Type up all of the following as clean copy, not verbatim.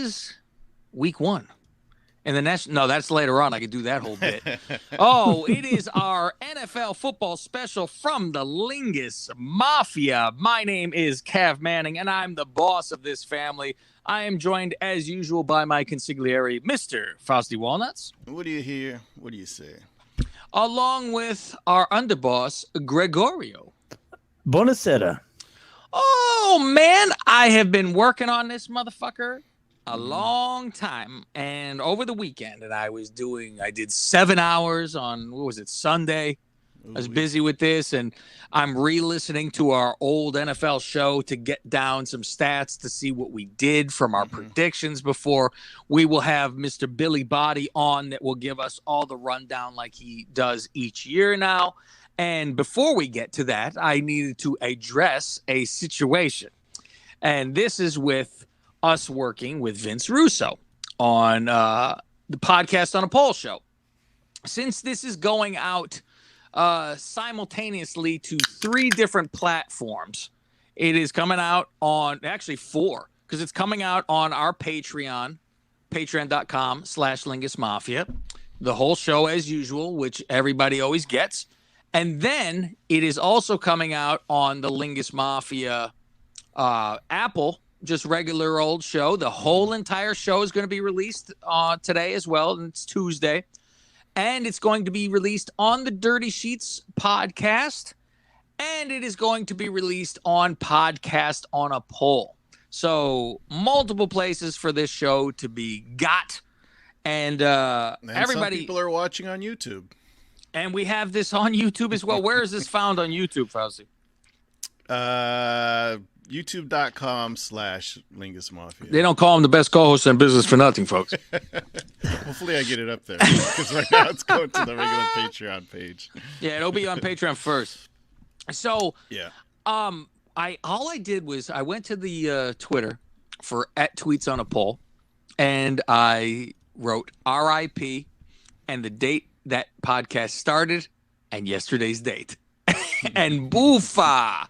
is week 1. And the next, no, that's later on. I could do that whole bit. Oh, it is our NFL football special from the Lingus Mafia. My name is Cav Manning, and I'm the boss of this family. I am joined, as usual, by my consigliere, Mr. Frosty Walnuts. What do you hear? What do you say? Along with our underboss, Gregorio. Buonasera. Oh, man, I have been working on this motherfucker a long time, and over the weekend, and I did 7 hours on, what was it, Sunday? I was busy with this, and I'm re-listening to our old NFL show to get down some stats to see what we did from our predictions before. We will have Mr. Billi Bhatti on that will give us all the rundown like he does each year now. And before we get to that, I needed to address a situation, and this is with us working with Vince Russo on the podcast on a poll show. Since this is going out simultaneously to 3 different platforms, it is coming out on actually 4, because it's coming out on our Patreon, patreon.com/Lingus Mafia, the whole show as usual, which everybody always gets. And then it is also coming out on the Lingus Mafia Apple, just regular old show. The whole entire show is going to be released today as well, and it's Tuesday. And it's going to be released on the Dirty Sheets podcast, and it is going to be released on Podcast on a Poll. So multiple places for this show to be got. And everybody, some people are watching on YouTube. And we have this on YouTube as well. Where is this found on YouTube, Fauci? YouTube.com/Lingus Mafia. They don't call him the best co-host in business for nothing, folks. Hopefully I get it up there, because right now it's going to the regular Patreon page. Yeah, it'll be on Patreon first. So, yeah. all I did was I went to the Twitter for @tweetsonApoll, and I wrote RIP and the date that podcast started and yesterday's date. And boofa!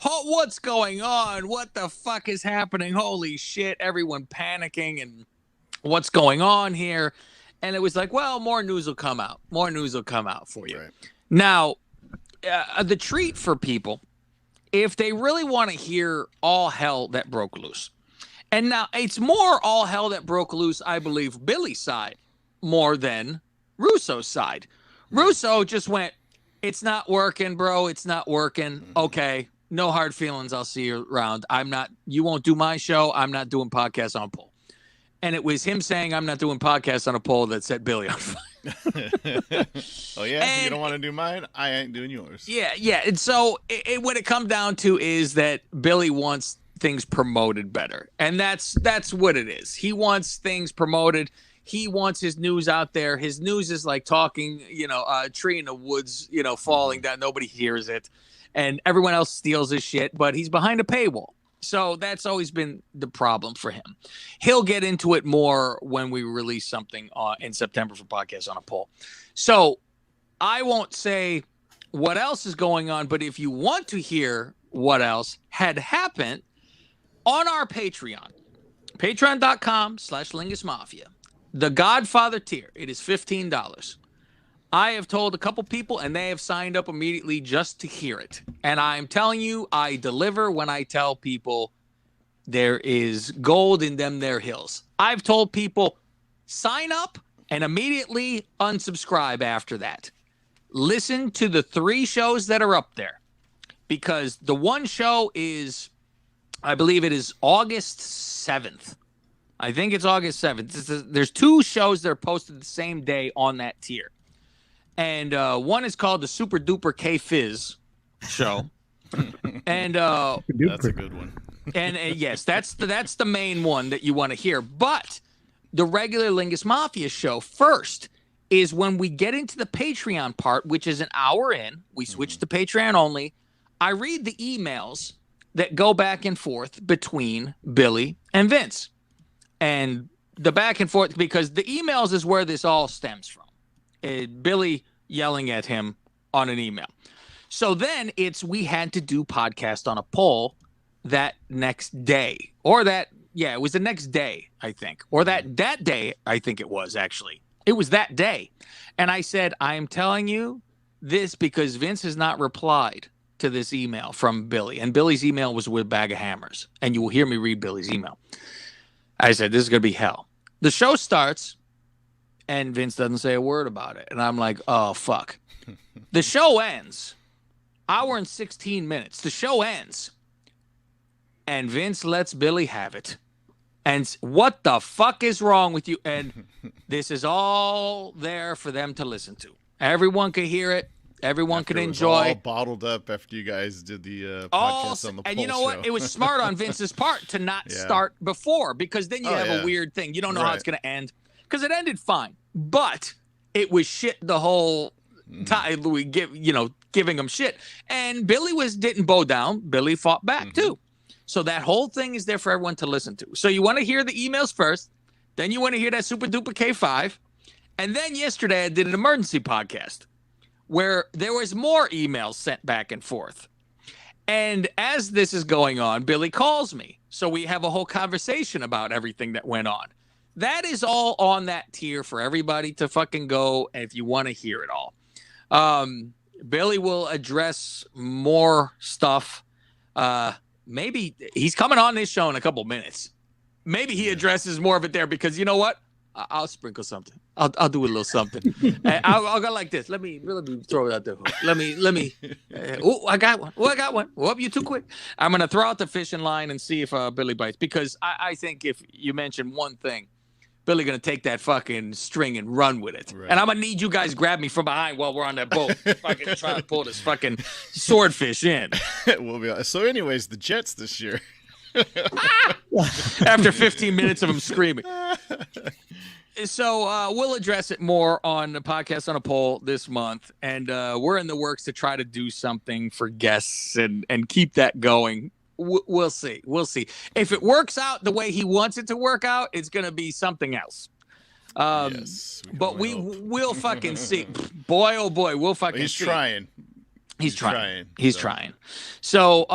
What's going on? What the fuck is happening? Holy shit, everyone panicking, and what's going on here? And it was like, well, more news will come out. More news will come out for you. Right. Now, the treat for people, if they really want to hear all hell that broke loose. And now it's more all hell that broke loose, I believe, Billy's side more than Russo's side. Russo just went, it's not working, bro. It's not working. Okay. No hard feelings. I'll see you around. You won't do my show. I'm not doing podcasts on a poll. And it was him saying, I'm not doing podcasts on a poll that set Billy on fire. Oh, yeah? And you don't want to do mine? I ain't doing yours. Yeah, yeah. And so what it comes down to is that Billy wants things promoted better. And that's what it is. He wants things promoted. He wants his news out there. His news is like talking, a tree in the woods, falling down. Nobody hears it. And everyone else steals his shit, but he's behind a paywall. So that's always been the problem for him. He'll get into it more when we release something in September for Podcast on a Poll. So I won't say what else is going on, but if you want to hear what else had happened on our Patreon, patreon.com/Lingus Mafia, the Godfather tier, it is $15. I have told a couple people, and they have signed up immediately just to hear it. And I'm telling you, I deliver when I tell people there is gold in them there hills. I've told people, sign up and immediately unsubscribe after that. Listen to the 3 shows that are up there, because the one show is, I believe it is August 7th. I think it's August 7th. There's 2 shows that are posted the same day on that tier. And one is called the Super Duper K-Fizz show. And that's a good one. And yes, that's the main one that you want to hear. But the regular Lingus Mafia show first is when we get into the Patreon part, which is an hour in. We switch to Patreon only. I read the emails that go back and forth between Billy and Vince. And the back and forth, because the emails is where this all stems from. Billy yelling at him on an email. So then we had to do Podcast on a Poll that next day, or that Yeah, it was the next day, I think. Or that day, I think it was actually. It was that day. And I said, I am telling you this because Vince has not replied to this email from Billy. And Billy's email was with Bag of Hammers. And you will hear me read Billy's email. I said, this is going to be hell. The show starts, and Vince doesn't say a word about it. And I'm like, oh, fuck. The show ends. Hour and 16 minutes. The show ends. And Vince lets Billy have it. And what the fuck is wrong with you? And this is all there for them to listen to. Everyone could hear it. Everyone could enjoy. All bottled up after you guys did the podcast on the and Pulse you know show. what? It was smart on Vince's part to not start before, because then you have a weird thing. You don't know how it's going to end, because it ended fine, but it was shit the whole time. We giving him shit, and Billy didn't bow down. Billy fought back too. So that whole thing is there for everyone to listen to. So you want to hear the emails first, then you want to hear that Super Duper K5, and then yesterday I did an emergency podcast where there was more emails sent back and forth. And as this is going on, Billy calls me. So we have a whole conversation about everything that went on. That is all on that tier for everybody to fucking go if you want to hear it all. Billy will address more stuff. Maybe he's coming on this show in a couple minutes. Maybe he addresses more of it there, because you know what? I'll sprinkle something. I'll do a little something. I'll go like this. Let me throw it out there. Let me. I got one. I got one. Whoop, you too quick. I'm gonna throw out the fishing line and see if Billy bites, because I think if you mention one thing, Billy gonna take that fucking string and run with it. Right. And I'm gonna need you guys grab me from behind while we're on that boat, fucking trying to pull this fucking swordfish in. We'll be honest. So, anyways, the Jets this year. After 15 minutes of him screaming. So we'll address it more on the podcast on a poll this month, and we're in the works to try to do something for guests and keep that going. We'll see. If it works out the way he wants it to work out, it's going to be something else. Yes, but we'll fucking see. Boy, oh boy, we'll fucking see. He's trying. So,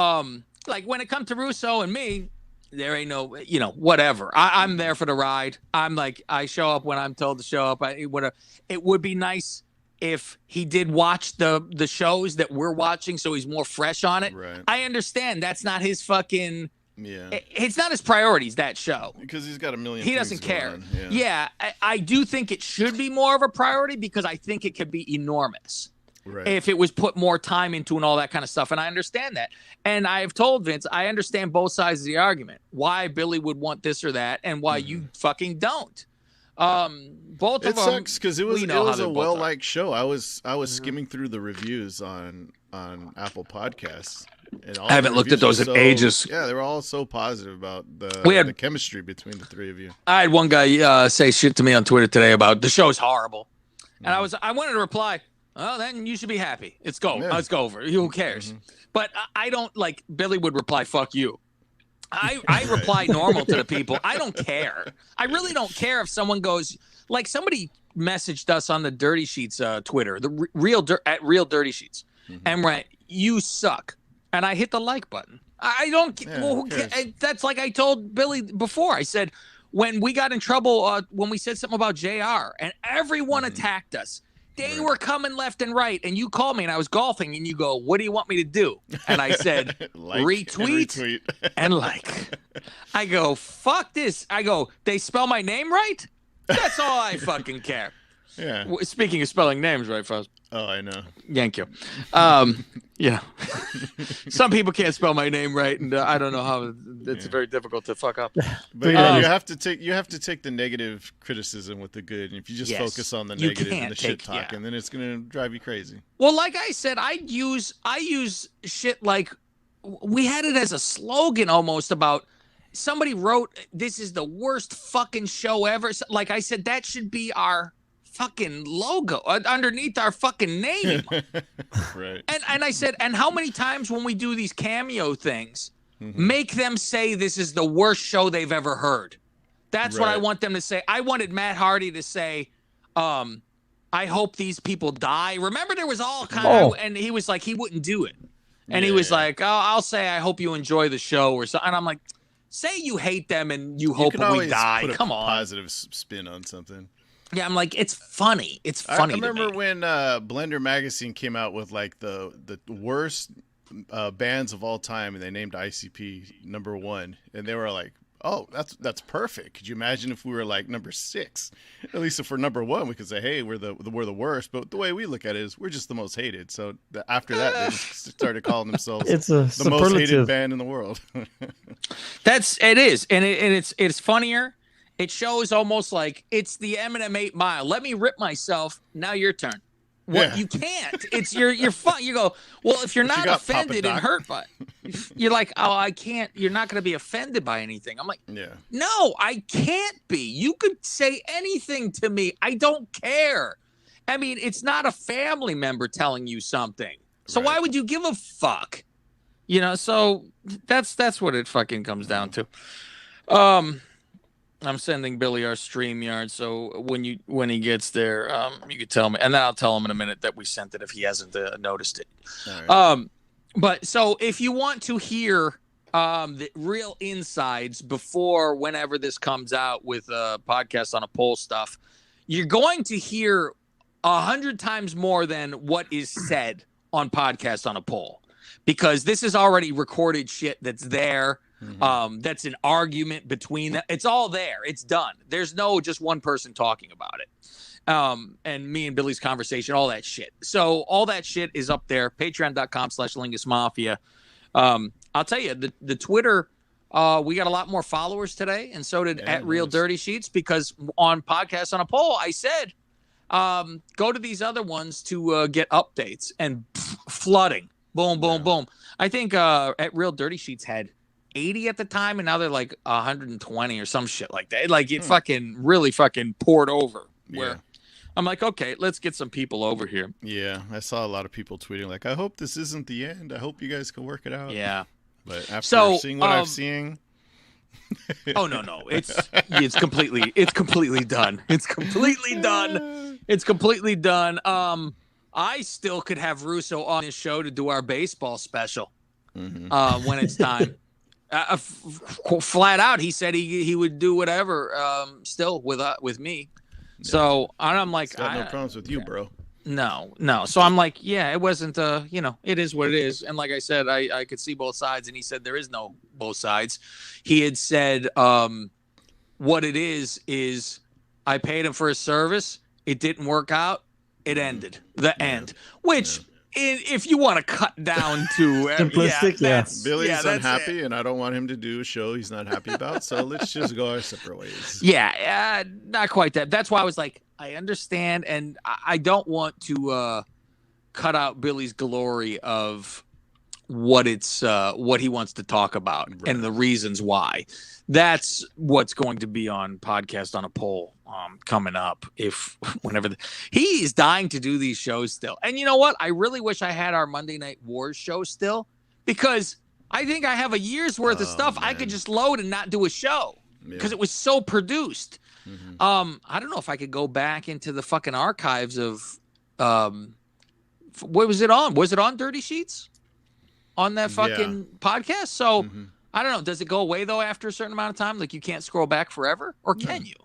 like when it comes to Russo and me, there ain't no, whatever. I'm there for the ride. I'm like, I show up when I'm told to show up. It would be nice if he did watch the shows that we're watching, so he's more fresh on it. Right. I understand that's not his fucking. Yeah. It's not his priorities, that show. Because he's got a million. He doesn't care. Yeah, I do think it should be more of a priority, because I think it could be enormous. Right. If it was put more time into and all that kind of stuff. And I understand that. And I've told Vince, I understand both sides of the argument. Why Billy would want this or that, and why you fucking don't. Both of them. It sucks because it was a well-liked show. I was skimming through the reviews on Apple Podcasts. And all I haven't looked at those in ages. Yeah, they were all so positive about the chemistry between the three of you. I had one guy say shit to me on Twitter today about the show's horrible. And I wanted to reply, oh, then you should be happy. It's go. Yeah. It's over. Who cares? But I don't, like, Billy would reply, fuck you. I reply normal to the people. I don't care. I really don't care if someone goes, like, somebody messaged us on the Dirty Sheets Twitter, at Real Dirty Sheets, and right, you suck. And I hit the like button. I don't. Yeah, well, that's like I told Billy before. I said when we got in trouble when we said something about JR, and everyone attacked us. They were coming left and right, and you called me, and I was golfing, and you go, what do you want me to do? And I said, retweet and like. I go, fuck this. I go, they spell my name right? That's all I fucking care. Yeah. Speaking of spelling names right, Faust. Oh, I know. Thank you. Some people can't spell my name right, and I don't know how. It's very difficult to fuck up. But you have to take the negative criticism with the good, and if you just focus on the negative and the shit talking, then it's gonna drive you crazy. Well, like I said, I use shit like we had it as a slogan almost about. Somebody wrote, "This is the worst fucking show ever." Like I said, that should be our fucking logo underneath our fucking name. Right. And I said, and how many times when we do these cameo things, make them say this is the worst show they've ever heard. That's what I want them to say. I wanted Matt Hardy to say, I hope these people die. Remember there was all kind of, and he was like, he wouldn't do it. And he was like, oh, I'll say, I hope you enjoy the show or something. And I'm like, say you hate them and you hope we die. Come on, positive spin on something. Yeah, I'm like, it's funny. It's funny. I remember when Blender Magazine came out with like the worst bands of all time, and they named ICP number 1, and they were like, "Oh, that's perfect." Could you imagine if we were like number 6? At least if we're number 1, we could say, "Hey, we're the worst." But the way we look at it is, we're just the most hated. So after that, they just started calling themselves the most hated band in the world. It is, and it's funnier. It shows almost like it's the Eminem 8 Mile. Let me rip myself. Now your turn. What you can't. It's you're fun. You go, well, if you're not offended and hurt by it, you're like, oh, I can't. You're not going to be offended by anything. I'm like, no, I can't be. You could say anything to me. I don't care. I mean, it's not a family member telling you something. So why would you give a fuck? You know. So that's what it fucking comes down to. I'm sending Billy our StreamYard, so when he gets there, you could tell me, and then I'll tell him in a minute that we sent it if he hasn't noticed it. All right. But so if you want to hear the real insides before whenever this comes out with podcast on a poll stuff, you're going to hear 100 times more than what is said on podcast on a poll, because this is already recorded shit that's there. That's an argument between them. It's all there. It's done. There's no just one person talking about it. And me and Billy's conversation, all that shit. So all that shit is up there. Patreon.com/Lingus Mafia. I'll tell you, the Twitter, we got a lot more followers today, and so did at Real Dirty Sheets, because on Podcast on a Poll, I said, go to these other ones to get updates, and flooding. Boom, boom, boom. I think at Real Dirty Sheets had 80 at the time, and now they're like 120 or some shit like that. Like, it fucking really fucking poured over. Where I'm like, okay, let's get some people over here. Yeah, I saw a lot of people tweeting like, I hope this isn't the end. I hope you guys can work it out. Yeah. But after seeing what I'm seeing, oh no, it's completely done. It's completely done. It's completely done. I still could have Russo on his show to do our baseball special when it's time. Flat out, he said he would do whatever still with me. So I'm like, got no problems with you, bro. No. So I'm like, yeah, it wasn't. It is what it is. And like I said, I could see both sides, and he said there is no both sides. He had said, what it is I paid him for his service. It didn't work out. It ended. The end. Which. If you want to cut down to simplistic, Billy's unhappy, and I don't want him to do a show he's not happy about. So let's just go our separate ways. Yeah, not quite that. That's why I was like, I understand, and I don't want to cut out Billy's glory of what he wants to talk about and the reasons why. That's what's going to be on Podcast on a Poll coming up. He's dying to do these shows still. And you know what? I really wish I had our Monday Night Wars show still, because I think I have a year's worth of stuff I could just load and not do a show because it was so produced. I don't know if I could go back into the fucking archives of what was it on? Was it on Dirty Sheets? On that fucking podcast? So I don't know. Does it go away though after a certain amount of time? Like, you can't scroll back forever, or can you?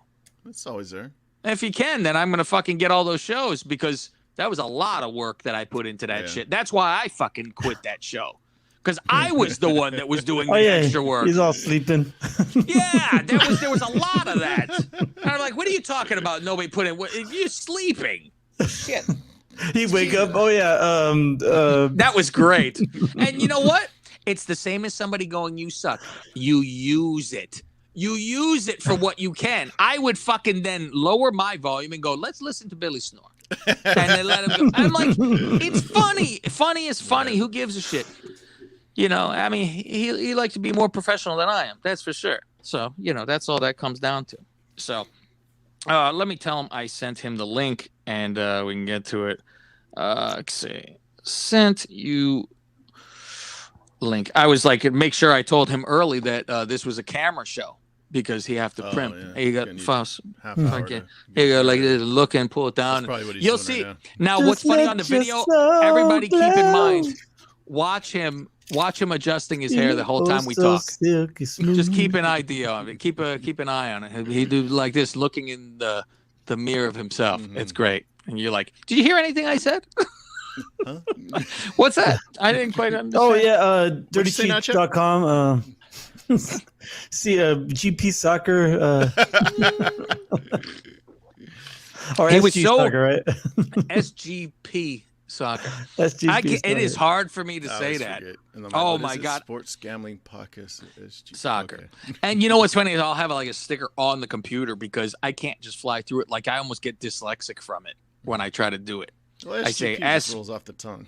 It's always there. And if you can, then I'm gonna fucking get all those shows, because that was a lot of work that I put into that shit. That's why I fucking quit that show, because I was the one that was doing the extra work. He's all sleeping. There was a lot of that. And I'm like, what are you talking about? Nobody put in. You're sleeping. Shit. He'd wake up. That was great. And you know what? It's the same as somebody going, you suck. You use it. You use it for what you can. I would fucking then lower my volume and go, let's listen to Billy snore. And then let him go. I'm like, it's funny. Funny is funny. Who gives a shit? You know, I mean, he likes to be more professional than I am. That's for sure. So, that's all that comes down to. So, let me tell him I sent him the link, and we can get to it. Let's see. Sent you link. I was like, make sure I told him early that this was a camera show, because he have to print. Yeah. He got fuss. Okay. He go like this, look and pull it down. You'll see. Right now, what's funny on the video? Everybody keep in mind. Watch him Watch him adjusting his hair the whole time we so talk. silky smooth. Just keep an idea on it. Keep an eye on it. He do like this, looking in the mirror of himself. Mhm. It's great. And you're like, did you hear anything I said? Huh? What's that? I didn't quite understand. Oh yeah, What'd you say now, Chip? dirtycheats.com. See GP soccer. Or He SG was so- soccer, right? SGP soccer. SGP It is soccer. hard for me to I say always that. forget. And I'm like, Oh what my is it? God. Sports gambling podcast. SG. Soccer. Okay. And you know what's funny is I'll have like a sticker on the computer because I can't just fly through it. Like I almost get dyslexic from it when I try to do it. Well, I say SGP S- just rolls off the tongue.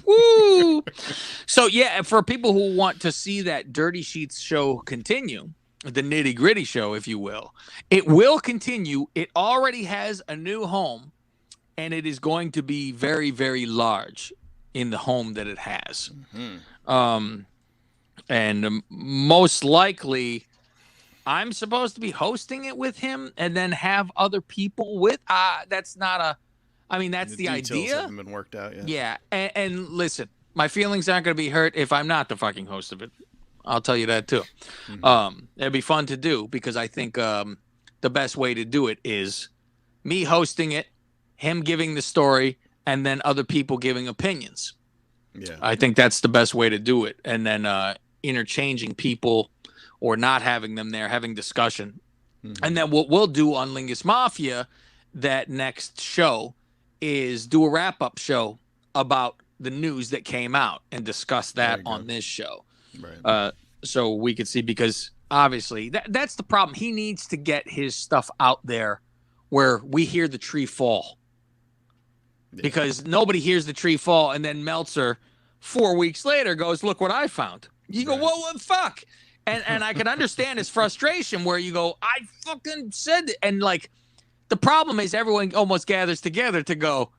Woo! So yeah, for people who want to see that Dirty Sheets show continue, the nitty gritty show, if you will, it will continue. It already has a new home, and it is going to be very, very large in the home that it has. Mhm. And most likely, I'm supposed to be hosting it with him, and then have other people with. That's not a. I mean, that's the details idea. haven't been worked out yet. Yeah, and listen, my feelings aren't going to be hurt if I'm not the fucking host of it. I'll tell you that too. Mhm. It'd be fun to do because I think the best way to do it is me hosting it, him giving the story, and then other people giving opinions. Yeah. I think that's the best way to do it, and then interchanging people or not having them there, having discussion. Mhm. And then what we'll do on Lingus Mafia, that next show, is do a wrap-up show about the news that came out and discuss that you go. on this show. Right. So we could see, because obviously that's the problem. He needs to get his stuff out there where we hear the tree fall, Yeah. because nobody hears the tree fall. And then Meltzer 4 weeks later goes, look what I found. You go, Right. whoa, what fuck? And I can understand his frustration where you go, I fucking said it. And like, the problem is everyone almost gathers together to go,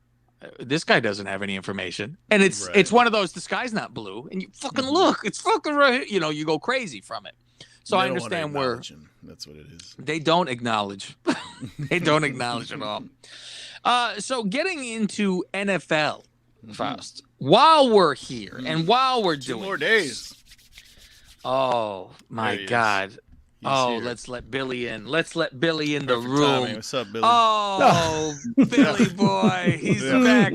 this guy doesn't have any information. And it's Right. it's one of those, the sky's not blue. And you fucking Mhm. look, it's fucking right here. You know, you go crazy from it. So They I don't wanna understand where acknowledge him. That's what it is. they don't acknowledge. They don't acknowledge at all. So getting into NFL, Mhm. Faust, while we're here and while we're 2 doing more this- days. Oh my There he is. God. He's Oh, here. let's let Billy in. Let's let Billy in the Perfect room. timing. What's up, Billy? Oh, Billy boy, he's Yeah. back.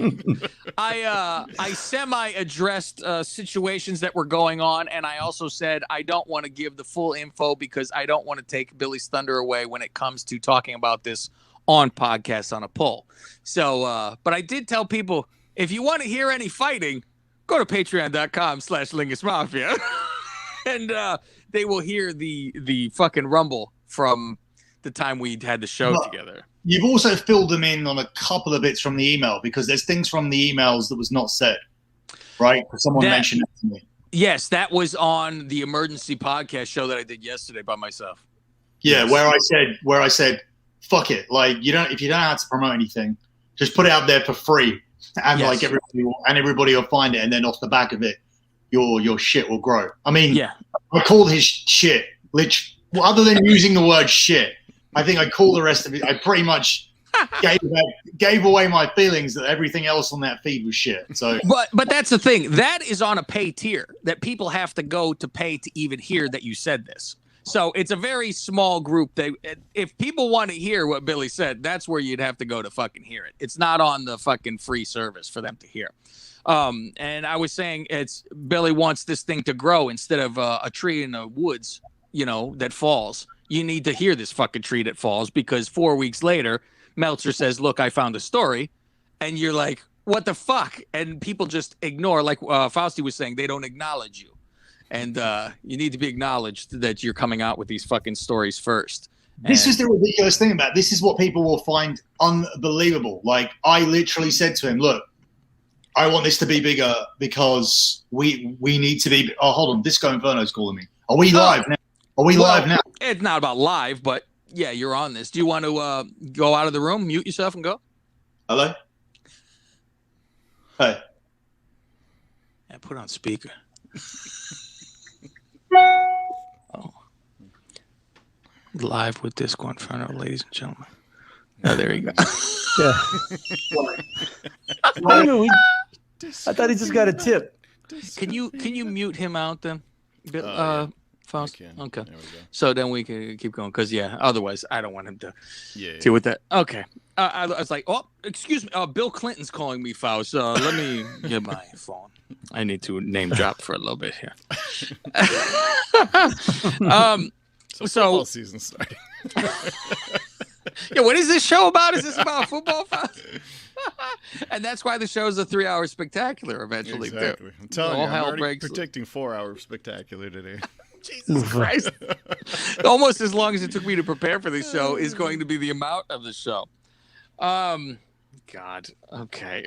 I semi-addressed situations that were going on, and I also said I don't want to give the full info because I don't want to take Billy's thunder away when it comes to talking about this on podcasts on a poll. So, but I did tell people, if you want to hear any fighting, go to patreon.com/LingusMafia. And they will hear the fucking rumble from the time we had the show Well, together. You've also filled them in on a couple of bits from the email, because there's things from the emails that was not said, right? Someone That- mentioned it to me. Yes, that was on the emergency podcast show that I did yesterday by myself. Yeah, Yes. where I said, fuck it. Like, if you don't have to promote anything, just put it out there for free, and Yes. like everybody will find it, and then off the back of it, your shit will grow. I mean, Yeah. I called his shit, other than using the word shit, I think I called the rest of it. I pretty much gave away my feelings that everything else on that feed was shit. So But that's the thing. That is on a pay tier that people have to go to pay to even hear that you said this. So it's a very small group. If people want to hear what Billy said, that's where you'd have to go to fucking hear it. It's not on the fucking free service for them to hear. And I was saying, it's Billy wants this thing to grow instead of a tree in the woods, that falls. You need to hear this fucking tree that falls, because 4 weeks later, Meltzer says, look, I found a story. And you're like, what the fuck? And people just ignore, like Fausti was saying, they don't acknowledge you. And you need to be acknowledged that you're coming out with these fucking stories first. this And- is the ridiculous thing about it. This is what people will find unbelievable. Like, I literally said to him, look, I want this to be bigger because we need to be. Oh, hold on. Disco Inferno's calling me. Are we live now? Are we live now? It's not about live, but yeah, you're on this. Do you want to go out of the room, mute yourself, and go? Hello? Hey. And put on speaker. Oh. Live with Disco Inferno, ladies and gentlemen. Oh, there you go. Yeah. Wait a minute, I thought he just got a tip. Can you mute him out then? Yeah. Faust? I can. Okay. There we go. So then we can keep going because otherwise I don't want him to Yeah. deal with that. Okay. I was like, oh, excuse me. Bill Clinton's calling me, Faust. Let me get my phone. I need to name drop for a little bit here. So football season starting. Yeah, what is this show about? Is this about football, Faust? And that's why the show's a 3-hour spectacular eventually. Exactly. Too. I'm telling All you, I'm hell already breaks predicting 4-hour spectacular today. Jesus Christ. Almost as long as it took me to prepare for this show is going to be the amount of the show. God. Okay.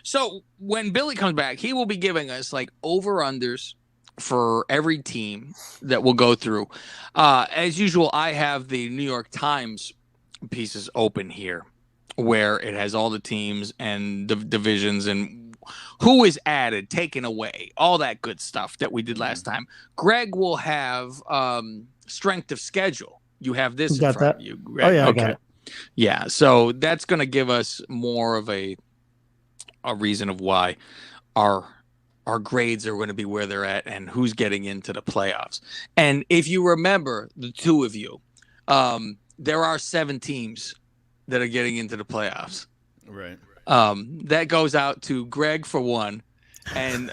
So when Billy comes back, he will be giving us like over-unders for every team that we'll go through. As usual, I have the New York Times pieces open here where it has all the teams and the divisions and who is added, taken away, all that good stuff that we did last time. Greg will have strength of schedule. You have this in front of you, Greg. Oh, yeah, okay. I got it. Yeah, so that's going to give us more of a reason of why our grades are going to be where they're at and who's getting into the playoffs. And if you remember, the two of you, there are 7 teams that are getting into the playoffs. Right. That goes out to Greg for one. And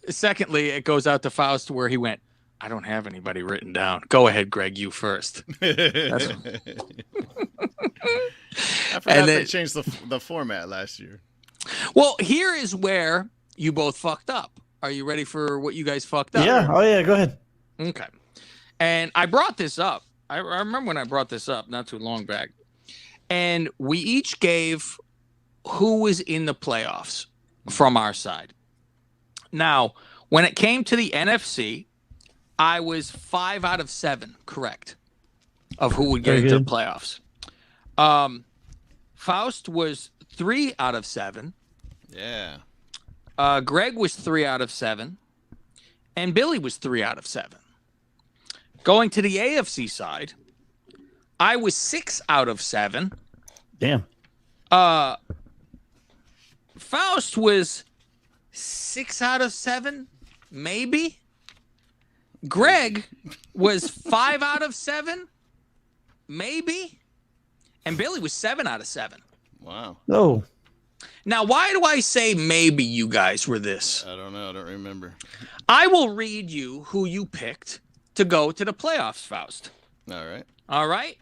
secondly, it goes out to Faust where he went, I don't have anybody written down. Go ahead, Greg, you first. I forgot they changed the format last year. Well, here is where you both fucked up. Are you ready for what you guys fucked up? Yeah. Oh, yeah. Go ahead. Okay. And I brought this up. I remember when I brought this up not too long back. And we each gave who was in the playoffs from our side. Now, when it came to the NFC, I was 5 out of 7 correct of who would get into the playoffs. Faust was 3 out of 7. Yeah. Greg was 3 out of 7. And Billy was 3 out of 7. Going to the AFC side, I was 6 out of 7. Damn. Faust was 6 out of 7, maybe. Greg was 5 out of 7, maybe. And Billy was 7 out of 7. Wow. Oh. Now, why do I say maybe you guys were this? I don't know. I don't remember. I will read you who you picked to go to the playoffs, Faust. All right. All right?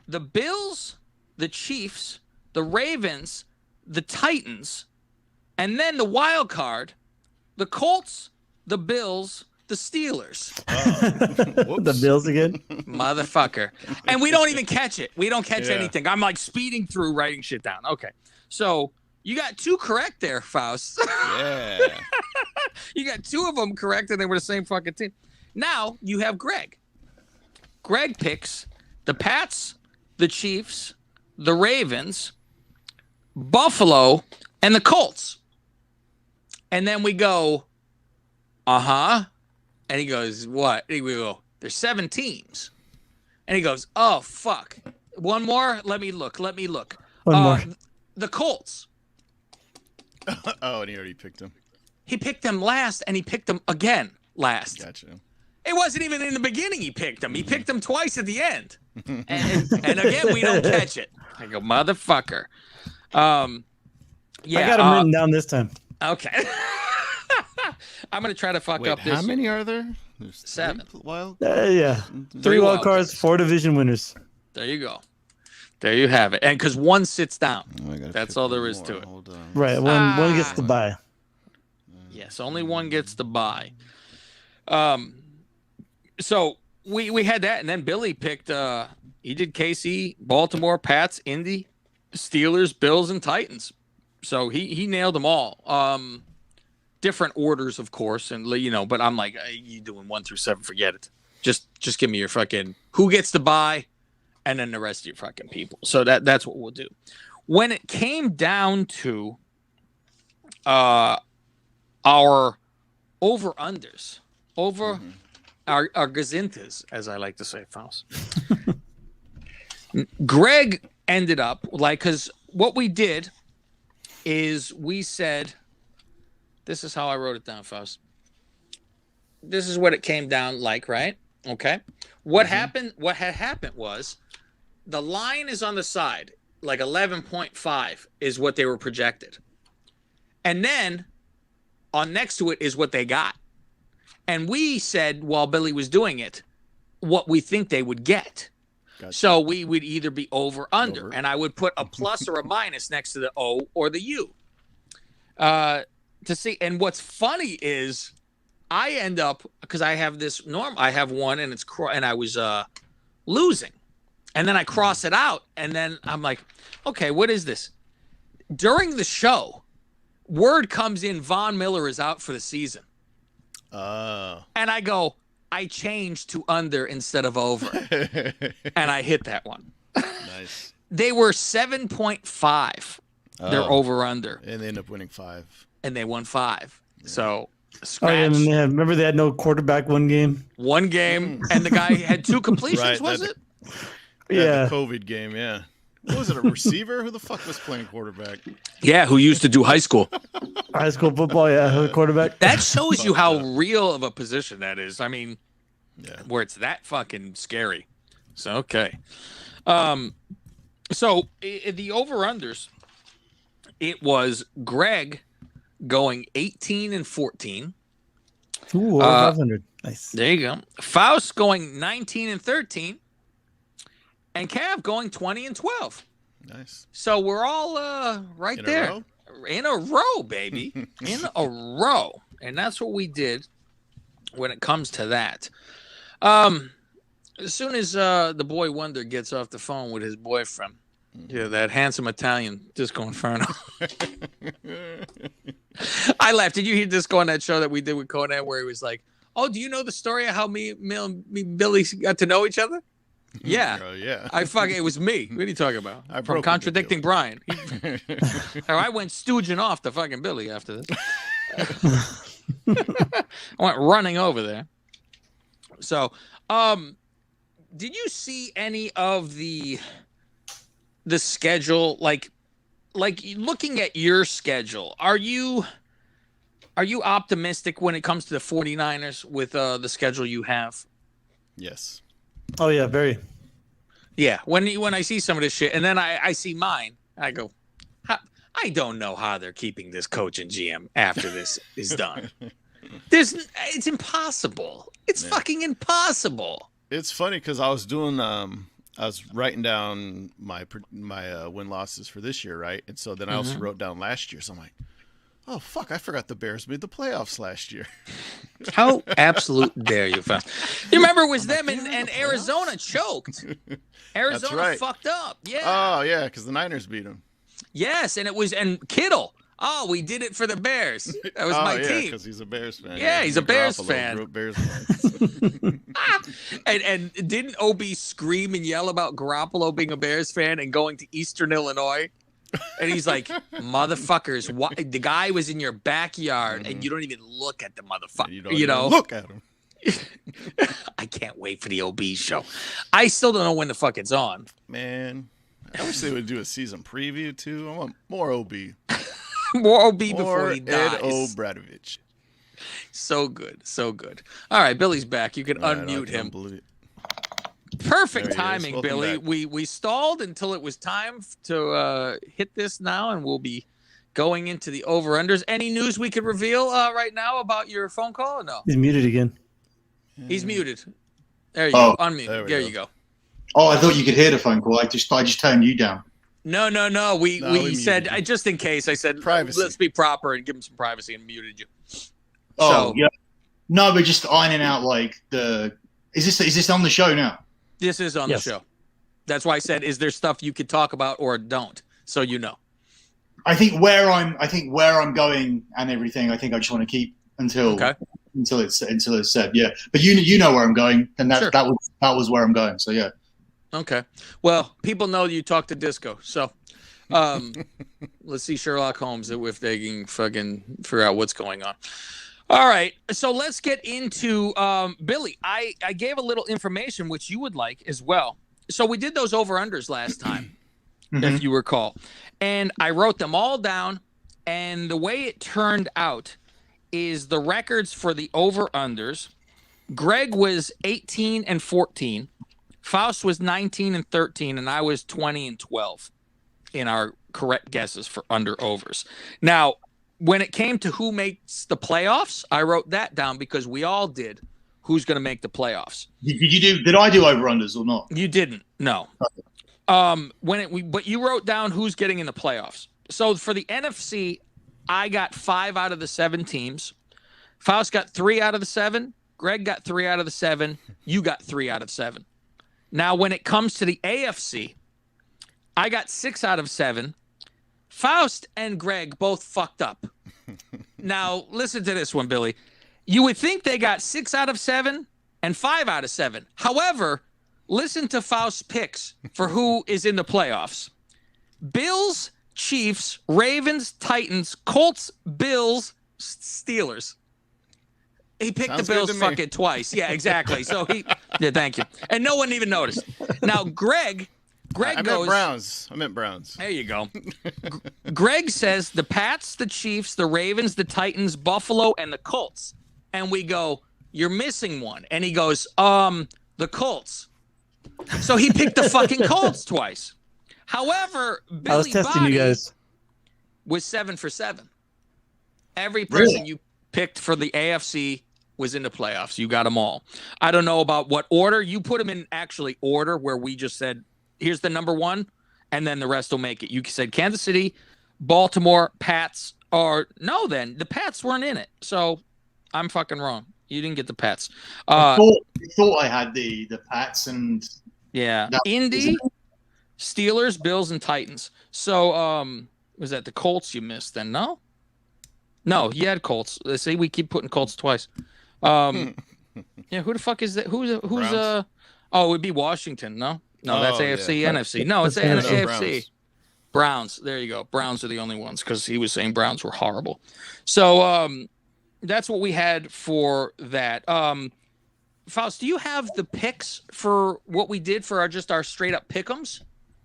The Bills, the Chiefs, the Ravens, the Titans, and then the wild card, the Colts, the Bills, the Steelers. The Bills again? Motherfucker. And we don't even catch it. We don't catch Yeah. anything. I'm like speeding through writing shit down. Okay. So you got 2 correct there, Faust. Yeah. You got 2 of them correct, and they were the same fucking team. Now you have Greg. Greg picks the Pats, the Chiefs, the Ravens, Buffalo, and the Colts. And then we go, and he goes, what? And we go, there's 7 teams. And he goes, oh, fuck. One more? Let me look. One more. The Colts. Oh, and he already picked him. He picked them last, and he picked them again last. Gotcha. It wasn't even in the beginning he picked them. He picked them twice at the end. And again, we don't catch it. I go, motherfucker. Yeah, I got them written down this time. Okay. I'm going to try to fuck up this. How many are there? There's 7. 3 wild. Yeah. 3 3 wild wild cards, 4 division winners. There you go. There you have it. And because one sits down. Oh, I gotta That's pick all there one is more. to it. Hold on. Right. One gets the bye. Yes, only one gets the bye. So we had that, and then Billy picked. He did KC, Baltimore, Pats, Indy, Steelers, Bills, and Titans. So he nailed them all. Different orders, of course, and but I'm like, you doing 1 through 7? Forget it. Just give me your fucking who gets the bye, and then the rest of your fucking people. So that's what we'll do. When it came down to our over-unders, our gazintas, as I like to say, Faust. Greg ended up, because what we did is we said This is how I wrote it down, Faust. This is what it came down like, right? Okay. What happened? What had happened was the line is on the side, like 11.5 is what they were projected. And then on next to it is what they got. And we said, while Billy was doing it, what we think they would get. Gotcha. So we would either be over, under. And I would put a plus or a minus next to the O or the U. To see. And what's funny is I end up, because I have this I have one and and I was losing. And then I cross it out. And then I'm like, okay, what is this? During the show, word comes in, Von Miller is out for the season. And I go, I changed to under instead of over. And I hit that one. Nice. They were 7.5. They're over under. And they end up winning 5. And they won 5. Yeah. So scratch. Oh, yeah, and then remember they had no quarterback one game? One game. And the guy had 2 completions, right, was it? Yeah. The COVID game, yeah. What was it, a receiver? Who the fuck was playing quarterback? Yeah, who used to do high school. High school football, yeah, quarterback. That shows you how real of a position that is. I mean, where it's that fucking scary. So, okay. So, the over-unders, it was Greg going 18 and 14. Ooh, 500. Nice. There you go. Faust going 19 and 13. And Cav going 20 and 12. Nice. So we're all right in there. In a row, baby. In a row. And that's what we did when it comes to that. As soon as the boy Wonder gets off the phone with his boyfriend, that handsome Italian Disco Inferno. I laughed. Did you hear Disco on that show that we did with Conan where he was like, oh, do you know the story of how me and Billy got to know each other? Yeah. Yeah. It was me. What are you talking about? From contradicting Brian. I went stooging off to fucking Billy after this. I went running over there. So, did you see any of the schedule? Like looking at your schedule, are you optimistic when it comes to the 49ers with the schedule you have? Yes. Oh yeah, very. Yeah, when I see some of this shit, and then I see mine, I go, I don't know how they're keeping this coach and GM after this is done. It's impossible. It's fucking impossible. It's funny because I was doing I was writing down my win losses for this year, right? And so then I also wrote down last year. So I'm like, oh fuck, I forgot the Bears made the playoffs last year. How absolute dare you, fam? You remember it was them and Arizona choked. Arizona fucked up. Yeah. Oh yeah, because the Niners beat them. Yes, and it was Kittle. Oh, we did it for the Bears. That was my team. Because he's a Bears fan. Yeah, he's a Bears fan. Bears fan. And didn't OB scream and yell about Garoppolo being a Bears fan and going to Eastern Illinois? And he's like, motherfuckers, the guy was in your backyard and you don't even look at the motherfucker. You don't look at him. I can't wait for the OB show. I still don't know when the fuck it's on. Man, I wish they would do a season preview too. I want more OB. More OB before he dies. Ed O'Bradovich. So good. So good. All right, Billy's back. You can unmute him. Perfect timing, Billy. We stalled until it was time to hit this now, and we'll be going into the over-unders. Any news we could reveal right now about your phone call or no? He's muted again. He's muted. There you go. Unmute. There you go. Oh, I thought you could hear the phone call. I just turned you down. No. We said, just in case, I said, privacy. Let's be proper and give him some privacy and muted you. Yeah. No, we're just ironing out like is this on the show now? This is on the show. That's why I said, is there stuff you could talk about or don't? So you know. I think where I'm going and everything, I think I just want to keep until it's said. Yeah. But you know where I'm going, and that was where I'm going. So yeah. Okay. Well, people know you talk to Disco, so let's see Sherlock Holmes if they can fucking figure out what's going on. All right, so let's get into Billy. I gave a little information which you would like as well. So we did those over-unders last time, if you recall. And I wrote them all down, and the way it turned out is the records for the over-unders. Greg was 18 and 14. Faust was 19 and 13, and I was 20 and 12 in our correct guesses for under-overs. Now, when it came to who makes the playoffs, I wrote that down because we all did. Who's going to make the playoffs? Did I do over-unders or not? You didn't. No. Okay. But you wrote down who's getting in the playoffs. So for the NFC, I got 5 out of the 7 teams. Faust got 3 out of the 7. Greg got 3 out of the 7. You got 3 out of 7. Now, when it comes to the AFC, I got 6 out of 7. Faust and Greg both fucked up. Now, listen to this one, Billy. You would think they got 6 out of 7 and 5 out of 7. However, listen to Faust's picks for who is in the playoffs. Bills, Chiefs, Ravens, Titans, Colts, Bills, Steelers. He picked Sounds the Bills good to me. fucking twice. Yeah, exactly. So yeah, thank you. And no one even noticed. Now, Greg I goes. meant Browns. There you go. Greg says the Pats, the Chiefs, the Ravens, the Titans, Buffalo, and the Colts. And we go, you're missing one. And he goes, the Colts. So he picked the fucking Colts twice. However, I was Billi testing you Bhatti guys. was 7 for 7. Every person you picked for the AFC was in the playoffs. You got them all. I don't know about what order. You put them in actually order where we just said, here's the number 1, and then the rest will make it. You said Kansas City, Baltimore, Pats, or no, then the Pats weren't in it. So I'm fucking wrong. You didn't get the Pats. I thought I had the Pats and Yeah. Indy, Steelers, Bills, and Titans. So was that the Colts you missed then? No? No, you had Colts. Let's see, we keep putting Colts twice. Yeah, who the fuck is that? Who's Browns. oh, it would be Washington, no? No, that's Oh, AFC, yeah. NFC. No, it's That's AFC. Browns. Browns. There you go. Browns are the only ones because he was saying Browns were horrible. So that's what we had for that. Faust, do you have the picks for what we did for our straight up pick'ems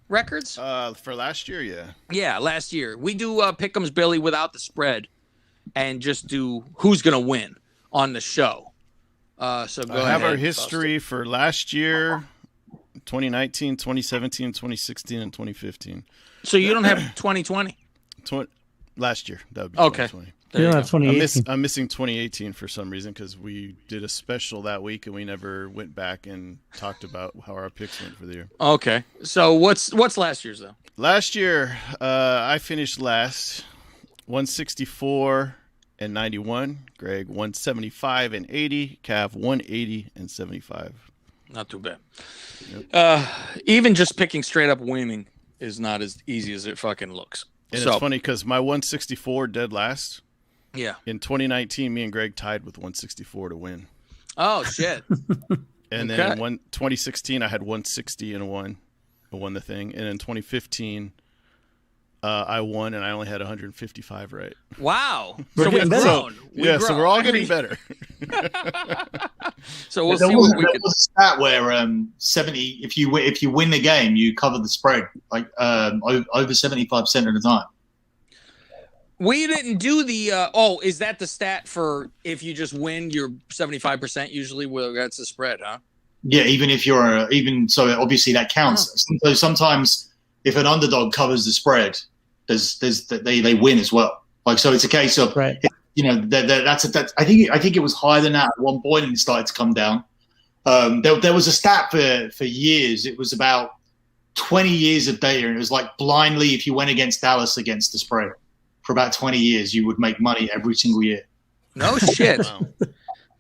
records? For last year, yeah. Yeah, last year. We do pick'ems, Billy, without the spread and just do who's going to win on the show. So go I ahead. have our Faust. history for last year, 2019, 2017, 2016, and 2015. So you don't have 2020? Last year, that would be Okay. 2020. There You you don't go. have 2018. I'm missing 2018 for some reason because we did a special that week and we never went back and talked about how our picks went for the year. Okay. So what's last year's though? Last year, I finished last, 164 and 91. Greg 175 and 80. Cav 180 and 75. Not too bad. Even just picking straight up winning is not as easy as it fucking looks. And So it's funny because my 164 dead last. yeah. In 2019, me and Greg tied with 164 to win. Oh shit. And Okay. then in 2016, I had 160 and won the thing. And in 2015, I won and I only had 155 right. Wow. We're So we've getting better. grown. So we're all getting better. So we'll there see was, what we there can. was a stat where 70 if you win the game you cover the spread like over 75% of the time. We didn't do the. Is that the stat for if you just win, you're 75% usually? Well, that's the spread, huh? Yeah, even if you're so obviously that counts. So sometimes if an underdog covers the spread, they win as well. Like so, it's a case of Right. that's I think it was higher than that at one point and it started to come down. There was a stat for years. It was about 20 years of data, and it was like blindly if you went against Dallas against the spread for about 20 years, you would make money every single year. No shit. Wow.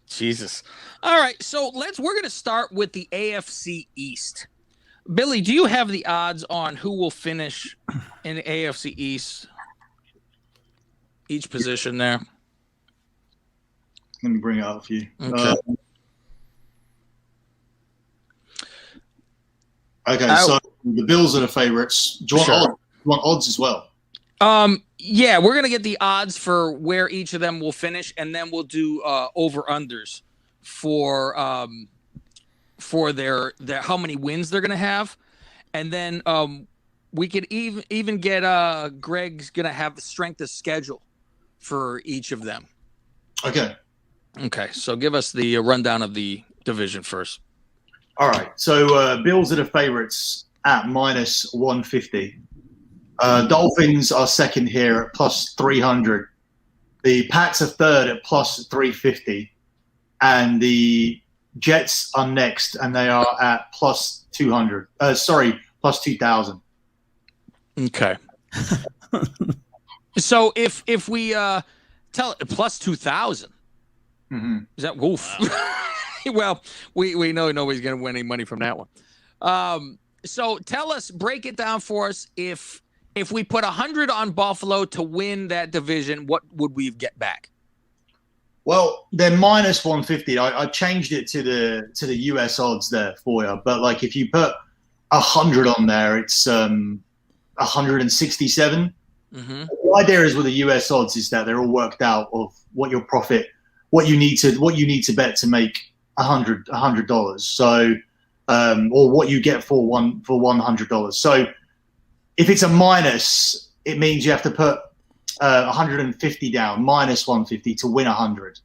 Jesus. All right, so we're going to start with the AFC East. Billy, do you have the odds on who will finish in the AFC East? Each position there. Let me bring it up for you. Okay. So the Bills are the favorites. Do you want, Sure. odds? You want odds as well? Yeah, we're going to get the odds for where each of them will finish, and then we'll do over-unders for their how many wins they're going to have. And then we could even get Greg's going to have the strength of schedule for each of them. Okay. Okay, so give us the rundown of the division first. All right. So Bills are the favorites at minus 150. Dolphins are second here at plus 300. The Pats are third at plus 350. And the Jets are next, and they are at plus 200. Plus 2,000. Okay. So if we tell plus 2,000, is that woof? Wow. Well, we know nobody's going to win any money from that one. So tell us, break it down for us. If we put 100 on Buffalo to win that division, what would we get back? Well, they're minus 150. I changed it to the US odds there for you. But like if you put 100 on there, it's 167. Mm-hmm. The idea is with the US odds is that they're all worked out of what your profit, what you need to bet to make $100. So, or what you get for $100. So, if it's a minus, it means you have to put 150 down, minus 150 to win 100.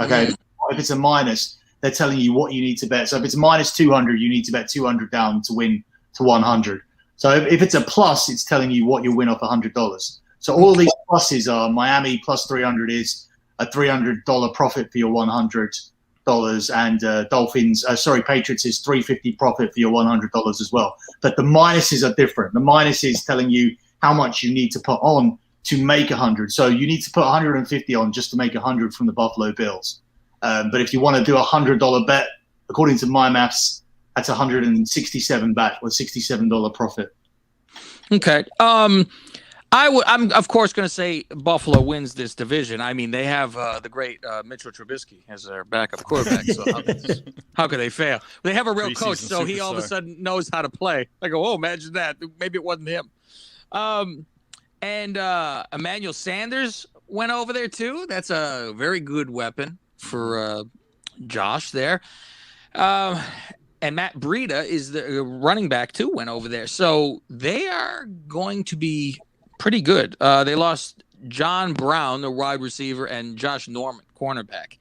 Okay. Mm-hmm. If it's a minus, they're telling you what you need to bet. So if it's minus 200, you need to bet 200 down to win to 100. So if it's a plus, it's telling you what you'll win off $100. So all of these pluses are Miami plus 300 is a $300 profit for your $100, and Patriots is $350 profit for your $100 as well. But the minuses are different. The minus is telling you how much you need to put on to make 100. So you need to put 150 on just to make 100 from the Buffalo Bills. But if you want to do a $100 bet, according to my maths, that's 167 back or $67 profit. Okay. I'm of course going to say Buffalo wins this division. I mean, they have the great Mitchell Trubisky as their backup quarterback. So how could they fail? They have a real coach, so he all of a sudden knows how to play. I go, oh, imagine that. Maybe it wasn't him. And Emmanuel Sanders went over there too. That's a very good weapon for Josh there. And Matt Breida is the running back too, went over there. So they are going to be pretty good. They lost John Brown, the wide receiver, and Josh Norman, cornerback.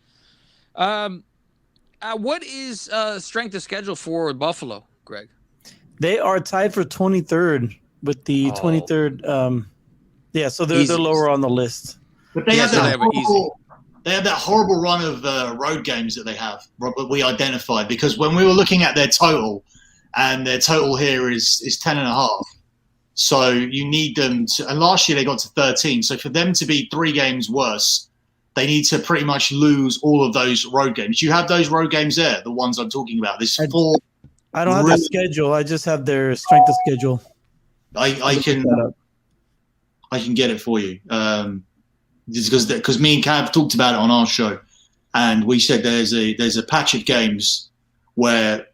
What is strength of schedule for Buffalo, Greg? They are tied for 23rd with the 23rd. Yeah, so they're lower on the list. But they have that horrible run of road games that they have, that we identified, because when we were looking at their total, and their total here is 10.5. So you need them to, and last year they got to 13. So for them to be 3 games worse, they need to pretty much lose all of those road games. You have those road games there, the ones I'm talking about. There's 4. I don't have the schedule. I just have their strength of schedule. I can get it for you. Just because me and Cav talked about it on our show, and we said there's a patch of games where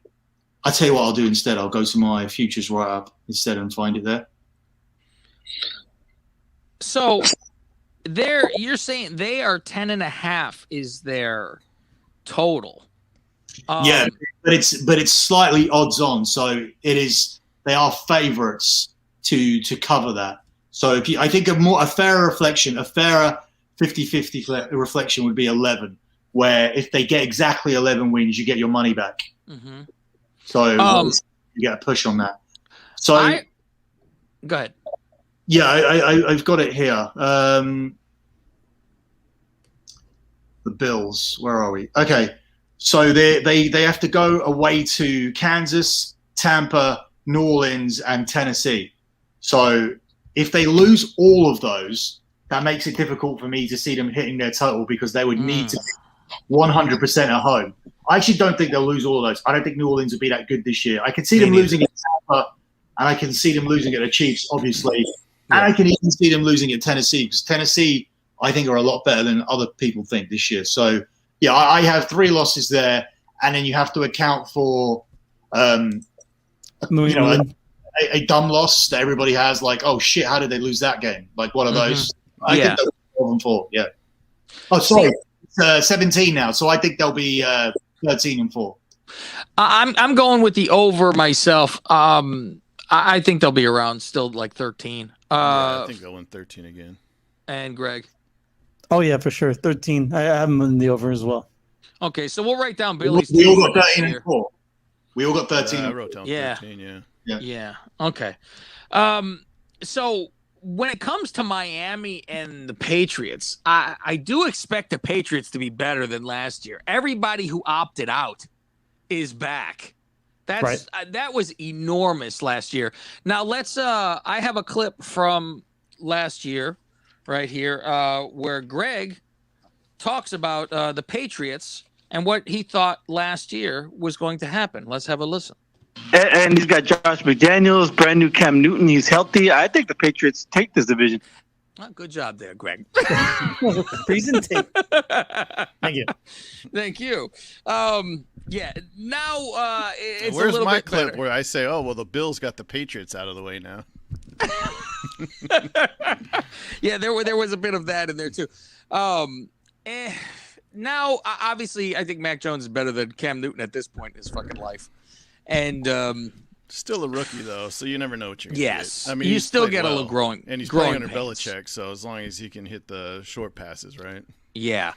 I tell you what I'll do instead. I'll go to my futures write-up instead and find it there. So you're saying they are 10.5 is their total. Yeah, but it's slightly odds on. So they are favorites to cover that. So I think a fairer reflection, a fairer 50-50 reflection would be 11, where if they get exactly 11 wins, you get your money back. Mm-hmm. So you get a push on that. So go ahead. Yeah, I've got it here. The Bills, where are we? Okay, so they have to go away to Kansas, Tampa, New Orleans, and Tennessee. So if they lose all of those, that makes it difficult for me to see them hitting their total, because they would need to be 100% at home. I actually don't think they'll lose all of those. I don't think New Orleans will be that good this year. I can see them losing at Tampa, and I can see them losing at the Chiefs, obviously. Yeah. And I can even see them losing at Tennessee, because Tennessee, I think, are a lot better than other people think this year. So, yeah, I have 3 losses there, and then you have to account for a dumb loss that everybody has, like, oh, shit, how did they lose that game? Like, one of those. I think they'll be 12-4, yeah. Oh, sorry, it's 17 now, so I think they'll be 13-4. I'm going with the over myself. I think they'll be around still like 13. I think they'll win 13 again. And Greg? Oh yeah, for sure. 13. I have them in the over as well. Okay, so we'll write down Billy's We team all for got this 13 year. and 4. We all got 13 I and wrote down Yeah. 13, yeah. Yeah. Okay. So when it comes to Miami and the Patriots, I do expect the Patriots to be better than last year. Everybody who opted out is back. That's that was enormous last year. Now let's I have a clip from last year right here where Greg talks about the Patriots and what he thought last year was going to happen. Let's have a listen. And he's got Josh McDaniels, brand new Cam Newton. He's healthy. I think the Patriots take this division. Oh, good job there, Greg. Presentation. Thank you. Thank you. Yeah. Now it's Where's a little my bit clip better. where I say, "Oh, well, the Bills got the Patriots out of the way now"? Yeah, there was a bit of that in there too. Now, obviously, I think Mac Jones is better than Cam Newton at this point in his fucking life, and Still a rookie though, so you never know what you're gonna yes, get. I mean, you he's still played get a well, little growing, and he's growing playing under pains. Belichick. So as long as he can hit the short passes, right? Yeah,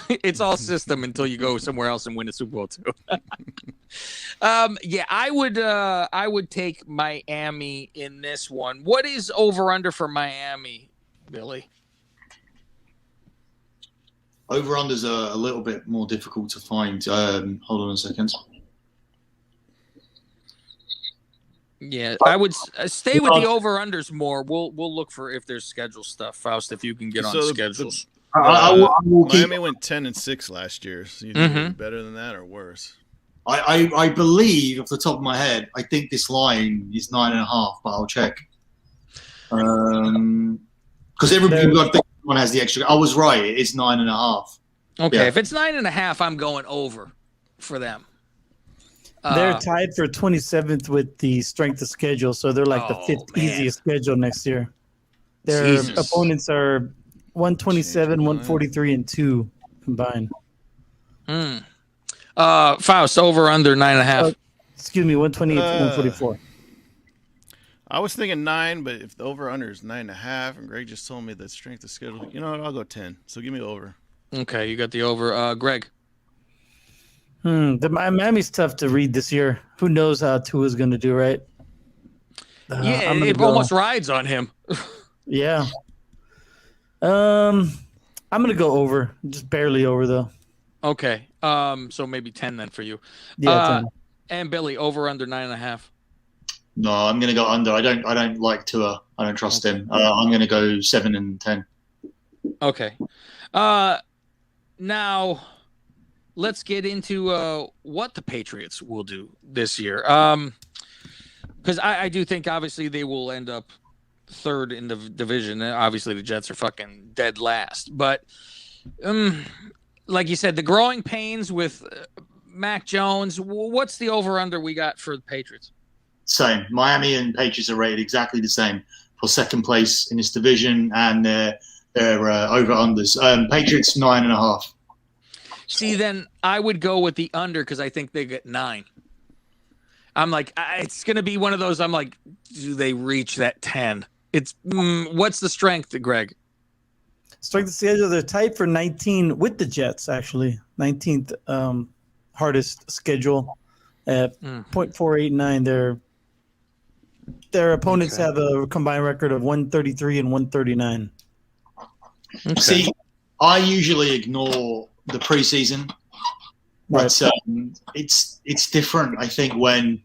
it's all system until you go somewhere else and win a Super Bowl too. Yeah, I would take Miami in this one. What is over under for Miami, Billy? over-unders are a little bit more difficult to find. Hold on a second. Yeah, I would stay with the over-unders more. We'll look for if there's schedule stuff. Faust, if you can get on So the- schedules. I will keep. Miami went 10-6 last year. So you think it'll be better than that or worse? I believe, off the top of my head, I think this line is 9.5, but I'll check. Because everyone has the extra. I was right. It is 9.5. Okay, Yeah. if it's 9.5, I'm going over for them. They're tied for 27th with the strength of schedule, so they're like the fifth man. easiest schedule next year. Their Jesus. opponents are 127, 143, and 2 combined. Faust, over under 9.5. Excuse me, 128, 144. I was thinking 9, but if the over/under is 9.5, and Greg just told me the strength of schedule, you know what? I'll go 10. So give me over. Okay, you got the over. Greg. The Miami's tough to read this year. Who knows how Tua's going to do, right? Yeah, I'm gonna it go- almost rides on him. Yeah. I'm going to go over. Just barely over, though. Okay, so maybe 10 then for you. Yeah, 10. And Billy, over under 9.5. No, I'm going to go under. I don't like Tua. I don't trust him. I'm going to go 7 and 10. Okay. Now, let's get into what the Patriots will do this year. Because I do think, obviously, they will end up third in the division. And obviously, the Jets are fucking dead last. But, like you said, the growing pains with Mac Jones. What's the over-under we got for the Patriots? Same. Miami and Patriots are rated exactly the same for second place in this division, and they're over-unders. Patriots 9.5. See, then I would go with the under because I think they get 9. I'm like, it's going to be one of those. I'm like, do they reach that 10? It's what's the strength, Greg? Strength of schedule, they're tied for 19 with the Jets, actually. 19th hardest schedule at .489. Their opponents have a combined record of 133 and 139. Okay. See, I usually ignore the preseason, but it's different. I think when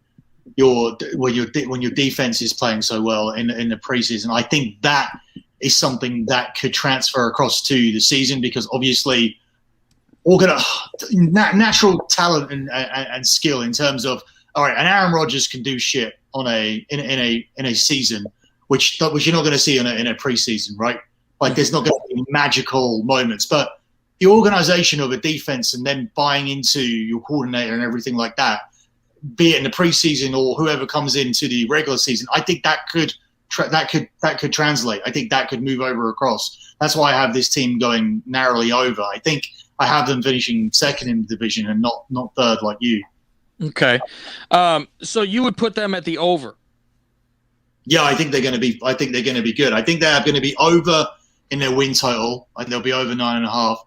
your defense is playing so well in the preseason, I think that is something that could transfer across to the season, because obviously we're gonna natural talent and skill in terms of, all right, and Aaron Rodgers can do shit on in a season, which you're not going to see in a preseason, right? Like there's not going to be magical moments, but the organization of a defense and then buying into your coordinator and everything like that, be it in the preseason or whoever comes into the regular season, I think that could translate. I think that could move over across. That's why I have this team going narrowly over. I think I have them finishing second in the division and not third like you. Okay. So you would put them at the over. Yeah, I think they're going to be. I think they're going to be good. I think they are going to be over in their win total, and they'll be over 9.5.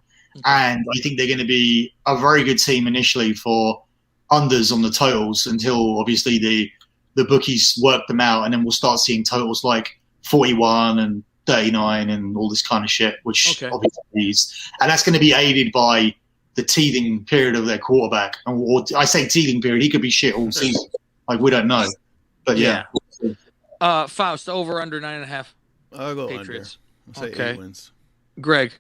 And I think they're going to be a very good team initially for unders on the totals until obviously the bookies work them out, and then we'll start seeing totals like 41 and 39 and all this kind of shit, which obviously is, and that's going to be aided by the teething period of their quarterback. And I say teething period, he could be shit all season. Like, we don't know, but yeah. Faust, over under 9.5. I'll go Patriots. under. I'll say 8 wins. Greg.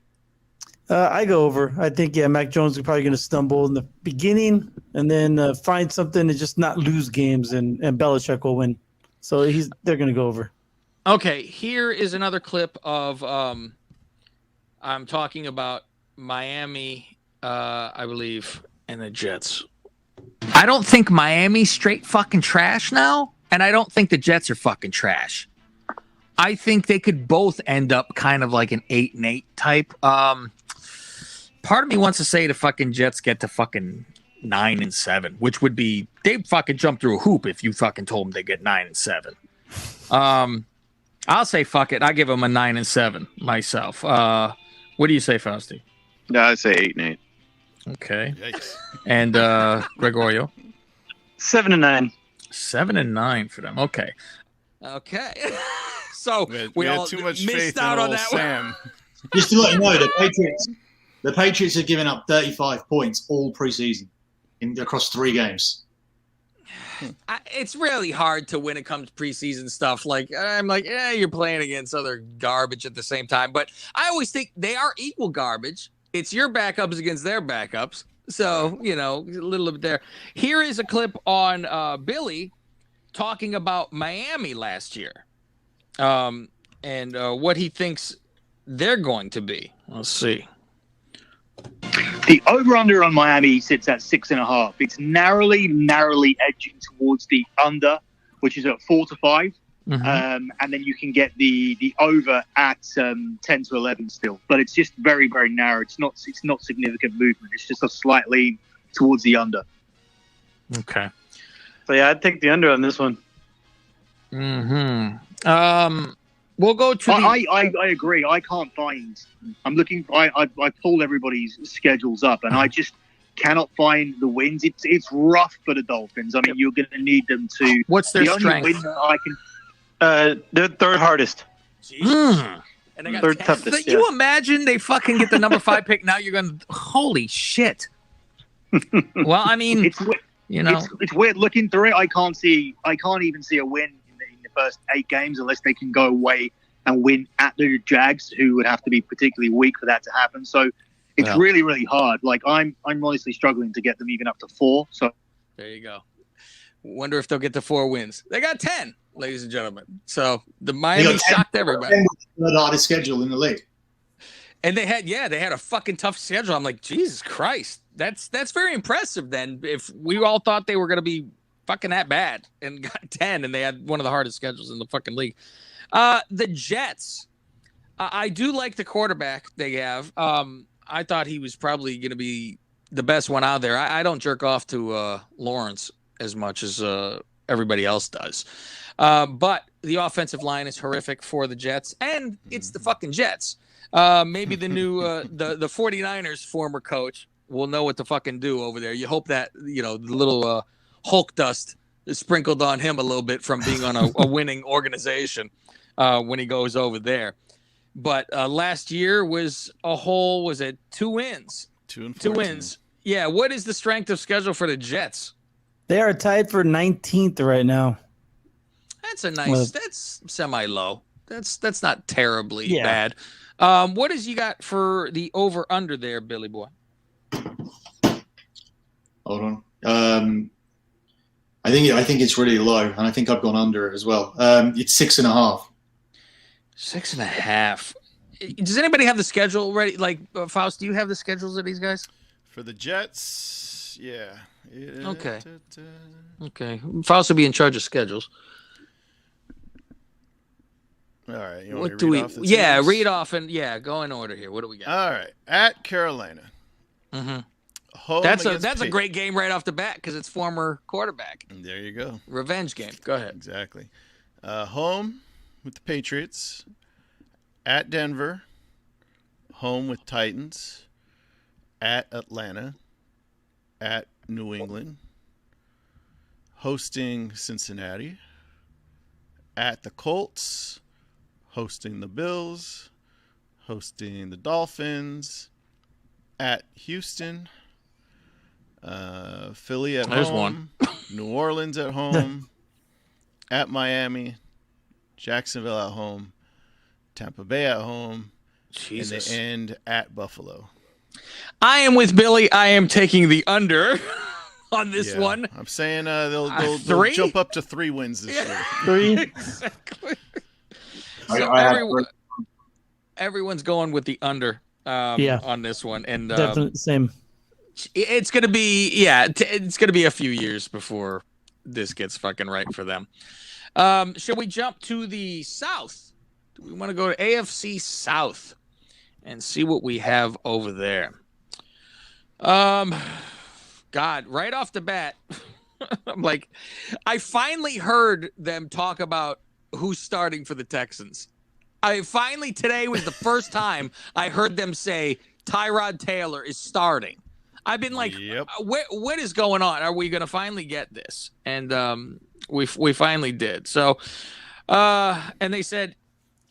I go over. I think Mac Jones is probably going to stumble in the beginning and then find something to just not lose games, and Belichick will win. So they're going to go over. Okay, here is another clip of I'm talking about Miami, I believe, and the Jets. I don't think Miami's straight fucking trash now, and I don't think the Jets are fucking trash. I think they could both end up kind of like an 8-8 type. Part of me wants to say the fucking Jets get to fucking 9-7, which would be, they'd fucking jump through a hoop if you fucking told them they get 9-7. I'll say fuck it. I give them a 9-7 myself. What do you say, Fausti? No, I'd say 8-8. Okay. Yikes. And Gregorio? 7-9. 7-9 for them. Okay. So we had all too much missed faith out in on old that Sam. Just to let you know, the Patriots have given up 35 points all preseason across 3 games. It's really hard to when it comes to preseason stuff. Like, I'm like, you're playing against other garbage at the same time. But I always think they are equal garbage. It's your backups against their backups. So, a little bit there. Here is a clip on Billy talking about Miami last year, and what he thinks they're going to be. Let's see. The over-under on Miami sits at 6.5. It's narrowly edging towards the under, which is at 4-5. And then you can get the over at 10 to 11 still. But it's just very, very narrow. It's not significant movement. It's just a slight lean towards the under. Okay. So yeah, I'd take the under on this one. We'll go to I agree. I can't find. I'm looking. I pulled everybody's schedules up, and I just cannot find the wins. It's rough for the Dolphins. I mean, you're going to need them to. What's their the strength? only win that I can. They're third hardest. And they got Third 10. toughest. So you imagine they fucking get the number 5 pick. Now you're going to. Holy shit. Well, I mean, It's weird looking through it. I can't even see a win in the first 8 games unless they can go away and win at the Jags, who would have to be particularly weak for that to happen. So it's really, really hard. Like I'm honestly struggling to get them even up to 4. So there you go. Wonder if they'll get to 4 wins. They got 10, ladies and gentlemen. So the Miami shocked everybody. The hardest schedule in the league. And they had a fucking tough schedule. I'm like, Jesus Christ. That's very impressive then. If we all thought they were going to be fucking that bad and got 10 and they had one of the hardest schedules in the fucking league. The Jets, I do like the quarterback they have. I thought he was probably going to be the best one out there. I don't jerk off to Lawrence as much as everybody else does. But the offensive line is horrific for the Jets, and it's the fucking Jets. Maybe the new the 49ers former coach will know what to fucking do over there. You hope that, the little Hulk dust is sprinkled on him a little bit from being on a winning organization when he goes over there. But last year was 2 wins? 2 and 14. 2 wins. Yeah, what is the strength of schedule for the Jets? They are tied for 19th right now. That's that's semi-low. That's not terribly bad. What has you got for the over-under there, Billy boy? Hold on. I think it's really low, and I think I've gone under it as well. It's 6.5. 6.5. Does anybody have the schedule ready? Like, Faust, do you have the schedules of these guys? For the Jets, yeah. Okay. Okay. Faust will be in charge of schedules. All right. You What want do me we? to read off the Yeah, teams? read off and go in order here. What do we got? All right. At Carolina. Mm-hmm. Home That's against a great game right off the bat because it's former quarterback. There you go. Revenge game. Go ahead. Exactly. Home with the Patriots. At Denver. home with Titans, at Atlanta, at New England, hosting Cincinnati, at the Colts, hosting the Bills, hosting the Dolphins, at Houston, Philly at There's home, New Orleans at home, at Miami, Jacksonville at home, Tampa Bay at home, Jesus. and they end at Buffalo. I am with Billy. I am taking the under on this one. I'm saying they'll 3? jump up to 3 wins this year. 3. Exactly. So I have everyone's going with the under on this one. And Definitely same. it's going to be, it's going to be a few years before this gets fucking right for them. Should we jump to the South? Do we want to go to AFC South and see what we have over there? God, right off the bat, I'm like, I finally heard them talk about who's starting for the Texans. Today was the first time I heard them say Tyrod Taylor is starting. I've been like, Yep. what is going on? Are we going to finally get this? And we finally did. So, and they said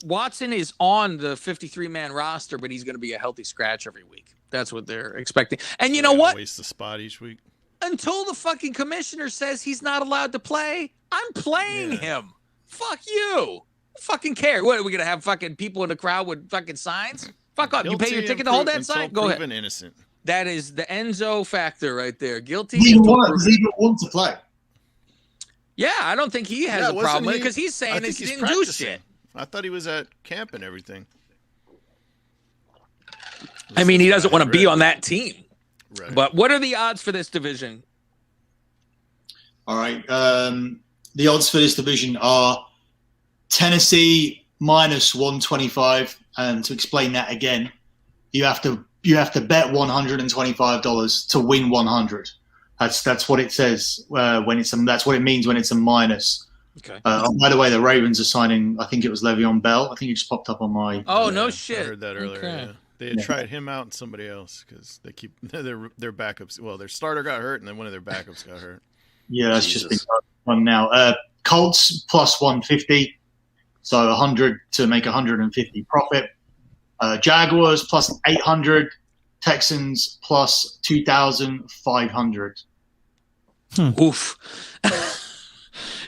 Watson is on the 53-man roster, but he's going to be a healthy scratch every week. That's what they're expecting. And you know what? Waste the spot each week. Until the fucking commissioner says he's not allowed to play, I'm playing him. Fuck you. Fucking care. What, are we going to have fucking people in the crowd with fucking signs? Fuck up. You pay your ticket to hold that sign? Go ahead. Innocent. That is the Enzo factor right there. Guilty. Does he even want to play? Yeah, I don't think he has a problem with it because he's saying he didn't do shit. I thought he was at camp and everything. I mean, he doesn't want to be on that team. Right. But what are the odds for this division? All right. The odds for this division are Tennessee minus 125. And to explain that again, you have to bet $125 to win 100. That's what it says when it's that's what it means when it's a minus. Okay. By the way, the Ravens are signing. I think it was Le'Veon Bell. I think it just popped up on my. Oh no shit! I heard that earlier. Okay. Yeah. They had tried him out and somebody else because they keep their backups. Well, their starter got hurt and then one of their backups got hurt. Yeah, that's just been one now. Colts plus 150, so 100 to make 150 profit. Jaguars plus 800, Texans plus 2,500. Oof.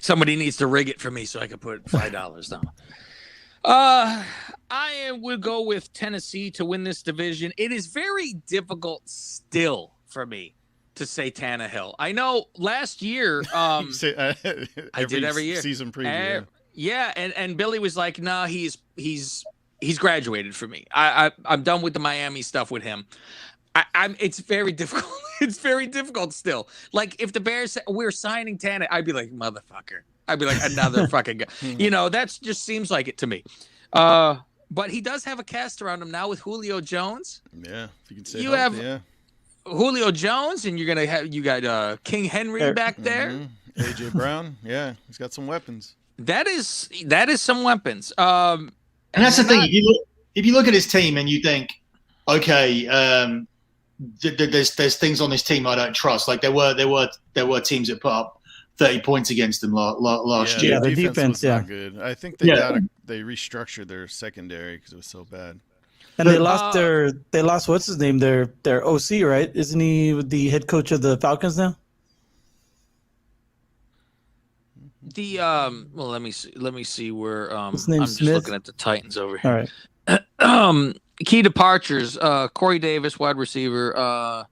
Somebody needs to rig it for me so I can put $5 down. I would go with Tennessee to win this division. It is very difficult still for me to say Tannehill. I know last year I did every year. Season preview. Yeah, and Billy was like, "Nah, he's graduated for me. I'm done with the Miami stuff with him." It's very difficult. It's very difficult still. Like if the Bears said we're signing Tannehill, I'd be like, "Motherfucker." I'd be like, "Another fucking guy." You know, that just seems like it to me. But he does have a cast around him now with Julio Jones. Yeah, if you can say have Julio Jones, and you got King Henry back there. Mm-hmm. AJ Brown, yeah, he's got some weapons. That is some weapons. And that's the thing. If you look at his team and you think, okay, there's things on this team I don't trust. Like there were teams that put up 30 points against them last year. Yeah, the defense was not good. I think they restructured their secondary because it was so bad. And they lost what's his name? Their OC, right? Isn't he the head coach of the Falcons now? Let me see where His name's I'm just Smith. looking at the Titans over here. All right. Key departures, Corey Davis, wide receiver,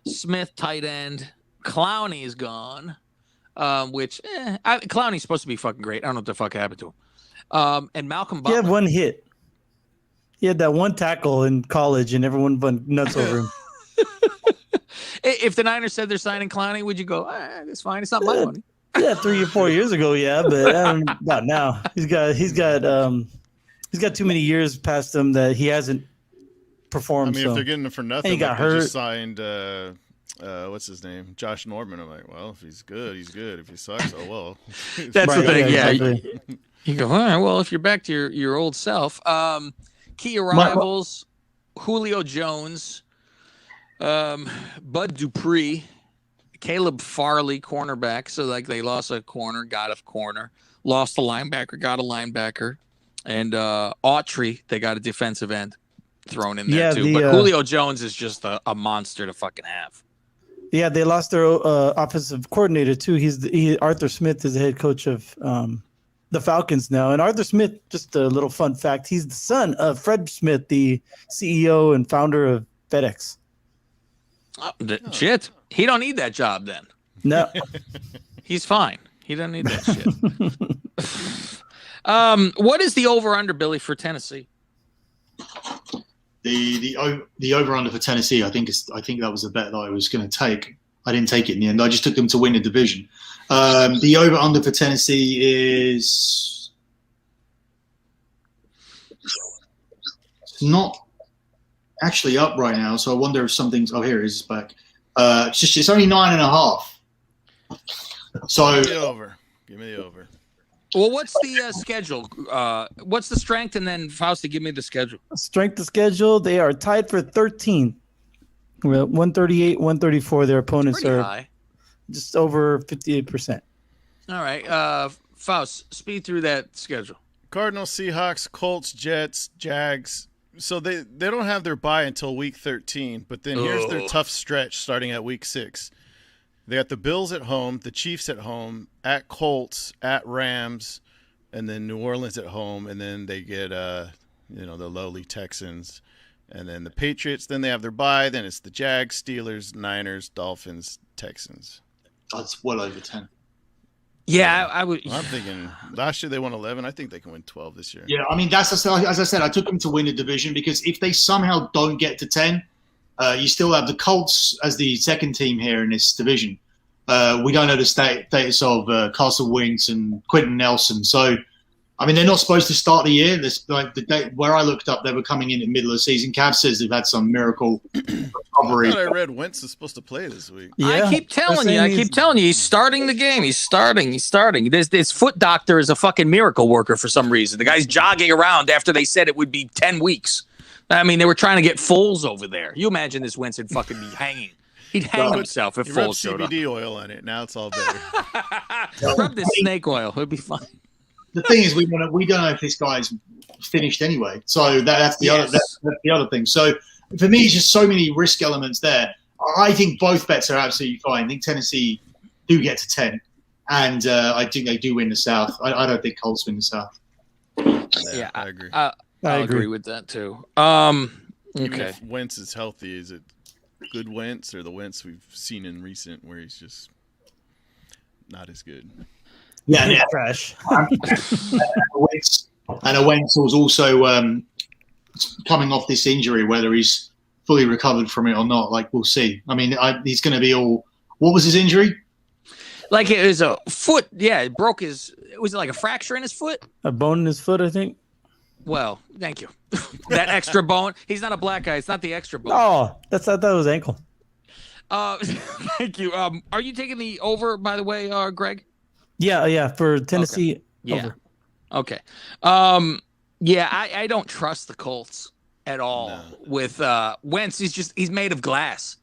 Smith, tight end, Clowney is gone. Clowney's supposed to be fucking great. I don't know what the fuck happened to him. And Malcolm Butler. He had one hit. He had that one tackle in college, and everyone went nuts over him. If the Niners said they're signing Clowney, would you go, that's fine. It's not my money. Yeah, 3 or 4 years ago, yeah, but not now. He's got too many years past him that he hasn't performed. I mean, if they're getting him for nothing, he got they hurt. just signed what's his name, Josh Norman. I'm like, well, if he's good, he's good. If he sucks, oh well. That's the thing. Yeah, exactly. you go. All right. Well, if you're back to your old self, key arrivals. Julio Jones, Bud Dupree, Caleb Farley, cornerback. So like they lost a corner, got a corner, lost a linebacker, got a linebacker, and Autry, they got a defensive end thrown in there too. But Julio Jones is just a monster to fucking have. Yeah, they lost their offensive coordinator too. Arthur Smith is the head coach of the Falcons now. And Arthur Smith, just a little fun fact, he's the son of Fred Smith, the CEO and founder of FedEx. Shit, he don't need that job then. No, he's fine. He doesn't need that shit. What is the over/under, Billy, for Tennessee? The over under for Tennessee, I think that was a bet that I was going to take. I didn't take it in the end. I just took them to win the division. The over under for Tennessee is not actually up right now. So I wonder if something's. Oh, here it is back. It's only 9.5. So give me the over. Give me the over. Well, what's the schedule? What's the strength? And then Fausti, give me the schedule. Strength of schedule, they are tied for 13th. 138, 134. Their opponents are high. Just over 58%. All right. Faust, speed through that schedule. Cardinals, Seahawks, Colts, Jets, Jags. So they don't have their bye until week 13, but then here's their tough stretch starting at week 6. They got the Bills at home, the Chiefs at home, at Colts, at Rams, and then New Orleans at home, and then they get the lowly Texans, and then the Patriots. Then they have their bye. Then it's the Jags, Steelers, Niners, Dolphins, Texans. That's well over 10. Yeah, I would. I'm thinking last year they won 11. I think they can win 12 this year. Yeah, I mean as I said, I took them to win the division because if they somehow don't get to 10. You still have the Colts as the second team here in this division. We don't know the status of Carson Wentz and Quentin Nelson. So, I mean, they're not supposed to start the year. The date where I looked up, they were coming in the middle of the season. Cav says they've had some miracle recovery. I thought I read Wentz is supposed to play this week. Yeah, I keep telling you, he's starting the game. He's starting. This foot doctor is a fucking miracle worker for some reason. The guy's jogging around after they said it would be 10 weeks. I mean, they were trying to get Foles over there. You imagine this Wentz would fucking be hanging. He'd hang himself if Foles showed up. CBD oil on it. Now it's all better. Rub this snake oil. It'll be fine. The thing is, we don't know if this guy's finished anyway. So that's the other thing. So for me, it's just so many risk elements there. I think both bets are absolutely fine. I think Tennessee do get to 10, and I think they do win the South. I don't think Colts win the South. Yeah, I agree. I agree with that too. Even Okay. if Wentz is healthy, is it good Wentz or the Wentz we've seen in recent where he's just not as good? Yeah. Trash. And Wentz was also coming off this injury, whether he's fully recovered from it or not. Like, we'll see. I mean, he's going to be all. What was his injury? Like it was a foot. Yeah, it broke his. Was it like a fracture in his foot? A bone in his foot, I think. Well, thank you. That extra bone. He's not a black guy. It's not the extra bone. Oh, I thought that was ankle. Thank you. Are you taking the over, by the way, Greg? Yeah. For Tennessee, Okay. Yeah. over. Okay. Yeah, I don't trust the Colts at all with Wentz. He's made of glass.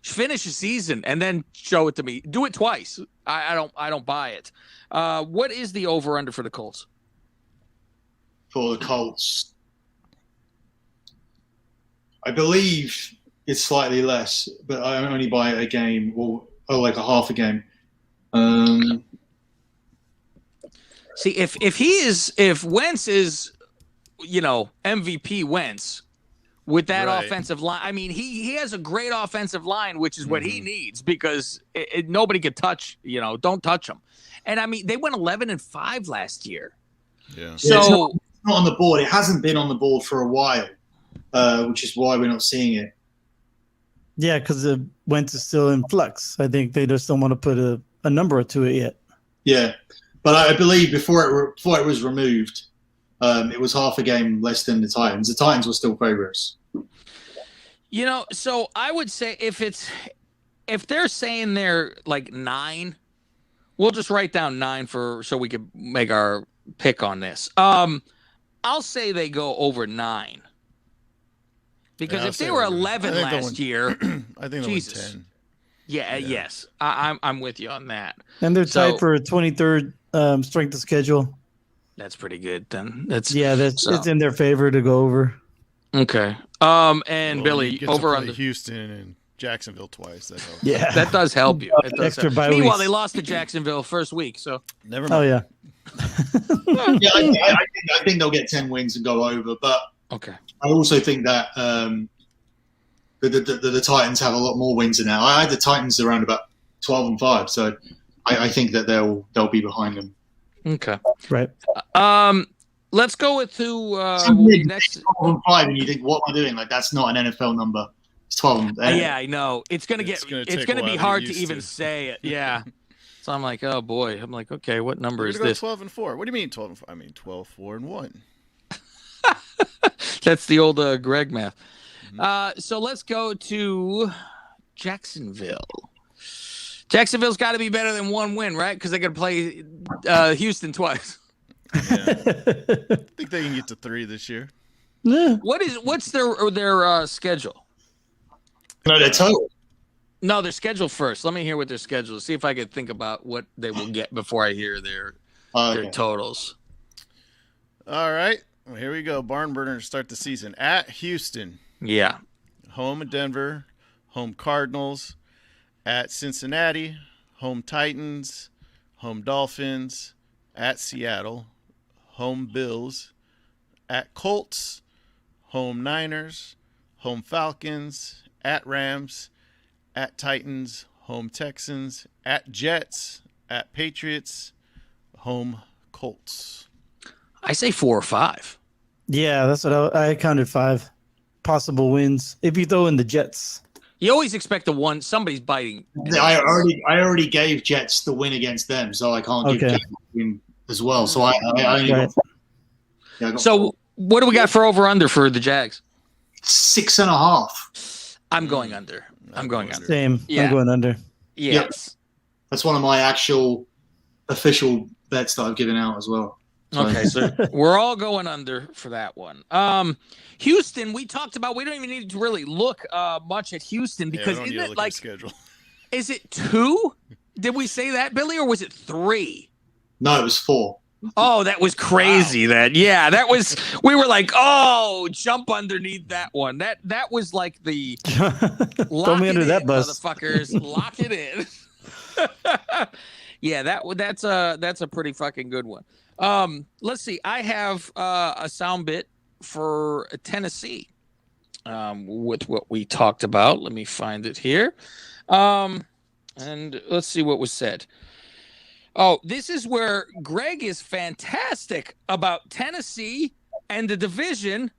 Finish the season and then show it to me. Do it twice. I don't buy it. What is the over under for the Colts? For the Colts, I believe it's slightly less, but I only buy a game or like a half a game. See, if Wentz is, MVP Wentz with that offensive line, I mean, he has a great offensive line, which is what he needs because nobody could touch, don't touch him. And I mean, they went 11-5 last year. Yeah. So it's not on the board. It hasn't been on the board for a while, which is why we're not seeing it. Yeah, because Wentz is still in flux. I think they just don't want to put a number to it yet. Yeah, but I believe before it was removed, it was half a game less than the Titans. The Titans were still favorites. So I would say if they're saying they're like 9, we'll just write down 9 so we could make our pick on this. I'll say they go over 9. Because I'll if they say were over. 11 I think they'll last win- year, I think they'll Jesus. win 10. yeah, Yeah. yes, I'm with you on that. And they're So- tied for 23rd strength of schedule. That's pretty good then. That's It's in their favor to go over. okay. And Well, Billy, you get to over play on the Houston and Jacksonville twice. That helps. Yeah. that does help you. It does Extra help. bye Meanwhile, weeks. they lost to Jacksonville first week, so Never Oh mind. yeah. Yeah, I think they'll get 10 wins and go over. But okay. I also think that the Titans have a lot more wins than now. I had the Titans around about 12-5, so I think that they'll be behind them. Okay. Right. Let's go with who will Something be like next. 12-5, and you think, what am I doing? Like, that's not an NFL number. It's 12. Yeah, I know. It's gonna It's get. gonna It's take gonna a be while to hard get to used even to. say it. Yeah. So I'm like, oh boy. I'm like, okay, what number We're is gonna this? go 12-4. What do you mean 12-4? I mean 12-4-1. That's the old Greg math. So let's go to Jacksonville. Jacksonville's got to be better than one win, right? Because they got to play Houston twice. Yeah. I think they can get to 3 this year. Yeah. What's their schedule? No, they're total. No, their schedule first. Let me hear what their schedule is. See if I could think about what they will get before I hear their Okay. totals. All right. Well, here we go. Barn burner to start the season. At Houston. Yeah. Home at Denver. Home Cardinals. At Cincinnati. Home Titans. Home Dolphins. At Seattle. Home Bills. At Colts. Home Niners. Home Falcons. At Rams. At Titans. Home Texans. At Jets. At Patriots. Home Colts. I say 4 or 5. Yeah, that's what I counted 5 possible wins if you throw in the Jets. You always expect somebody's biting. I already gave Jets the win against them, so I can't give Okay. Jets the win as well. So I only Right. got So what do we got for over under for the Jags? 6.5. I'm going under. I'm going under. Same. Yeah. I'm going under. Yes. That's one of my actual official bets that I've given out as well. Okay, so we're all going under for that one. Houston, we talked about. We don't even need to really look much at Houston because we don't need isn't to it look like? at schedule. Is it 2? Did we say that, Billy, or was it 3? No, it was 4. Oh, that was crazy. That that was. We were like, oh, jump underneath that one. That was like the lock Throw me it under in, that bus. motherfuckers. Lock it in. Yeah, that's a pretty fucking good one. Let's see. I have a sound bit for Tennessee with what we talked about. Let me find it here. And let's see what was said. Oh, this is where Greg is fantastic about Tennessee and the division,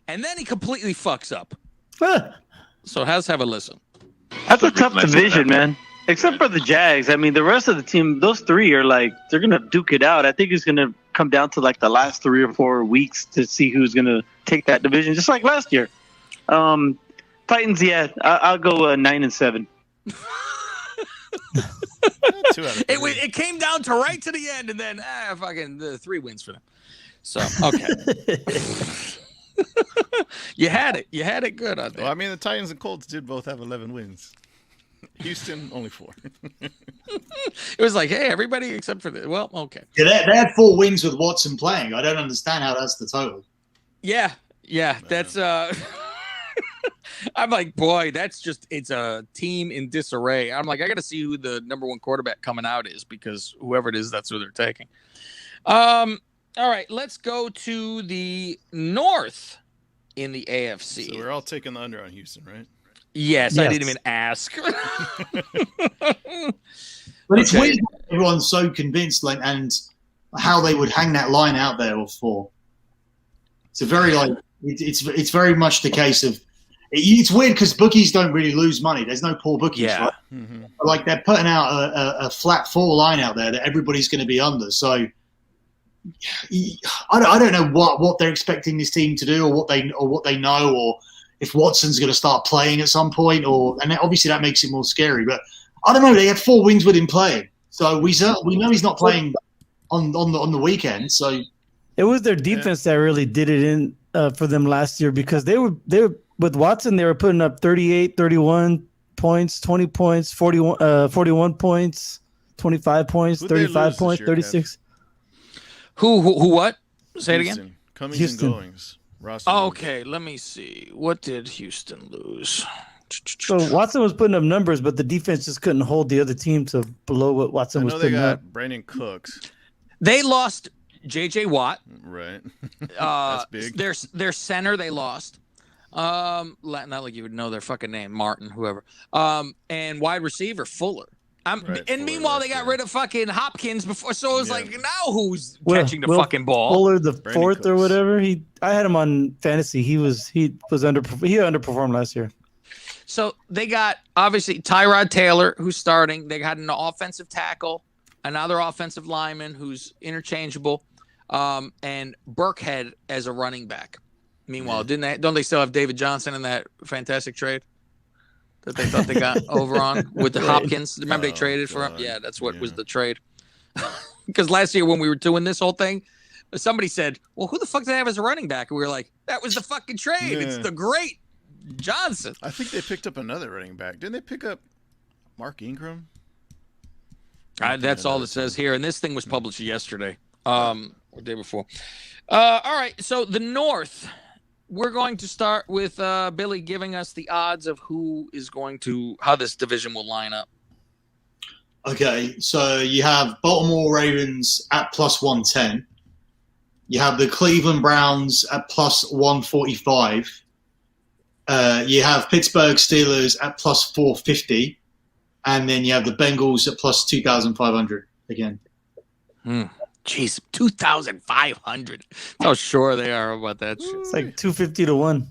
and then he completely fucks up. So let's have a listen. That's a tough division, man. Except for the Jags. I mean, the rest of the team, those 3 are like, they're going to duke it out. I think it's going to come down to like the last 3 or 4 weeks to see who's going to take that division, just like last year. Titans, yeah, I'll go 9-7. 2 out of 3. It came down to right to the end, and then fucking 3 wins for them. So okay, you had it good on that. Well, I mean, the Titans and Colts did both have 11 wins. Houston, only 4. It was like, hey, everybody except for the okay. Yeah, they had 4 wins with Watson playing. I don't understand how that's the total. Yeah, that's I'm like, boy, it's a team in disarray. I'm like, I got to see who the number 1 quarterback coming out is because whoever it is, that's who they're taking. All right, let's go to the North in the AFC. So we're all taking the under on Houston, right? Yes, I Yes. didn't even ask. But it's Okay. weird that everyone's so convinced, like, and how they would hang that line out there for. It's a very it's very much the case of. It's weird because bookies don't really lose money. There's no poor bookies, Yeah. right? Mm-hmm. But, like, they're putting out a flat 4 line out there that everybody's going to be under. So I don't know what they're expecting this team to do, or what they know, or if Watson's going to start playing at some point, and obviously that makes it more scary. But I don't know. They had 4 wins with him playing, so we know he's not playing on the weekend. So It was their defense that really did it in for them last year because they were with Watson, they were putting up 38, 31 points, 20 points, 41 points, 25 points, Who'd they 35 lose this points, year, 36. Who? What? Say it again. Houston. Comings Houston. and goings. Roster Oh, moves. okay, let me see. What did Houston lose? So Watson was putting up numbers, but the defense just couldn't hold the other team to below what I Watson was know they putting got up. Brandon Cooks. They lost J.J. Watt. Right. That's big. Their center they lost. Not like you would know their fucking name, Martin, whoever. And wide receiver Fuller. Right, and Fuller meanwhile, they last got year. rid of fucking Hopkins before. So it was Yeah. like, now who's Will- catching the Will fucking ball? Fuller, the Brandon fourth or Cooks. whatever. I had him on fantasy. He underperformed last year. So they got obviously Tyrod Taylor, who's starting. They got an offensive tackle, another offensive lineman who's interchangeable, and Burkhead as a running back. Meanwhile, don't they still have David Johnson in that fantastic trade that they thought they got over on with the Hopkins? Remember they traded for him? God. Yeah, that's what was Yeah. the trade. Because last year when we were doing this whole thing, somebody said, well, who the fuck did they have as a running back? And we were like, that was the fucking trade. It's Yeah. the great Johnson. I think they picked up another running back. Didn't they pick up Mark Ingram? That's all it says here. And this thing was published yesterday, or day before. All right. So the North, we're going to start with Billy giving us the odds of how this division will line up. Okay, so you have Baltimore Ravens at plus 110. You have the Cleveland Browns at plus 145. You have Pittsburgh Steelers at plus 450. And then you have the Bengals at plus 2,500 again. Jeez, 2,500. How sure they are about that shit. It's like 250 to 1.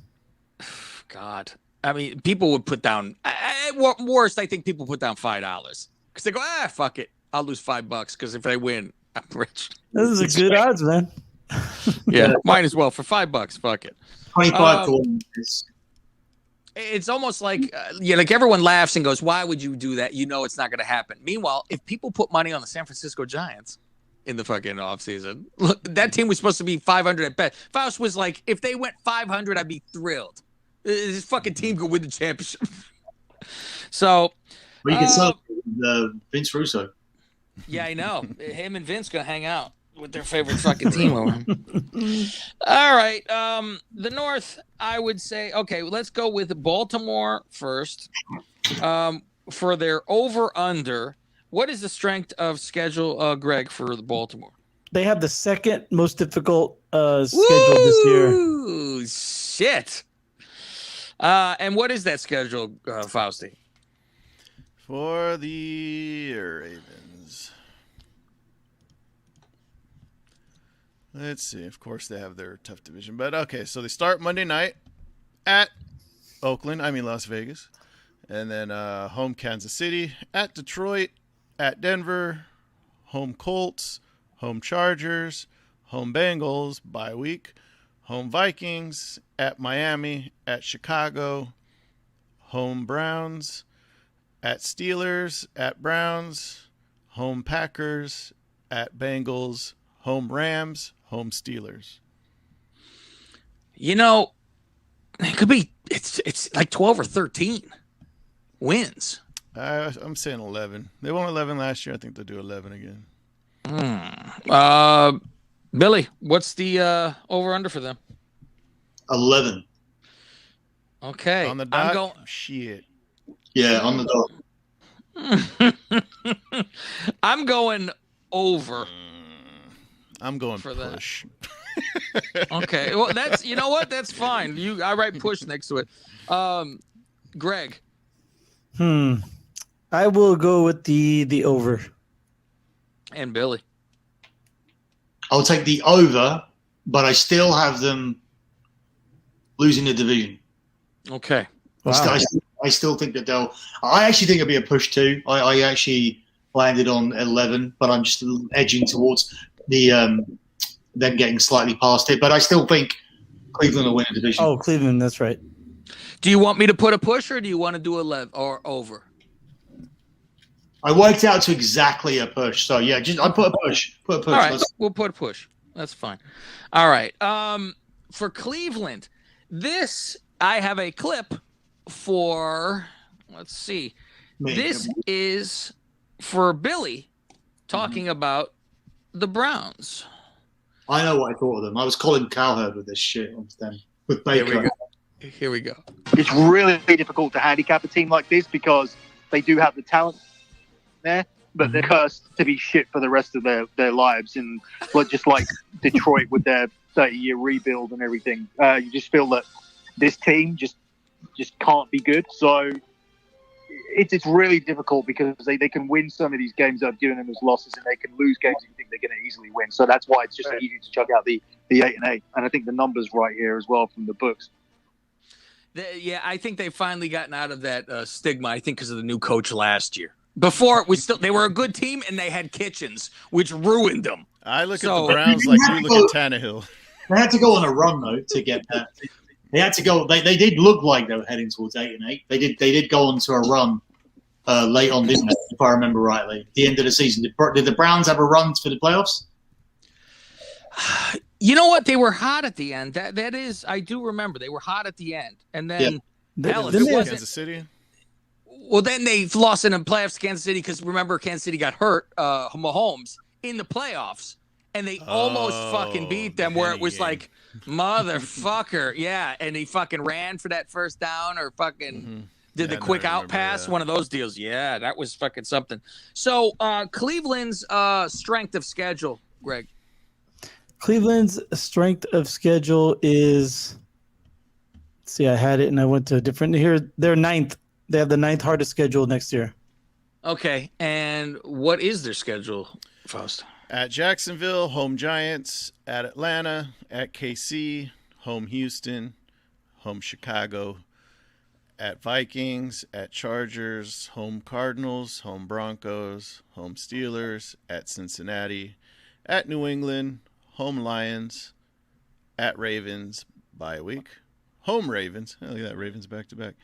God. I mean, people would put down, at worst, I think people put down $5. Because they go, fuck it. I'll lose $5 because if they win, I'm rich. This is a good odds, man. Yeah, might as well for $5. Fuck it. 25 to 1. It's almost like, like everyone laughs and goes, why would you do that? You know it's not going to happen. Meanwhile, if people put money on the San Francisco Giants in the fucking offseason, look, that team was supposed to be 500 at best. Faust was like, if they went 500, I'd be thrilled. This fucking team could win the championship. So, But you can sell Vince Russo. yeah, I know. Him and Vince going to hang out with their favorite fucking team over. All right. The North, I would say, okay, let's go with Baltimore first. For their over-under, what is the strength of schedule, Greg, for the Baltimore? They have the second most difficult schedule this year. Ooh, shit. And what is that schedule, Fausti? For the Ravens. Let's see. Of course, they have their tough division. But, okay, so they start Monday night at Las Vegas. And then home Kansas City, at Detroit, at Denver, home Colts, home Chargers, home Bengals, bye week, home Vikings, at Miami, at Chicago, home Browns, at Steelers, at Browns, home Packers, at Bengals, home Rams, home Steelers. You know, it could be, it's like 12 or 13 wins. I'm saying 11. They won 11 last year. I think they'll do 11 again. Billy, what's the over-under for them? 11. Okay. On the dot? I'm going. Shit. Yeah, on the dot. I'm going over. I'm going For push. Okay. Well, that's, you know what? That's fine. I write push next to it. Greg. I will go with the over. And Billy. I'll take the over, but I still have them losing the division. Okay. Wow. I still think that I actually think it'll be a push too. I actually landed on 11, but I'm just edging towards the them getting slightly past it. But I still think Cleveland will win the division. Oh, Cleveland, that's right. Do you want me to put a push or do you want to do 11 or over? I worked out to exactly a push. So yeah, I put a push. Put a push. All right, we'll put a push. That's fine. All right. For Cleveland, this I have a clip for, let's see. Me. This is for Billy talking about the Browns. I know what I thought of them. I was Colin Cowherd with this shit on them with Baker. Here we go. It's really difficult to handicap a team like this because they do have the talent there, but they're cursed to be shit for the rest of their lives. And just like Detroit with their 30-year rebuild and everything, you just feel that this team just can't be good. So it's really difficult because they can win some of these games that I've given them as losses, and they can lose games that you think they're going to easily win. So that's why it's just easy to chuck out the 8-8. And I think the numbers right here as well from the books. Yeah, I think they've finally gotten out of that stigma. I think because of the new coach last year. Before it was they were a good team and they had Kitchens, which ruined them. I look at the Browns like you look at Tannehill. They had to go on a run though to get that. They had to go. They did look like they were heading towards 8-8. They did go on to a run late on, didn't they? If I remember rightly, at the end of the season. Did the Browns have a run for the playoffs? You know what? They were hot at the end. That is, I do remember they were hot at the end, and then hell, if it wasn't Kansas City. Well, then they lost in the playoffs to Kansas City because remember Kansas City got hurt, Mahomes in the playoffs, and they almost fucking beat them. Where it was like, motherfucker, yeah, and he fucking ran for that first down or fucking did the quick out pass, one of those deals. Yeah, that was fucking something. So Cleveland's strength of schedule, Greg. Cleveland's strength of schedule is. Let's see, I had it and I went to a different. Here, they're ninth. They have the 9th hardest schedule next year. Okay, and what is their schedule, Faust? At Jacksonville, home Giants. At Atlanta, at KC, home Houston, home Chicago. At Vikings, at Chargers, home Cardinals, home Broncos, home Steelers. At Cincinnati, at New England, home Lions. At Ravens, bye week. Home Ravens. Oh, look at that, Ravens back-to-back.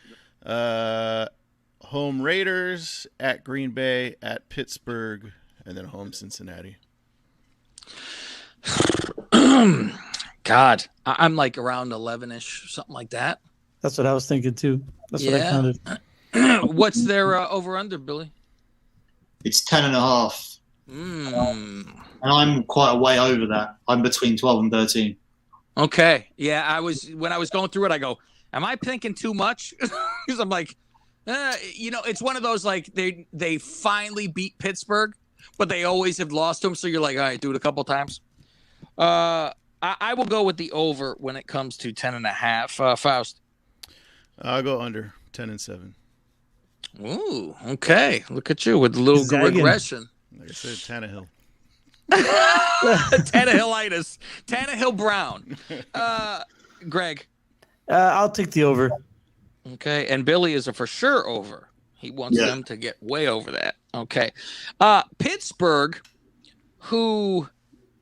Home Raiders, at Green Bay, at Pittsburgh, and then home Cincinnati. God, I'm like around 11-ish, something like that. That's what I was thinking too. That's what I counted. What's their over-under, Billy? It's 10.5. And I'm quite a way over that. I'm between 12 and 13. Okay. Yeah, when I was going through it, I go, am I thinking too much? Because I'm like, it's one of those like they finally beat Pittsburgh, but they always have lost them. So you're like, all right, do it a couple times. I will go with the over when it comes to 10.5. Faust. I'll go under 10 and 7. Ooh, okay. Look at you with a little regression. Like I said, Tannehill. Tannehillitis. Tannehill Brown. Greg. I'll take the over. Okay, and Billy is a for sure over. He wants them to get way over that. Okay. Pittsburgh, who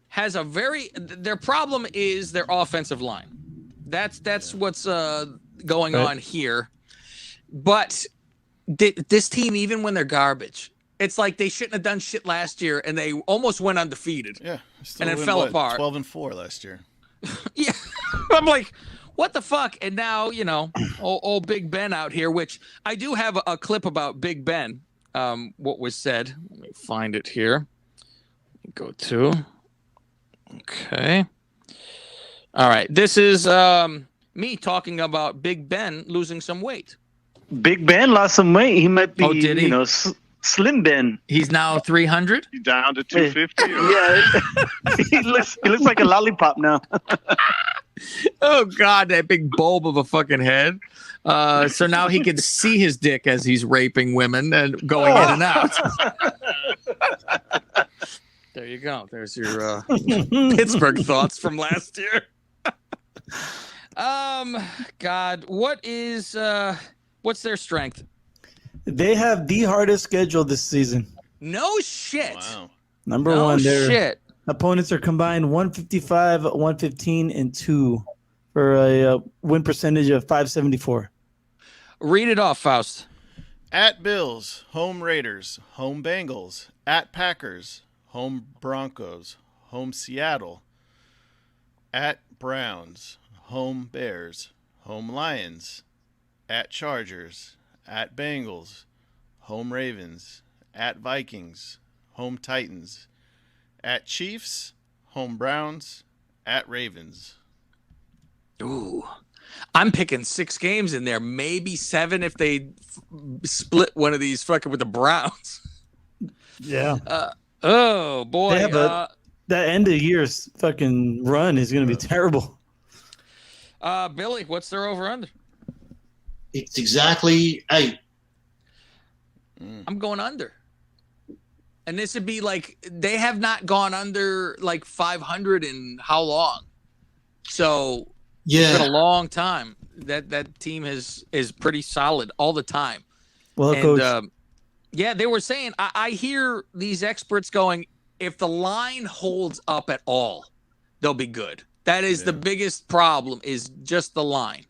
has their problem is their offensive line. That's what's going on here. But this team, even when they're garbage, it's like they shouldn't have done shit last year, and they almost went undefeated. Yeah, and it fell apart. 12-4 last year. Yeah, I'm like, what the fuck? And now, old Big Ben out here, which I do have a clip about Big Ben. What was said? Let me find it here. Go to. Okay. All right. This is me talking about Big Ben losing some weight. Big Ben lost some weight. He might be, did he? Slim Ben. He's now 300. He's down to 250. Yeah, he looks like a lollipop now. Oh God, that big bulb of a fucking head. So now he can see his dick as he's raping women and going in and out. There you go. There's your Pittsburgh thoughts from last year. God, what's their strength? They have the hardest schedule this season. No shit. Wow. Number one, their shit. opponents are combined 155, 115, and 2 for a win percentage of .574. Read it off, Faust. At Bills, home Raiders, home Bengals, at Packers, home Broncos, home Seattle, at Browns, home Bears, home Lions, at Chargers, at Bengals, home Ravens, at Vikings, home Titans, at Chiefs, home Browns, at Ravens. Ooh. I'm picking 6 games in there, maybe 7 if they split one of these fucking with the Browns. Yeah. Oh boy. They have that end of year's fucking run is going to be terrible. Billy, what's their over under? It's exactly 8. I'm going under. And this would be like, they have not gone under like 500 in how long? So it's been a long time. That team is pretty solid all the time. Well, and Coach. yeah, they were saying, I hear these experts going, if the line holds up at all, they'll be good. That is the biggest problem, is just the line.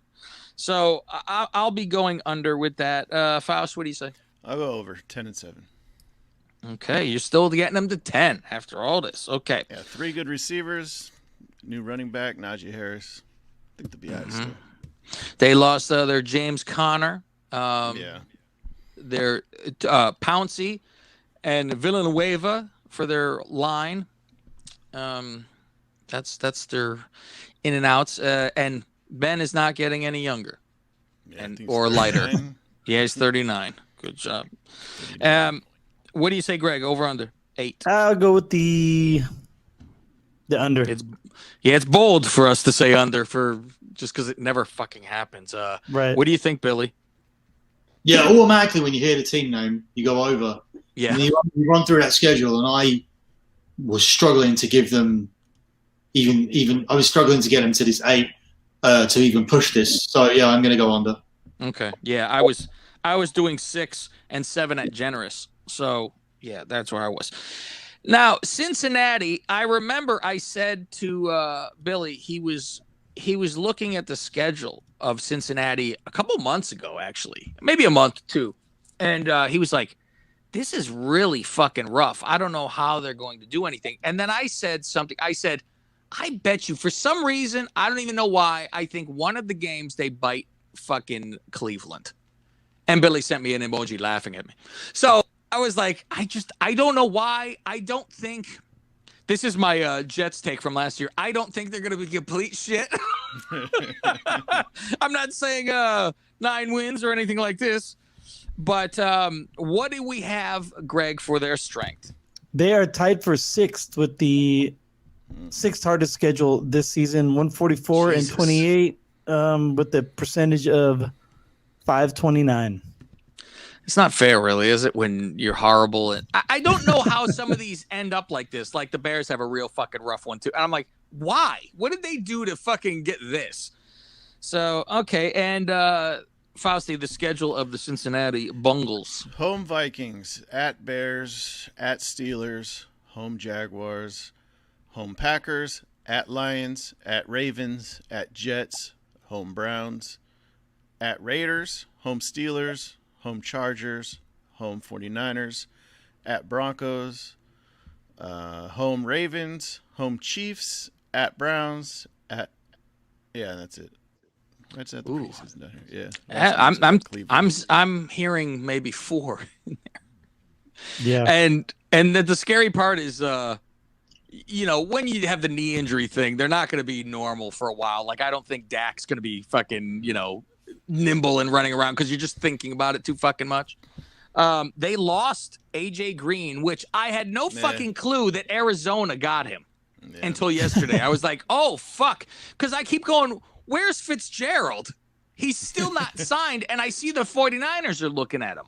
So I'll be going under with that. Faust, what do you say? I'll go over 10-7. Okay, you're still getting them to 10 after all this. Okay. Yeah, 3 good receivers, new running back, Najee Harris. I think they'll be out of still. They lost their James Conner. Yeah. Their Pouncey and Villanueva for their line. That's their in and outs. And Ben is not getting any younger or lighter. Yeah, he's 39. Good job. What do you say, Greg? Over under 8? I'll go with the under. It's bold for us to say under just because it never fucking happens. Right. What do you think, Billy? Yeah, automatically when you hear the team name, you go over. Yeah. And you run through that schedule, and I was struggling to give them even. I was struggling to get them to this 8 to even push this. So yeah, I'm going to go under. Okay. Yeah, I was doing 6 and 7 at generous. So yeah, that's where I was. Now Cincinnati, I remember I said to Billy, he was looking at the schedule of Cincinnati a couple months ago, actually, maybe a month too, and he was like, "This is really fucking rough. I don't know how they're going to do anything." And then I said something. I said, "I bet you, for some reason, I don't even know why, I think one of the games they bite fucking Cleveland." And Billy sent me an emoji laughing at me. So I was like, I don't know why. I don't think. This is my Jets take from last year. I don't think they're going to be complete shit. I'm not saying 9 wins or anything like this. But what do we have, Greg, for their strength? They are tied for 6th with the 6th hardest schedule this season, 144 and 28 with the percentage of 529. It's not fair, really, is it, when you're horrible? And I don't know how some of these end up like this. Like the Bears have a real fucking rough one, too. And I'm like, why? What did they do to fucking get this? So, okay. And Fausti, the schedule of the Cincinnati Bungles. Home Vikings, at Bears, at Steelers, home Jaguars, home Packers, at Lions, at Ravens, at Jets, home Browns, at Raiders, home Steelers, home Chargers, home 49ers, at Broncos, home Ravens, home Chiefs, at Browns, that's it. That's at the preseason down here. Yeah. I'm hearing maybe 4 in there. Yeah. And the scary part is when you have the knee injury thing, they're not going to be normal for a while. Like I don't think Dak's going to be fucking, nimble and running around because you're just thinking about it too fucking much. They lost AJ Green, which I had no fucking clue that Arizona got him until yesterday. I was like, oh fuck, because I keep going, where's Fitzgerald? He's still not signed, and I see the 49ers are looking at him.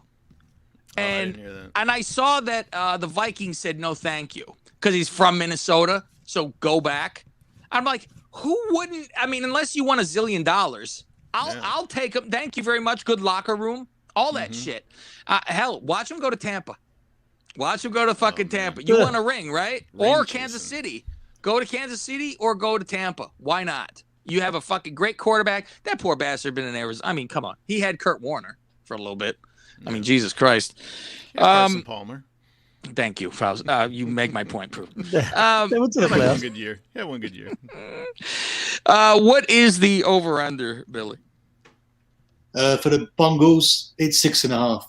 And I saw that the Vikings said no thank you because he's from Minnesota, so go back. I'm like, who wouldn't? I mean, unless you want $1 zillion, I'll take him. Thank you very much. Good locker room. All that shit. Hell, watch him go to Tampa. Watch him go to fucking Tampa. You want a ring, right? Or Kansas City. Go to Kansas City or go to Tampa. Why not? You have a fucking great quarterback. That poor bastard been in Arizona. I mean, come on. He had Kurt Warner for a little bit. I mean, Jesus Christ. Carson Palmer. Thank you, Faust. You make my point, Prue. They went to the playoffs. One good year. What is the over-under, Billy? For the Bungles, it's 6.5.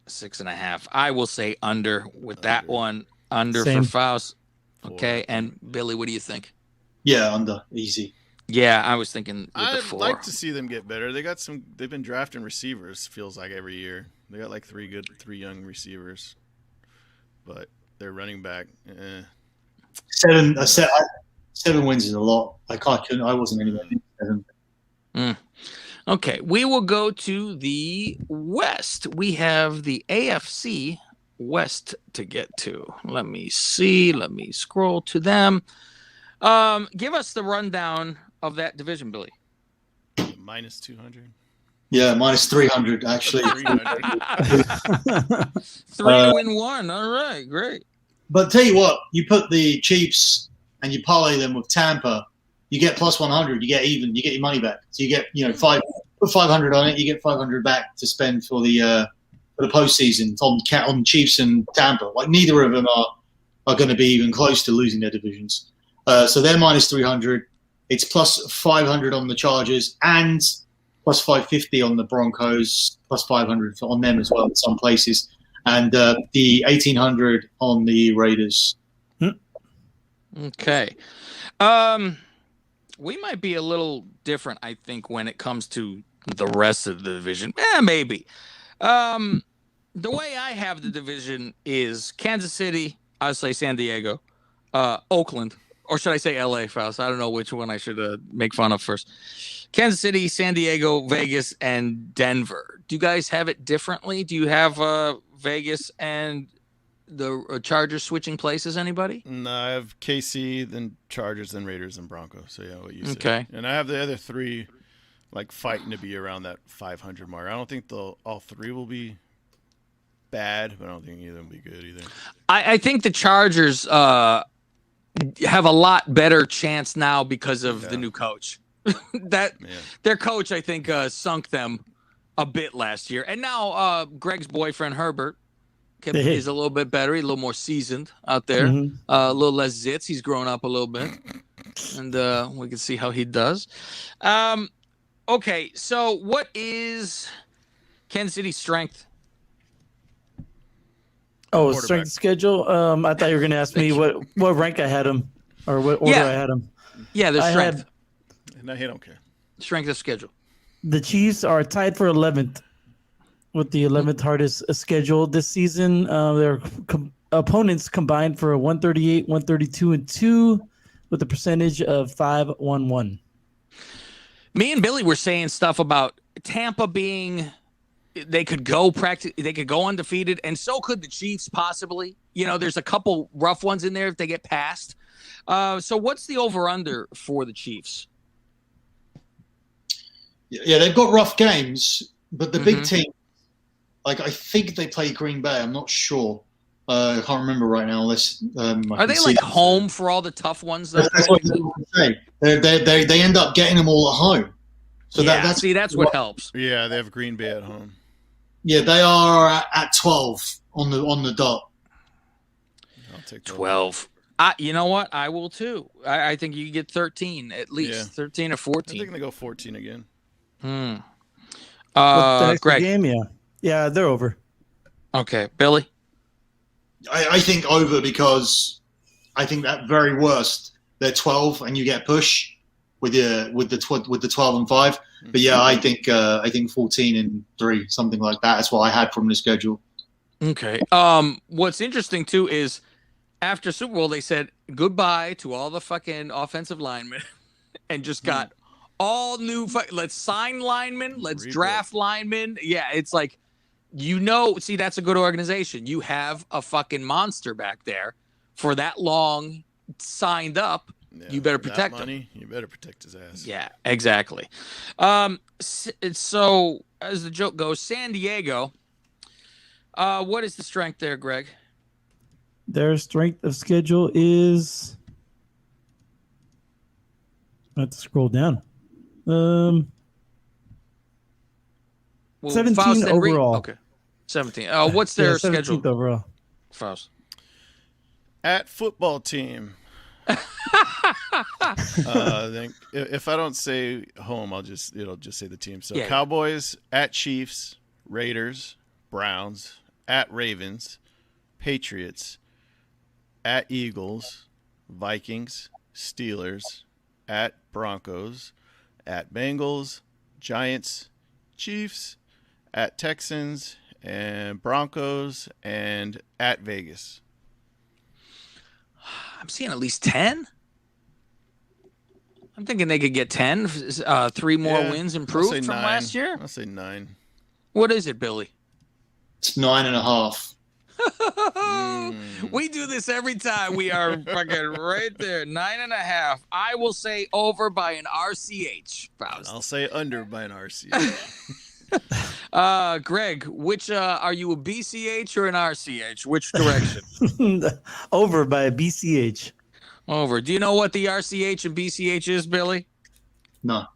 6.5. I will say under with that one. Under Same. for Faust. 4. Okay, and Billy, what do you think? Yeah, under. Easy. Yeah, I was thinking with the I'd 4. like to see them get better. They've been drafting receivers, feels like every year. They got like 3 young receivers. But their running back, 7 wins is a lot. I wasn't anywhere near 7. Okay, we will go to the West. We have the AFC West to get to. Let me see. Let me scroll to them. Give us the rundown of that division, Billy. minus 200. Yeah, minus 300 actually. 300. 3 to win 1. All right, great. But tell you what, you put the Chiefs and you parlay them with Tampa, you get plus 100. You get even. You get your money back. So you get put 500 on it. You get 500 back to spend for the postseason on Chiefs and Tampa. Like neither of them are going to be even close to losing their divisions. So they're minus 300. It's plus 500 on the Chargers and plus 550 on the Broncos. Plus 500 on them as well in some places, and the 1800 on the Raiders. Okay. We might be a little different, I think, when it comes to the rest of the division. Maybe. The way I have the division is Kansas City, I'll say San Diego, Oakland, or should I say LA, Faust? I don't know which one I should make fun of first. Kansas City, San Diego, Vegas, and Denver. Do you guys have it differently? Do you have Vegas and the Chargers switching places? Anybody? No, I have KC, then Chargers, then Raiders, and Broncos. So yeah, what you said. Okay. And I have the other 3 like fighting to be around that 500 mark. I don't think all 3 will be bad, but I don't think either will be good either. I think the Chargers have a lot better chance now because of the new coach. Their coach, I think, sunk them a bit last year, and now Greg's boyfriend Herbert is a little bit better. He's a little more seasoned out there, a little less zits. He's grown up a little bit, and we can see how he does. Okay, so what is Kansas City's strength? Oh, strength schedule. I thought you were going to ask me what rank I had him or what order I had him. Yeah, their strength. No, he don't care. Strength of schedule. The Chiefs are tied for 11th with the 11th hardest schedule this season. Their opponents combined for a 138, 132, and 2 with a percentage of 5-1-1. Me and Billy were saying stuff about Tampa being they could go undefeated, and so could the Chiefs possibly. There's a couple rough ones in there if they get past. So what's the over-under for the Chiefs? Yeah, they've got rough games, but the big team, I think they play Green Bay. I'm not sure. I can't remember right now. Unless are they like home for all the tough ones? That's what I was going to say. They end up getting them all at home. So that's what helps. Yeah, they have Green Bay at home. Yeah, they are at 12 on the dot. I'll take 12. You know what? I will too. I think you get 13 at least, 13 or 14. I think they go 14 again. Greg. Game, yeah, they're over. Okay, Billy. I think over because I think at very worst they're 12 and you get push with the 12 and 5. But yeah, I think 14 and 3, something like that. That's what I had from the schedule. Okay. What's interesting too is after Super Bowl they said goodbye to all the fucking offensive linemen and just got all new. Let's sign linemen. Let's draft linemen. Yeah, it's like. See, that's a good organization. You have a fucking monster back there for that long signed up. Yeah, you better protect him. You better protect his ass. Yeah, exactly. So, as the joke goes, San Diego, what is the strength there, Greg? Their strength of schedule is... I have to scroll down. 17 overall. Okay. 17. What's their schedule? Overall. Faust. At football team. Then if I don't say home, it'll just say the team. So Yeah. Cowboys at Chiefs, Raiders, Browns, at Ravens, Patriots, at Eagles, Vikings, Steelers, at Broncos, at Bengals, Giants, Chiefs, at Texans, and Broncos, and at Vegas. I'm seeing at least 10. I'm thinking they could get 10. 3 more Yeah, wins I'll improved say from 9. last year. I'll say 9. What is it, Billy? It's 9.5. We do this every time. We are fucking right there. 9.5. I will say over by an RCH. Faust. I'll say under by an RC. Greg, which are you, a BCH or an RCH? Which direction? Over by a BCH. Over. Do you know what the RCH and BCH is, Billy? No.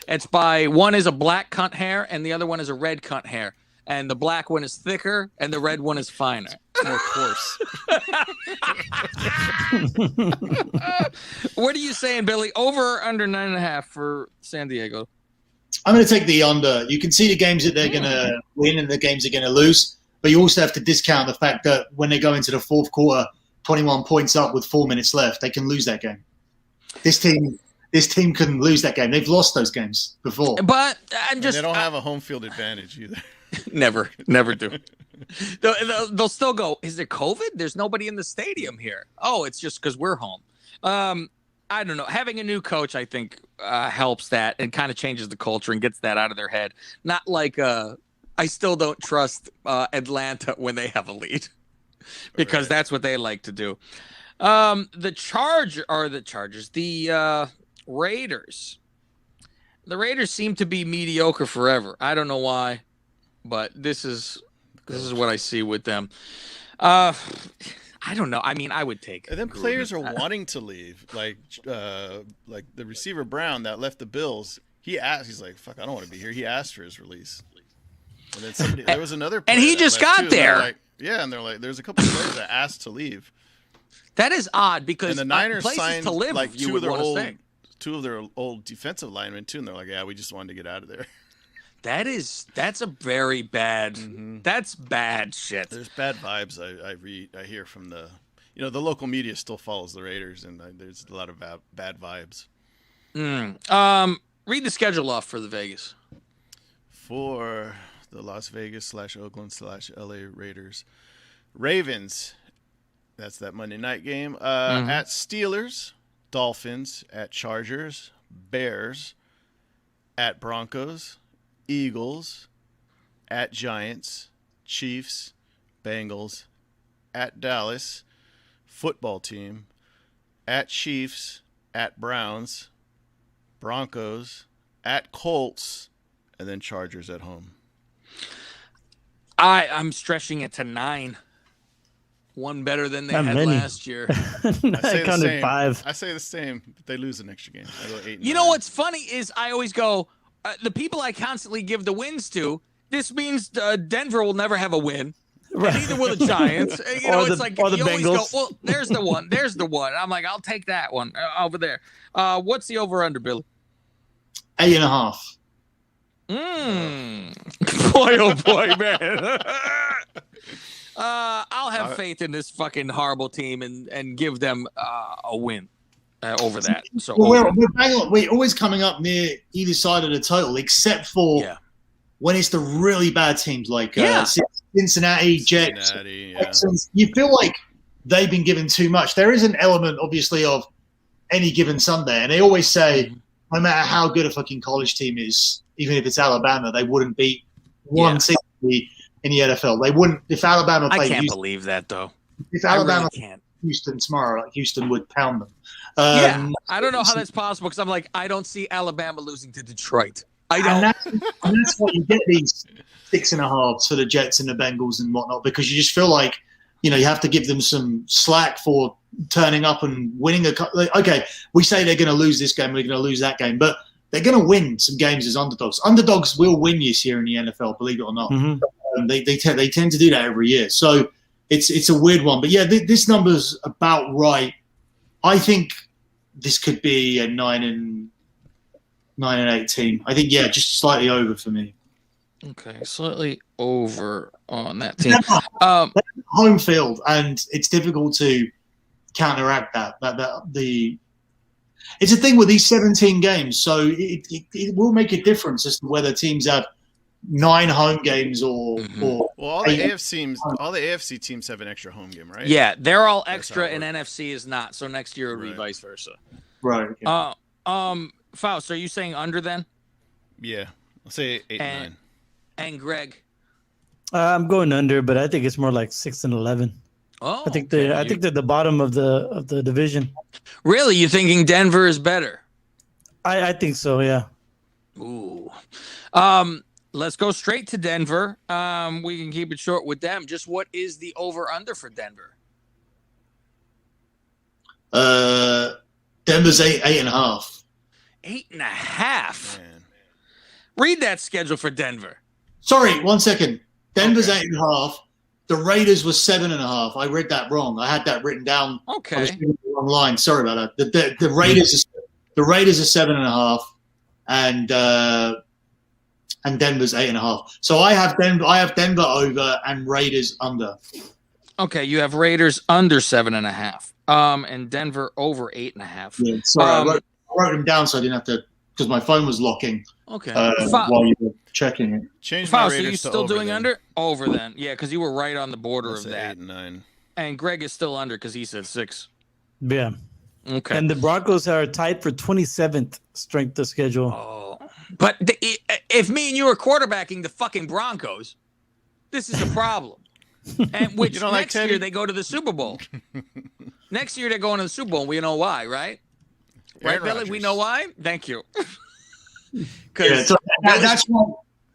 It's by, one is a black cunt hair and the other one is a red cunt hair. And the black one is thicker and the red one is finer. More coarse. What are you saying, Billy? Over or under 9.5 for San Diego? I'm going to take the under. You can see the games that they're going to win and the games they're going to lose, but you also have to discount the fact that when they go into the fourth quarter, 21 points up with 4 minutes left, they can lose that game. This team can lose that game. They've lost those games before. But And they don't have a home field advantage either. Never do. They'll still go, is it COVID? There's nobody in the stadium here. Oh, it's just because we're home. I don't know. Having a new coach, I think, helps that and kind of changes the culture and gets that out of their head. Not like I still don't trust Atlanta when they have a lead because that's what they like to do. The Raiders. The Raiders seem to be mediocre forever. I don't know why, but this is what I see with them. I don't know. I mean, I would take. And then Gruden. players are wanting to leave, like the receiver Brown that left the Bills. He's like, "Fuck, I don't want to be here." He asked for his release. And then there was another, player and he that just left got too, there. and they're like, there's a couple of players that asked to leave. That is odd because And the Niners places signed to live, like you two would of want to stay. their old defensive linemen too, and they're like, "Yeah, we just wanted to get out of there." That's a very bad. That's bad shit. There's bad vibes. I hear from the local media still follows the Raiders, and there's a lot of bad vibes. Read the schedule off for the Vegas. For the Las Vegas /Oakland/LA Raiders, Ravens. That's that Monday night game. At Steelers, Dolphins, at Chargers, Bears, at Broncos, Eagles, at Giants, Chiefs, Bengals, at Dallas, football team, at Chiefs, at Browns, Broncos, at Colts, and then Chargers at home. I'm stretching it to 9. One better than they Not had many. last year. I counted 5. I say the same, but they lose the next game. I go 8 and You 9. know what's funny is I always go, the people I constantly give the wins to, this means Denver will never have a win. And neither will the Giants. It's like you or the always go, Bengals. well, there's the one. There's the one. I'm like, I'll take that one over there. What's the over-under, Billy? 8.5. Boy, oh boy, man. I'll have faith in this fucking horrible team and give them a win over that. So We're always coming up near either side of the total, except for when it's the really bad teams like Cincinnati, Jets, Cincinnati, Texans. You feel like they've been given too much. There is an element, obviously, of any given Sunday, and they always say, no matter how good a fucking college team is, even if it's Alabama, they wouldn't beat one team in the NFL. They wouldn't. If Alabama played I can't Houston, believe that though. if Alabama I really can't. Houston tomorrow, like Houston would pound them. I don't know how that's possible because I'm like, I don't see Alabama losing to Detroit. I don't. And that's why you get these 6.5 for the Jets and the Bengals and whatnot, because you just feel like, you have to give them some slack for turning up and winning okay, we say they're going to lose this game, we're going to lose that game, but they're going to win some games as underdogs. Underdogs will win this year in the NFL, believe it or not. They tend to do that every year. So it's a weird one. But, yeah, this number's about right. I think this could be a 9-8 team. I think just slightly over for me. Okay, slightly over on that team. Home field, and it's difficult to counteract that. It's a thing with these 17 games, so it will make a difference as to whether teams have 9 home games or. Well, all the AFC teams have an extra home game, right? Yeah, they're all extra, and NFC is not. So next year it'll be vice versa. Right. Okay. Faust, are you saying under then? Yeah, I'll say 8 and 9. And Greg, I'm going under, but I think it's more like 6 and 11. Oh, I think they're the bottom of the division. Really, you thinking Denver is better? I think so. Yeah. Ooh. Let's go straight to Denver. We can keep it short with them. Just what is the over under for Denver? Denver's 8.5. 8.5. Man. Read that schedule for Denver. Sorry, 1 second. Denver's 8.5. The Raiders was 7.5. I read that wrong. I had that written down. Okay. I was reading the wrong line. Sorry about that. The Raiders are 7.5, and Denver's 8.5. So I have Denver over and Raiders under. Okay, you have Raiders under 7.5. And Denver over 8.5. Yeah, sorry, I wrote them down so I didn't have to, because my phone was locking. Okay. While you were checking it. Change my Faust, are Raiders you to still over doing then. under? Over then. Yeah, because you were right on the border I'll of say that. 8 and 9. And Greg is still under because he said 6. Yeah. Okay. And the Broncos are tied for 27th strength of schedule. Oh. But if me and you are quarterbacking the fucking Broncos, this is a problem. And which You don't like next Teddy? year they go to the Super Bowl. Next year they're going to the Super Bowl. And we know why, right? Right, Aaron Billy? Rodgers. We know why? Thank you. Yeah, so that's why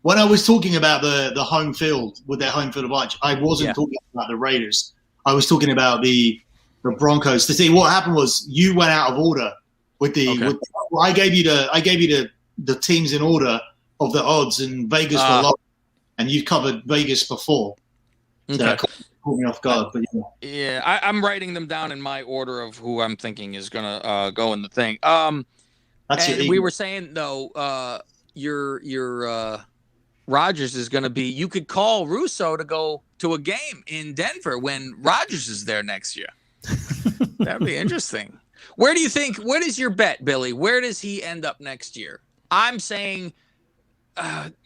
when I was talking about the home field with their home field advantage, I wasn't talking about the Raiders. I was talking about the Broncos. To see what happened was you went out of order with the. Okay. I gave you the teams in order of the odds, and Vegas were low, and you covered Vegas before. So Okay. that caught me off guard, but yeah. Yeah, I'm writing them down in my order of who I'm thinking is gonna go in the thing. That's and your we ego. were saying though, your Rodgers is gonna be. You could call Russo to go to a game in Denver when Rodgers is there next year. That'd be interesting. Where do you think? What is your bet, Billy? Where does he end up next year? I'm saying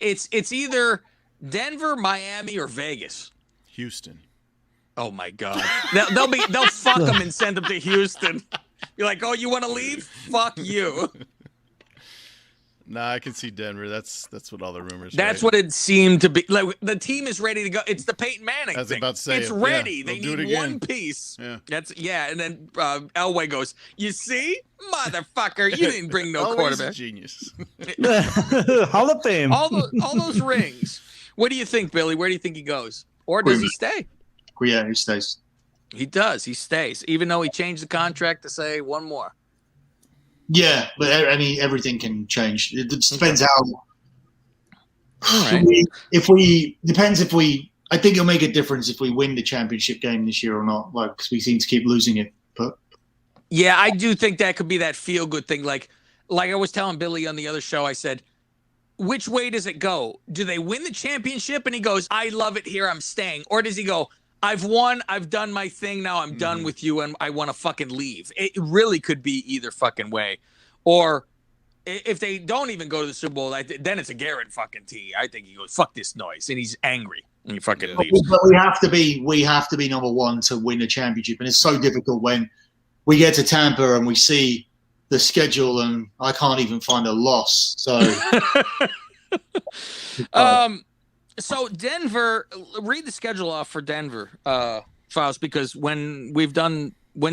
it's either Denver, Miami, or Vegas. Houston. Oh my God! They'll fuck him and send him to Houston. You're like, oh, you want to leave? Fuck you. Nah, I can see Denver. That's what all the rumors. That's right? what it seemed to be. Like the team is ready to go. It's the Peyton Manning I was thing. about to say It's it. ready. Yeah, they they'll do it need one again. piece. Yeah. And then Elway goes, "You see, motherfucker, you didn't bring no Always a quarterback. genius. Hall of Fame. All those rings. What do you think, Billy? Where do you think he goes, or does he stay? Yeah, he stays. He does. He stays, even though he changed the contract to say one more. Yeah, but everything can change. It just depends how. All right. I think it'll make a difference if we win the championship game this year or not. Like, because we seem to keep losing it. But Yeah, I do think that could be that feel good thing. Like I was telling Billy on the other show, I said, which way does it go? Do they win the championship and he goes, I love it here, I'm staying? Or does he go, I've won, I've done my thing, now I'm done with you and I want to fucking leave? It really could be either fucking way. Or if they don't even go to the Super Bowl, then it's a Garrett fucking T. I think he goes, fuck this noise, and he's angry and he fucking leaves. But we have to be number one to win the championship, and it's so difficult when we get to Tampa and we see the schedule, and I can't even find a loss. So, so Denver, read the schedule off for Denver, Faust, because when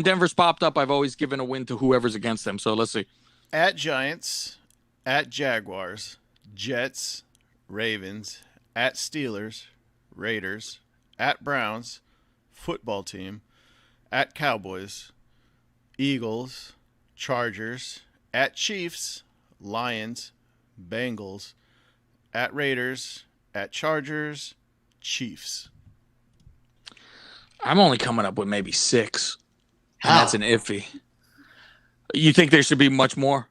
Denver's popped up, I've always given a win to whoever's against them. So let's see. At Giants, at Jaguars, Jets, Ravens, at Steelers, Raiders, at Browns, football team, at Cowboys, Eagles, Chargers, at Chiefs, Lions, Bengals, at Raiders, at Chargers, Chiefs. I'm only coming up with maybe 6. And How? that's an iffy. You think there should be much more?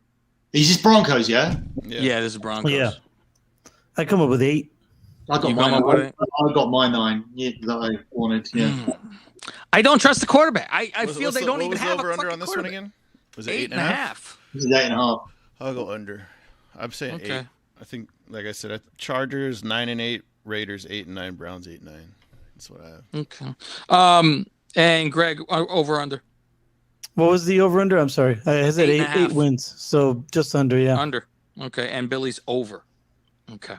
Is this Broncos? Yeah. Yeah, this is Broncos. Yeah. I come up with 8. I got You my come up with it? I got my 9 that I wanted. Yeah. I don't trust the quarterback. I feel they don't what even was the have a over-under fucking on this one quarterback. again? Was it 8.5? This is 8.5. I'll go under. I'm saying Okay. 8. I think, like I said, Chargers 9-8, Raiders 8-9, Browns 8-9. That's what I have. Okay. And Greg, over under. What was the over under? I'm sorry. I said 8.5. 8 wins. So just under, yeah. Under. Okay. And Billy's over. Okay.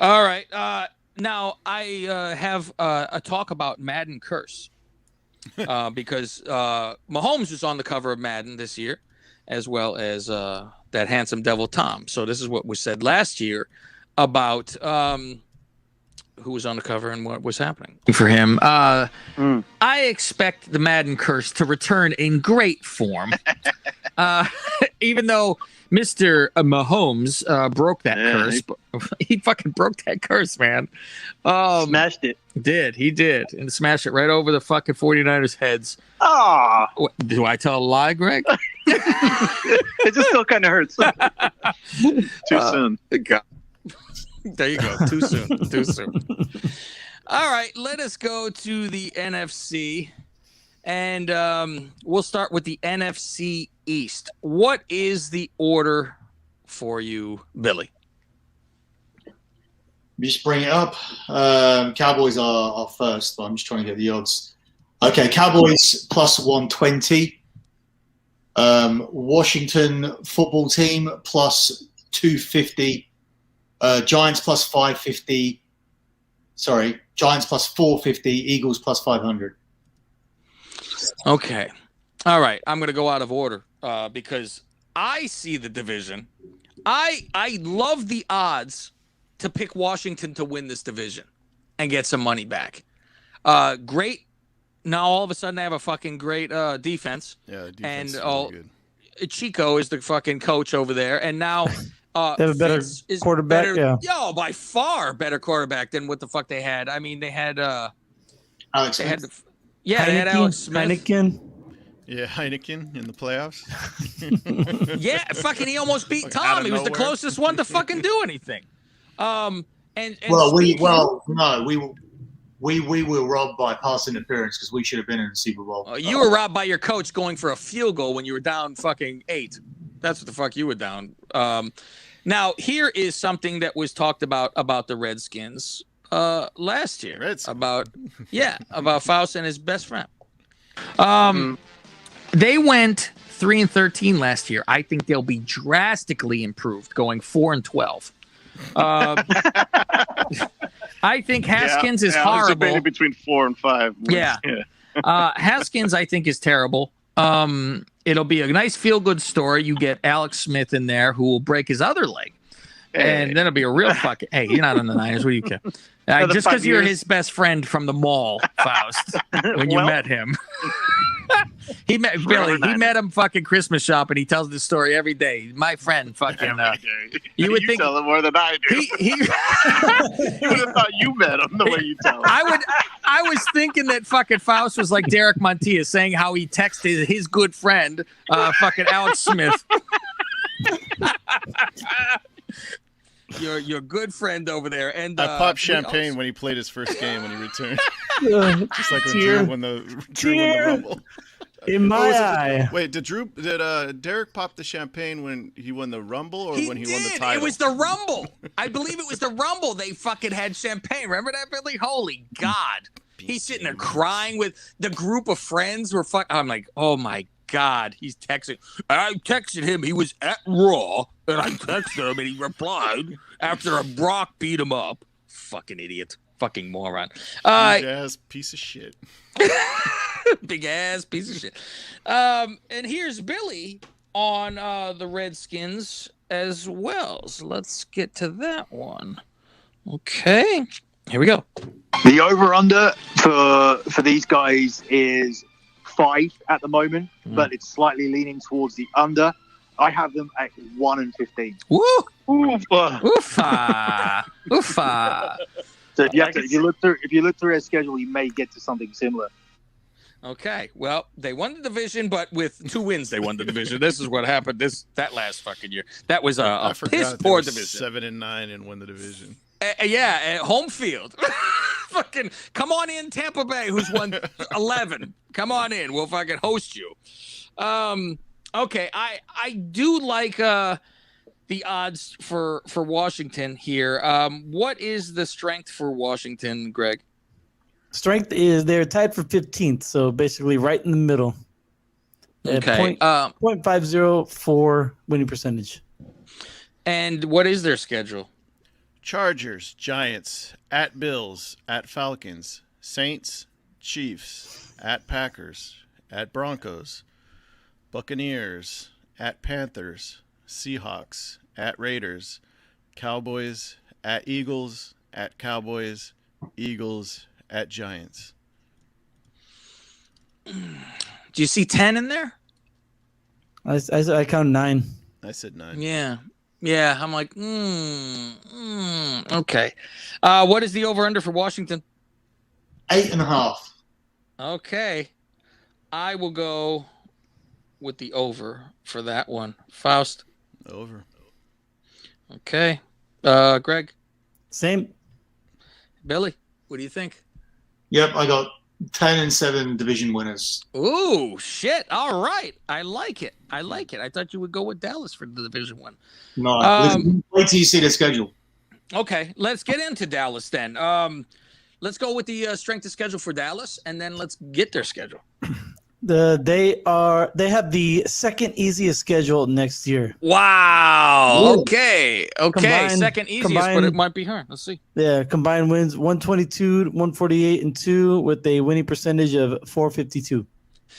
All right. Now I have a talk about Madden curse because Mahomes was on the cover of Madden this year, as well as that handsome devil Tom. So this is what was said last year about who was on the cover and what was happening for him. I expect the Madden curse to return in great form, even though Mr. Mahomes broke that curse. He fucking broke that curse, man. Smashed it. He did. And smashed it right over the fucking 49ers' heads. Ah, Do I tell a lie, Greg? it just still kind of hurts. Too soon. There you go. Too soon. Too soon. All right. Let us go to the NFC. And we'll start with the NFC East. What is the order for you, Billy? Just bring it up. Cowboys are first, but I'm just trying to get the odds. Okay, Cowboys plus 120. Washington football team plus 250. Giants plus 550. Sorry, Giants plus 450. Eagles plus 500. Okay. All right. I'm going to go out of order because I see the division. I love the odds to pick Washington to win this division and get some money back. Great. Now all of a sudden they have a fucking great defense. Yeah, defense and is really good. Chico is the fucking coach over there, and now They have a better Fitz is quarterback, better, yeah. by far better quarterback than what the fuck they had. I mean, they had Alex they had Smith. they had Alex Smith. Heineken. Yeah, Heineken in the playoffs. Yeah, fucking he almost beat Like, Tom. out of He was the nowhere. closest one to fucking do anything. And Well, we speaking- were robbed by pass interference because we should have been in the Super Bowl. You were robbed by your coach going for a field goal when you were down fucking 8. That's what the fuck you were down. Now, here is something that was talked about the Redskins last year. Redskins. About Faust and his best friend. They went 3-13 last year. I think they'll be drastically improved, going 4-12. I think Haskins is I was horrible. debating between 4 and 5. Yeah. Haskins, I think, is terrible. It'll be a nice feel-good story. You get Alex Smith in there who will break his other leg. And then it'll be a real fucking... Hey, you're not on the Niners. What do you care? Just because you're his best friend from the mall, Faust, when you met him. He met Billy. He met him fucking Christmas shopping. He tells this story every day. My friend fucking... you would think... tell him more than I do. He You would have thought you met him the way you tell him. I was thinking that fucking Faust was like Derek Montilla saying how he texted his good friend, fucking Alex Smith. Your good friend over there. And I popped champagne when he played his first game when he returned. Just like when Tear. Drew won the Rumble. In my eye. Wait, did Derek pop the champagne when he won the Rumble or when he won the title? It was the Rumble. I believe it was the Rumble. They fucking had champagne. Remember that, Billy? Holy God. He's sitting there crying with the group of friends. I'm like, oh my God. He's texting. I texted him. He was at Raw, and I texted him, and he replied after a Brock beat him up. Fucking idiot. Fucking moron. Big ass piece of shit. Big ass piece of shit. And here's Billy on the Redskins as well. So let's get to that one. Okay. Here we go. The over-under for these guys is 5 at the moment, but it's slightly leaning towards the under. I have them at 1-15. Woo! Oofa. Oofa! Oofa! So if you look through their schedule, you may get to something similar. Okay, well, they won the division, but with 2 wins, they won the division. This is what happened that last fucking year. That was I a forgot piss they poor were division. 7-9 and won the division. Yeah, at home field. Fucking come on in, Tampa Bay, who's won 11. Come on in, we'll fucking host you. Okay, I do like the odds for Washington here. What is the strength for Washington, Greg? Strength is they're tied for 15th, so basically right in the middle. Okay. 0.504 winning percentage. And what is their schedule? Chargers, Giants, at Bills, at Falcons, Saints, Chiefs, at Packers, at Broncos, Buccaneers, at Panthers, Seahawks, at Raiders, Cowboys, at Eagles, at Cowboys, Eagles, at Giants. Do you see 10 in there? I count 9. I said 9. Yeah. I'm like, okay. What is the over/under for Washington? 8.5. Okay, I will go with the over for that one. Faust. Over. Okay. Greg. Same. Billy. What do you think? Yep, I got 10-7 division winners. Ooh, shit. All right. I like it. I thought you would go with Dallas for the division one. No, wait till you see the schedule. Okay, let's get into Dallas then. Let's go with the strength of schedule for Dallas, and then let's get their schedule. They have the second easiest schedule next year. Wow. Ooh. Okay. Second easiest, but it might be her. Let's see. Yeah, combined wins 122, 148, and 2 with a winning percentage of 452.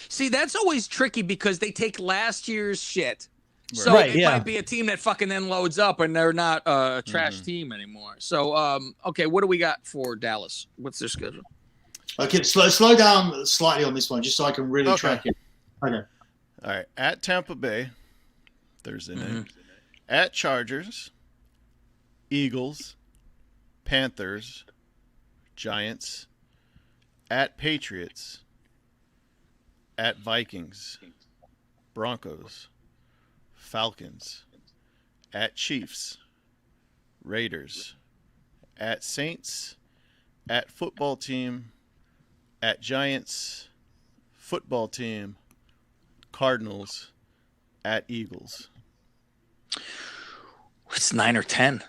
See, that's always tricky because they take last year's shit. So Right, it yeah. might be a team that fucking then loads up and they're not a trash team anymore. So, okay, what do we got for Dallas? What's their schedule? Okay, slow down slightly on this one, just so I can really track it. Okay. All right. At Tampa Bay, Thursday night. At Chargers, Eagles, Panthers, Giants, at Patriots, at Vikings, Broncos, Falcons, at Chiefs, Raiders, at Saints, at football team, at Giants, football team, Cardinals, at Eagles. It's 9 or 10.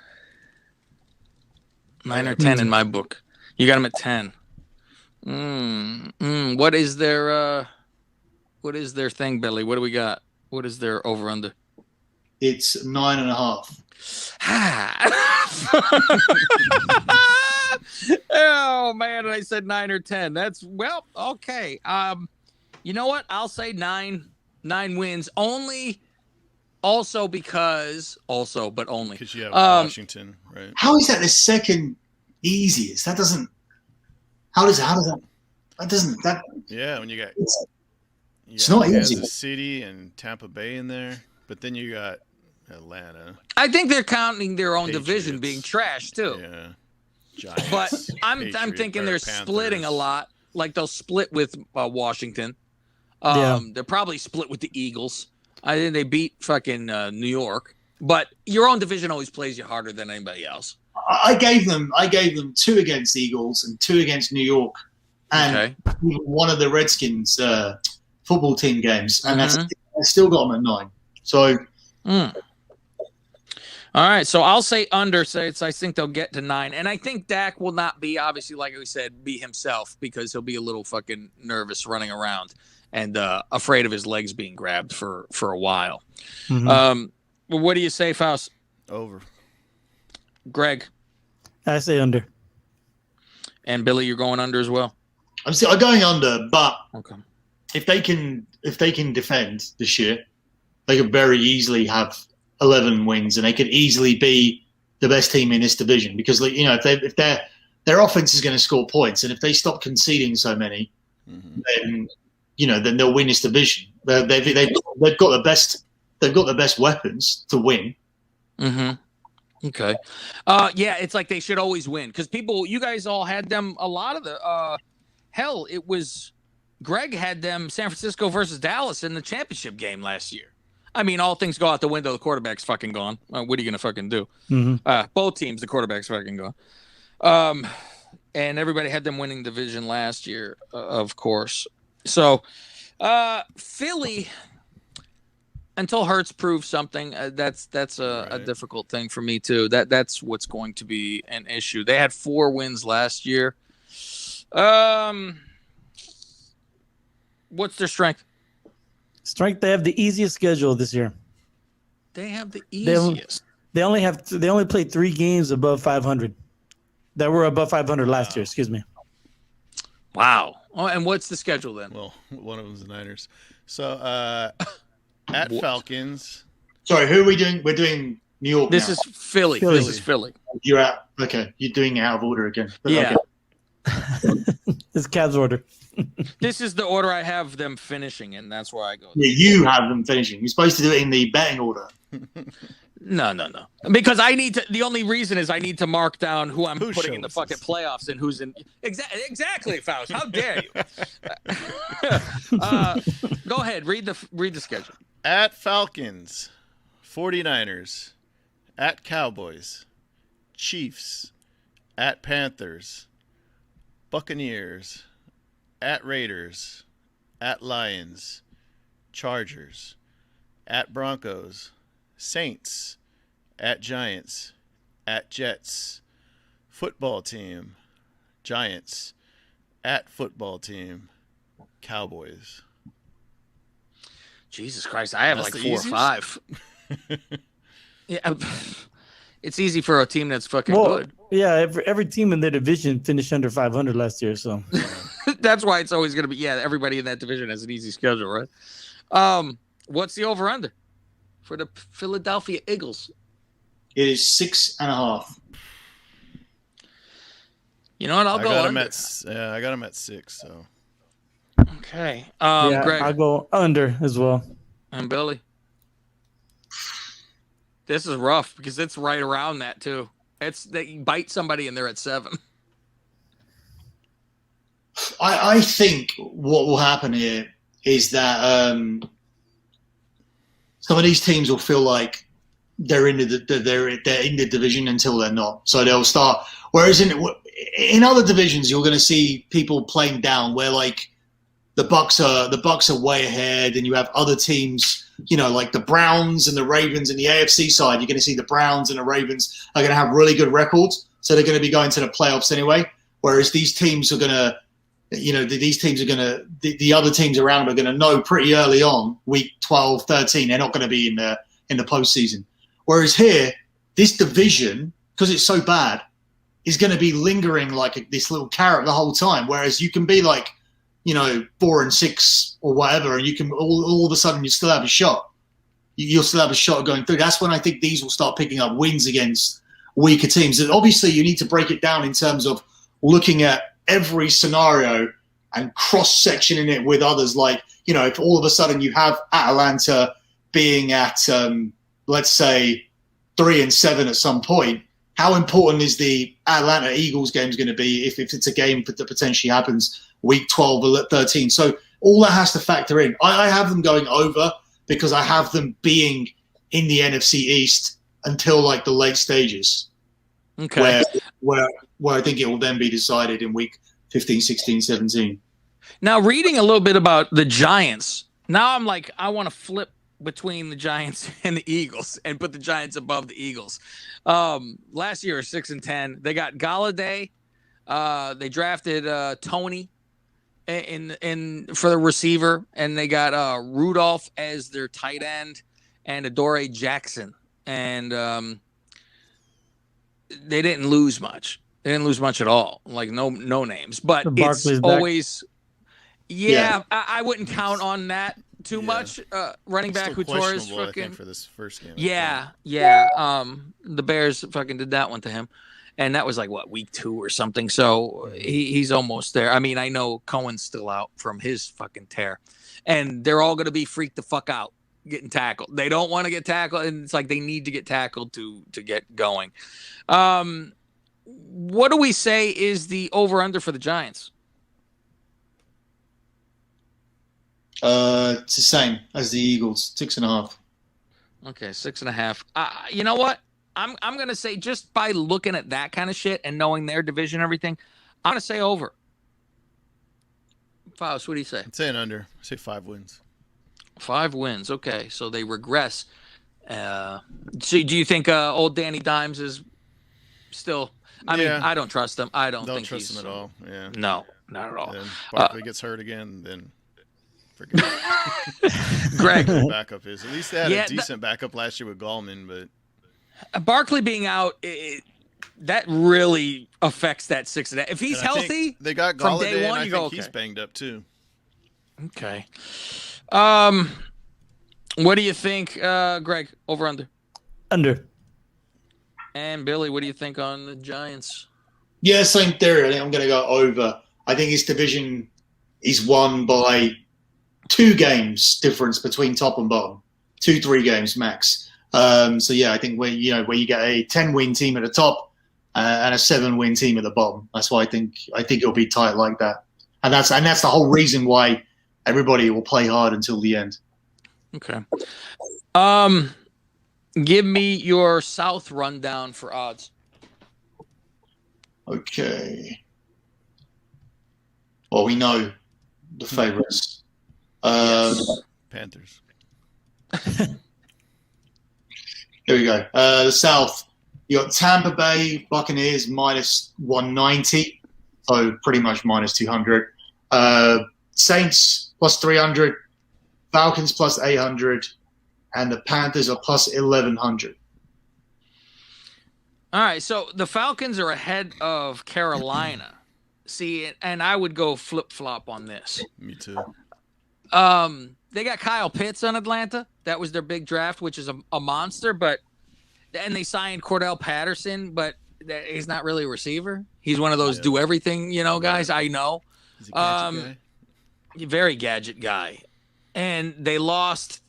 9 or 10 in my book. You got them at 10. What is their thing, Billy? What do we got? What is their over under? It's 9.5. Oh man, I said 9 or 10. That's well, okay. You know what? I'll say 9 wins only. Also because but only because you have Washington, right? How is that the second easiest? That doesn't. How does that? That doesn't. That. Yeah, when you got It's not Kansas easy. City and Tampa Bay in there, but then you got Atlanta. I think they're counting their own Patriots. division being trash too. Yeah. Giants, But I'm Patriots, thinking they're Panthers. splitting a lot. Like they'll split with Washington. Yeah. They're probably split with the Eagles. I think they beat fucking New York. But your own division always plays you harder than anybody else. I gave them 2 against the Eagles and 2 against New York, and even one of the Redskins football team games, and I still got them at 9. So. All right, so I'll say under. So I think they'll get to 9, and I think Dak will not be, obviously, like we said, be himself because he'll be a little fucking nervous running around and afraid of his legs being grabbed for a while. What do you say, Faust? Over. Greg I say under. and Billy, you're going under as well. I'm going under, but Okay. if they can defend this year, they could very easily have 11 wins, and they could easily be the best team in this division because, you know, if their offense is going to score points, and if they stop conceding so many, then then they'll win this division. They've got the best weapons to win. Okay. Yeah, it's like they should always win because you guys all had them. A lot of the hell, it was Greg had them San Francisco versus Dallas in the championship game last year. I mean, all things go out the window. The quarterback's fucking gone. What are you gonna fucking do? Both teams, the quarterback's fucking gone. And everybody had them winning division last year, of course. So, Philly, until Hurts proves something, that's a difficult thing for me too. That's what's going to be an issue. They had 4 wins last year. What's their strength? They have the easiest schedule this year. They have the easiest. They only played 3 games above 500. That were above 500 last year. Excuse me. Wow. Oh, and what's the schedule then? Well, one of them's the Niners. So at Falcons. Sorry, who are we doing? We're doing New York. This now. is Philly. This is Philly. You're out. Okay, you're doing it out of order again. Yeah. Okay. It's Cavs order. This is the order I have them finishing in. That's where I go. Yeah, you have them finishing. You're supposed to do it in the betting order. No. Because I need to. The only reason is I need to mark down who I'm putting in the fucking playoffs and who's in. Exactly, Faust. How dare you? Go ahead. Read the schedule. At Falcons, 49ers, at Cowboys, Chiefs, at Panthers, Buccaneers, at Raiders, at Lions, Chargers, at Broncos, Saints, at Giants, at Jets, football team, Giants, at football team, Cowboys. Jesus Christ, I have That's like the 4 or 5. Yeah, it's easy for a team that's fucking good. Yeah, every team in their division finished under 500 last year, so that's why it's always going to be. Everybody in that division has an easy schedule, right? What's the over under for the Philadelphia Eagles? It is 6.5. You know what? I'll go under. I got him at 6. So okay. yeah, Greg, I'll go under as well. And Billy. This is rough because it's right around that too. They bite somebody and they're at 7. I think what will happen here is that some of these teams will feel like they're in the division until they're not. So they'll start. Whereas in other divisions, you're going to see people playing down where like the Bucks are way ahead, and you have other teams. You know, like the Browns and the Ravens in the AFC side, you're going to see the Browns and the Ravens are going to have really good records. So they're going to be going to the playoffs anyway. Whereas these teams are going to, the other teams around them are going to know pretty early on, week 12, 13, they're not going to be in the postseason. Whereas here, this division, because it's so bad, is going to be lingering like this little carrot the whole time. Whereas you can be like, 4-6 or whatever, and you can all of a sudden you still have a shot. You'll still have a shot of going through. That's when I think these will start picking up wins against weaker teams. And obviously, you need to break it down in terms of looking at every scenario and cross-sectioning it with others. Like, if all of a sudden you have Atlanta being at, let's say, 3-7 at some point, how important is the Atlanta Eagles game going to be if it's a game that potentially happens week 12 or 13? So all that has to factor in. I have them going over because I have them being in the NFC East until like the late stages. Okay. Where I think it will then be decided in week 15, 16, 17. Now, reading a little bit about the Giants, now I'm like, I want to flip between the Giants and the Eagles and put the Giants above the Eagles. Last year, 6-10. They got Galladay. They drafted Tony in for the receiver, and they got Rudolph as their tight end and Adoree Jackson. And they didn't lose much. They didn't lose much at all. Like no names, but it's always. Yeah. I wouldn't count on that too much. Running back who tore his fucking for this first game. Yeah. The Bears fucking did that one to him, and that was like what, week 2 or something. So he's almost there. I mean, I know Cohen's still out from his fucking tear, and they're all gonna be freaked the fuck out getting tackled. They don't want to get tackled, and it's like they need to get tackled to get going. What do we say is the over under for the Giants? It's the same as the Eagles, 6.5. Okay, 6.5. You know what? I'm gonna say, just by looking at that kind of shit and knowing their division and everything, I'm gonna say over. Faust, what do you say? I'm saying under. I say 5 wins. 5 wins. Okay, so they regress. So do you think old Danny Dimes is still? I mean, I don't trust him. I don't think trust him at all. Yeah. No, not at all. Then Barkley gets hurt again, then forget it. Greg, the backup is. At least they had a decent backup last year with Gallman, but Barkley being out, that really affects that 6.5. If he's healthy, they got from Galladay day one, I you think go, okay. He's banged up too. Okay. What do you think, Greg? Over under? Under. And Billy, what do you think on the Giants? Yeah, same theory. I think I'm going to go over. I think his division is won by 2 games difference between top and bottom, 2-3 games max. So yeah, I think where you get a 10-win team at the top and a 7-win team at the bottom. That's why I think it'll be tight like that, and that's the whole reason why everybody will play hard until the end. Okay. Give me your South rundown for odds. Okay. Well, we know the favorites. Panthers. Here we go. The South. You got Tampa Bay Buccaneers minus 190, so pretty much minus 200. Saints plus 300. Falcons plus 800. And the Panthers are plus 1,100. All right, so the Falcons are ahead of Carolina. See, and I would go flip-flop on this. Me too. They got Kyle Pitts on Atlanta. That was their big draft, which is a monster. And they signed Cordell Patterson, but he's not really a receiver. He's one of those do everything, guys. I know. He's a gadget guy. Very gadget guy. And they lost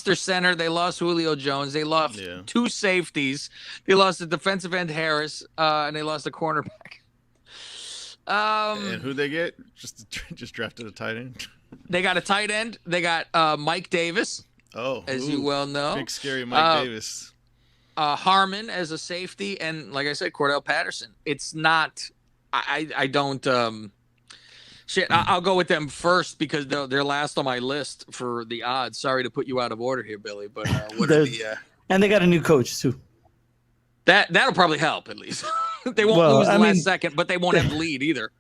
their center. They lost Julio Jones. They lost 2 safeties. They lost the defensive end Harris, and they lost a cornerback. And who they get? Just drafted a tight end. They got a tight end. They got Mike Davis. Oh, as you well know, big scary Mike Davis. Harmon as a safety, and like I said, Cordell Patterson. It's not. I don't. Shit, I'll go with them first because they're last on my list for the odds. Sorry to put you out of order here, Billy, but what are the? And they got a new coach too. That'll probably help at least. They won't lose the last second, but they won't have the lead either.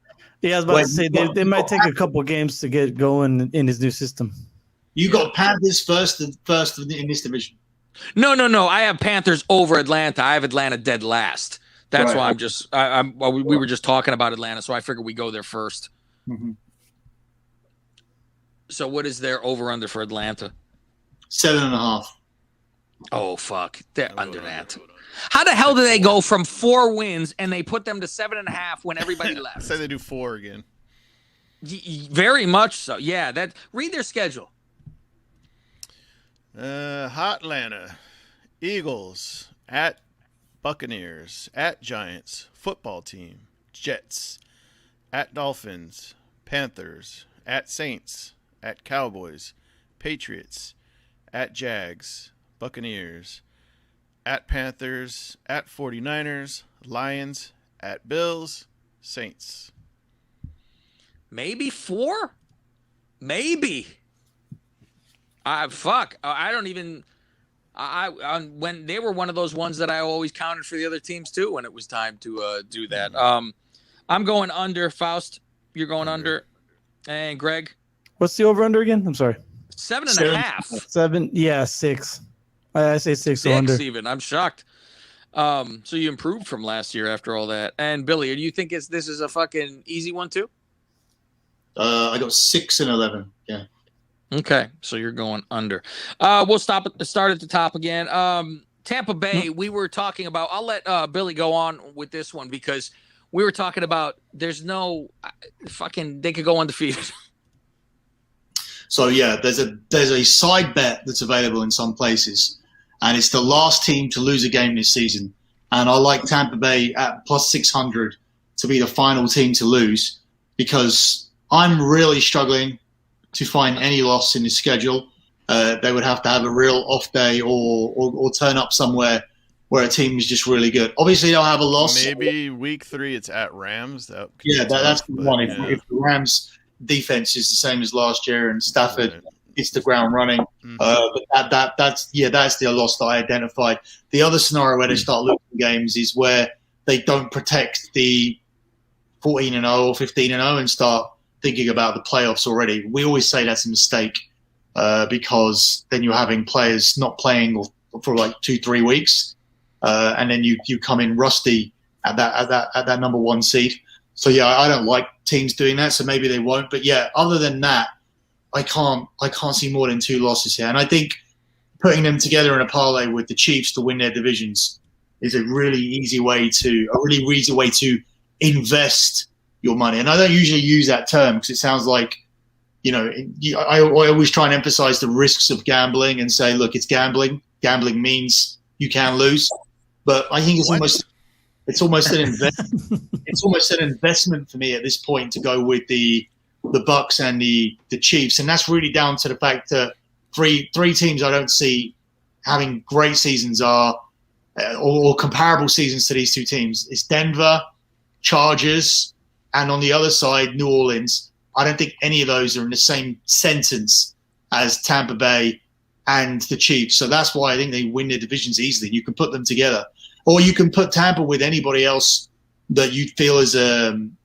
Yeah, I was about to say they might take a couple games to get going in his new system. You got Panthers first in this division. No. I have Panthers over Atlanta. I have Atlanta dead last. That's why I'm just. We were just talking about Atlanta, so I figured we go there first. Mm-hmm. So what is their over under for Atlanta? 7.5. Oh fuck, they're under that. How the hell do they go from 4 wins and they put them to 7.5 when everybody left? Say they do 4 again. Very much so. Yeah. Read their schedule. Hotlanta, Eagles at Buccaneers at Giants, football team, Jets at Dolphins, Panthers at Saints at Cowboys, Patriots at Jags, Buccaneers at Panthers, at 49ers, Lions, at Bills, Saints. Maybe 4? Maybe. Fuck. I don't even. When they were one of those ones that I always counted for the other teams too when it was time to do that. I'm going under. Faust, you're going under. And Greg? What's the over-under again? I'm sorry. 7.5. 7, yeah, 6. I say 6 6 under. even. I'm shocked. So you improved from last year after all that. And Billy, do you think this is a fucking easy one too? I got 6 and 11. Yeah. Okay, so you're going under. We'll start at the top again. Tampa Bay, we were talking about. I'll let Billy go on with this one because we were talking about there's no they could go undefeated. So yeah, there's a side bet that's available in some places, and it's the last team to lose a game this season. And I like Tampa Bay at plus 600 to be the final team to lose because I'm really struggling to find any loss in the schedule. They would have to have a real off day or turn up somewhere where a team is just really good. Obviously, they'll have a loss. Maybe week 3 it's at Rams. That's the one. If the Rams defense is the same as last year and Stafford hits the ground running, but that's the loss that I identified. The other scenario where they start losing games is where they don't protect the 14-0 or 15-0 and start thinking about the playoffs already. We always say that's a mistake because then you're having players not playing for like 2-3 weeks, and then you come in rusty at that number 1 seed. So yeah, I don't like teams doing that. So maybe they won't. But yeah, other than that, I can't see more than 2 losses here. And I think putting them together in a parlay with the Chiefs to win their divisions is a really easy way to invest your money. And I don't usually use that term because it sounds like, I always try and emphasize the risks of gambling and say, look, it's gambling. Gambling means you can lose. But I think it's almost an investment. It's almost an investment for me at this point to go with the Bucks and the Chiefs, and that's really down to the fact that three teams I don't see having great seasons or comparable seasons to these 2 teams. It's Denver, Chargers, and on the other side, New Orleans. I don't think any of those are in the same sentence as Tampa Bay and the Chiefs. So that's why I think they win their divisions easily. You can put them together. Or you can put Tampa with anybody else that you feel is in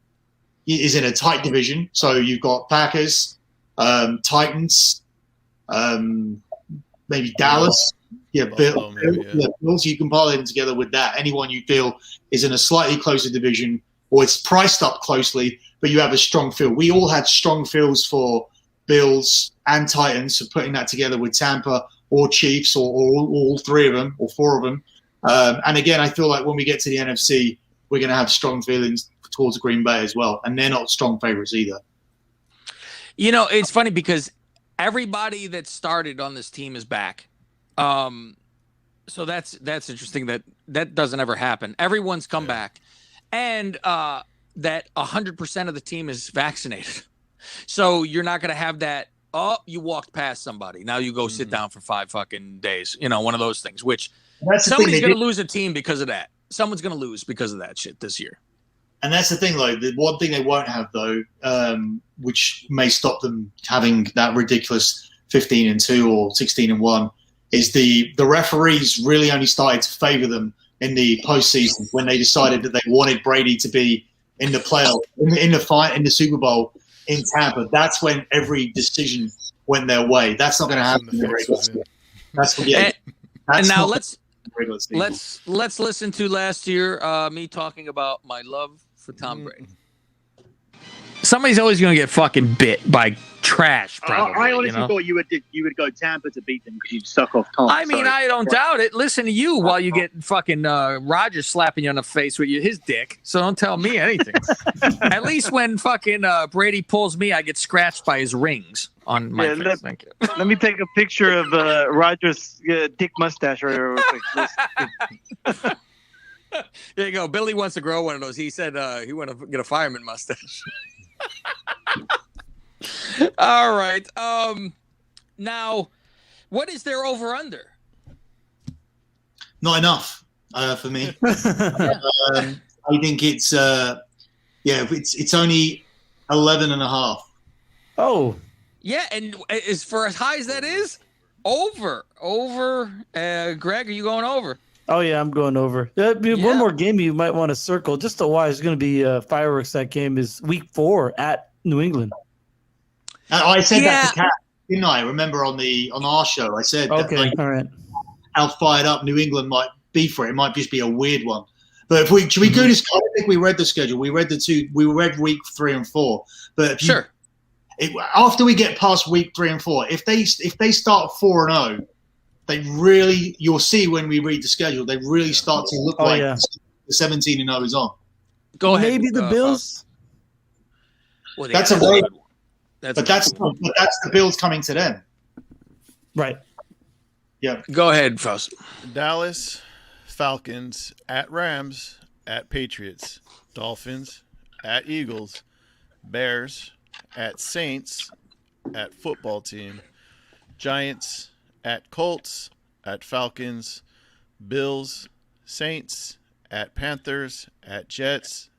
a tight division. So you've got Packers, Titans, maybe Dallas. Bills. You can parlay them together with that. Anyone you feel is in a slightly closer division or it's priced up closely, but you have a strong feel. We all had strong feels for Bills and Titans, so putting that together with Tampa or Chiefs or all 3 of them or 4 of them. And again, I feel like when we get to the NFC, we're going to have strong feelings towards Green Bay as well. And they're not strong favorites either. It's funny because everybody that started on this team is back. So that's interesting that doesn't ever happen. Everyone's come back. And that 100% of the team is vaccinated. So you're not going to have that, you walked past somebody. Now you go sit down for 5 fucking days. One of those things, which somebody's going to lose a team because of that. Someone's going to lose because of that shit this year. And that's the thing, though. The one thing they won't have, though, which may stop them having that ridiculous 15-2 or 16-1, is the referees really only started to favor them in the postseason when they decided that they wanted Brady to be in the playoff, in the fight, in the Super Bowl in Tampa. That's when every decision went their way. That's not going to happen in the regular season. That's what. Yeah. And now let's listen to last year me talking about my love for Tom Brady. Somebody's always going to get fucking bit by trash. Probably, I honestly thought you would go Tampa to beat them because you'd suck off Tom. I mean, I don't doubt it. Listen to you while you get fucking Rodgers slapping you on the face with his dick. So don't tell me anything. At least when fucking Brady pulls me, I get scratched by his rings on my face. Thank you. Let me take a picture of Rodgers' dick mustache right quick. There you go. Billy wants to grow one of those. He said he want to get a fireman mustache. All right. Now, what is their over under? Not enough for me. I think it's it's only 11.5. Oh, yeah, and as for as high as that is, over. Greg, are you going over? Oh, yeah, I'm going over. One more game you might want to circle. Just to why it's going to be fireworks. That game is week 4 at New England. I said that to Kat, didn't I? Remember on our show, I said all right, how fired up New England might be for it. It might just be a weird one. But should we do this? I think we read the schedule. We read week 3 and 4. But after we get past week 3 and 4, if they start 4-0. You'll see when we read the schedule, they really start to look like the 17-0 is on. Go ahead. Maybe the Bills. Well, that's the Bills coming to them. Right. Yeah. Go ahead, Faust. Dallas, Falcons, at Rams, at Patriots, Dolphins, at Eagles, Bears, at Saints, at football team. Giants at Colts, at Falcons, Bills, Saints, at Panthers, at Jets,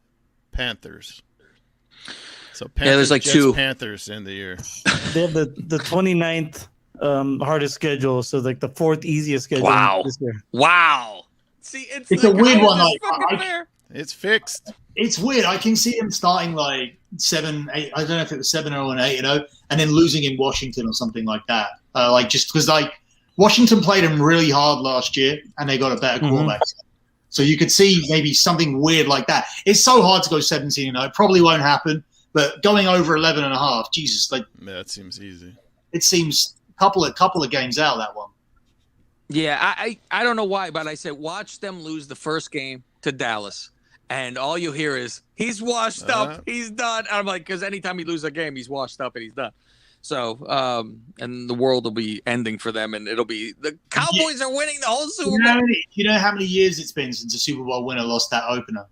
Panthers. So Panthers, there's like Jets, two. Panthers in the year. They have the 29th hardest schedule, so like the fourth easiest schedule Wow. this year. Wow. See, it's a weird one. Like, fucking fair. It's fixed. It's weird. I can see them starting like 7, 8. I don't know if it was 7-0 and 8-0, and then losing in Washington or something like that. Like just because like Washington played them really hard last year, and they got a better quarterback. So you could see maybe something weird like that. It's so hard to go 17-0. It probably won't happen. But going over 11.5, Jesus, like that seems easy. It seems a couple of games out, that one. Yeah, I don't know why, but I said watch them lose the first game to Dallas, and all you hear is he's washed up, he's done. I'm like, because anytime he loses a game, he's washed up and he's done. So, and the world will be ending for them, and it'll be the Cowboys are winning the whole Super Bowl. You know how many years it's been since a Super Bowl winner lost that opener?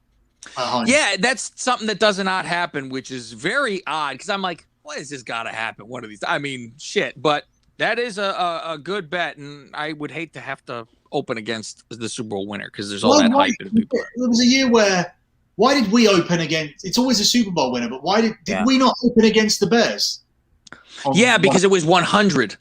Yeah, that's something that does not happen, which is very odd because I'm like, why has this got to happen? One of these. I mean, shit. But that is a good bet, and I would hate to have to open against the Super Bowl winner because there's all that hype. There was a year where why did we open against? It's always a Super Bowl winner, but why did we not open against the Bears? Yeah, because it was 100.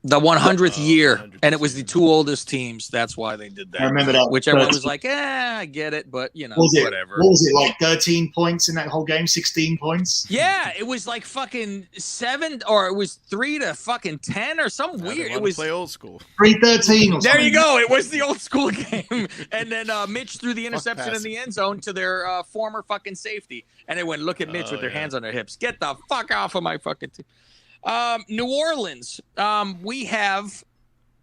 The 100th year, and it was the two oldest teams. That's why they did that. I remember that. Which everyone was like, I get it, but, whatever. What was it, like 13 points in that whole game? 16 points? Yeah, it was like fucking 7, or it was 3 to fucking 10 or some weird. It was play old school. 3-13 or something. There you go. It was the old school game. And then Mitch threw the interception in the end zone to their former fucking safety. And they went, look at Mitch with their hands on their hips. Get the fuck off of my fucking team. New Orleans. We have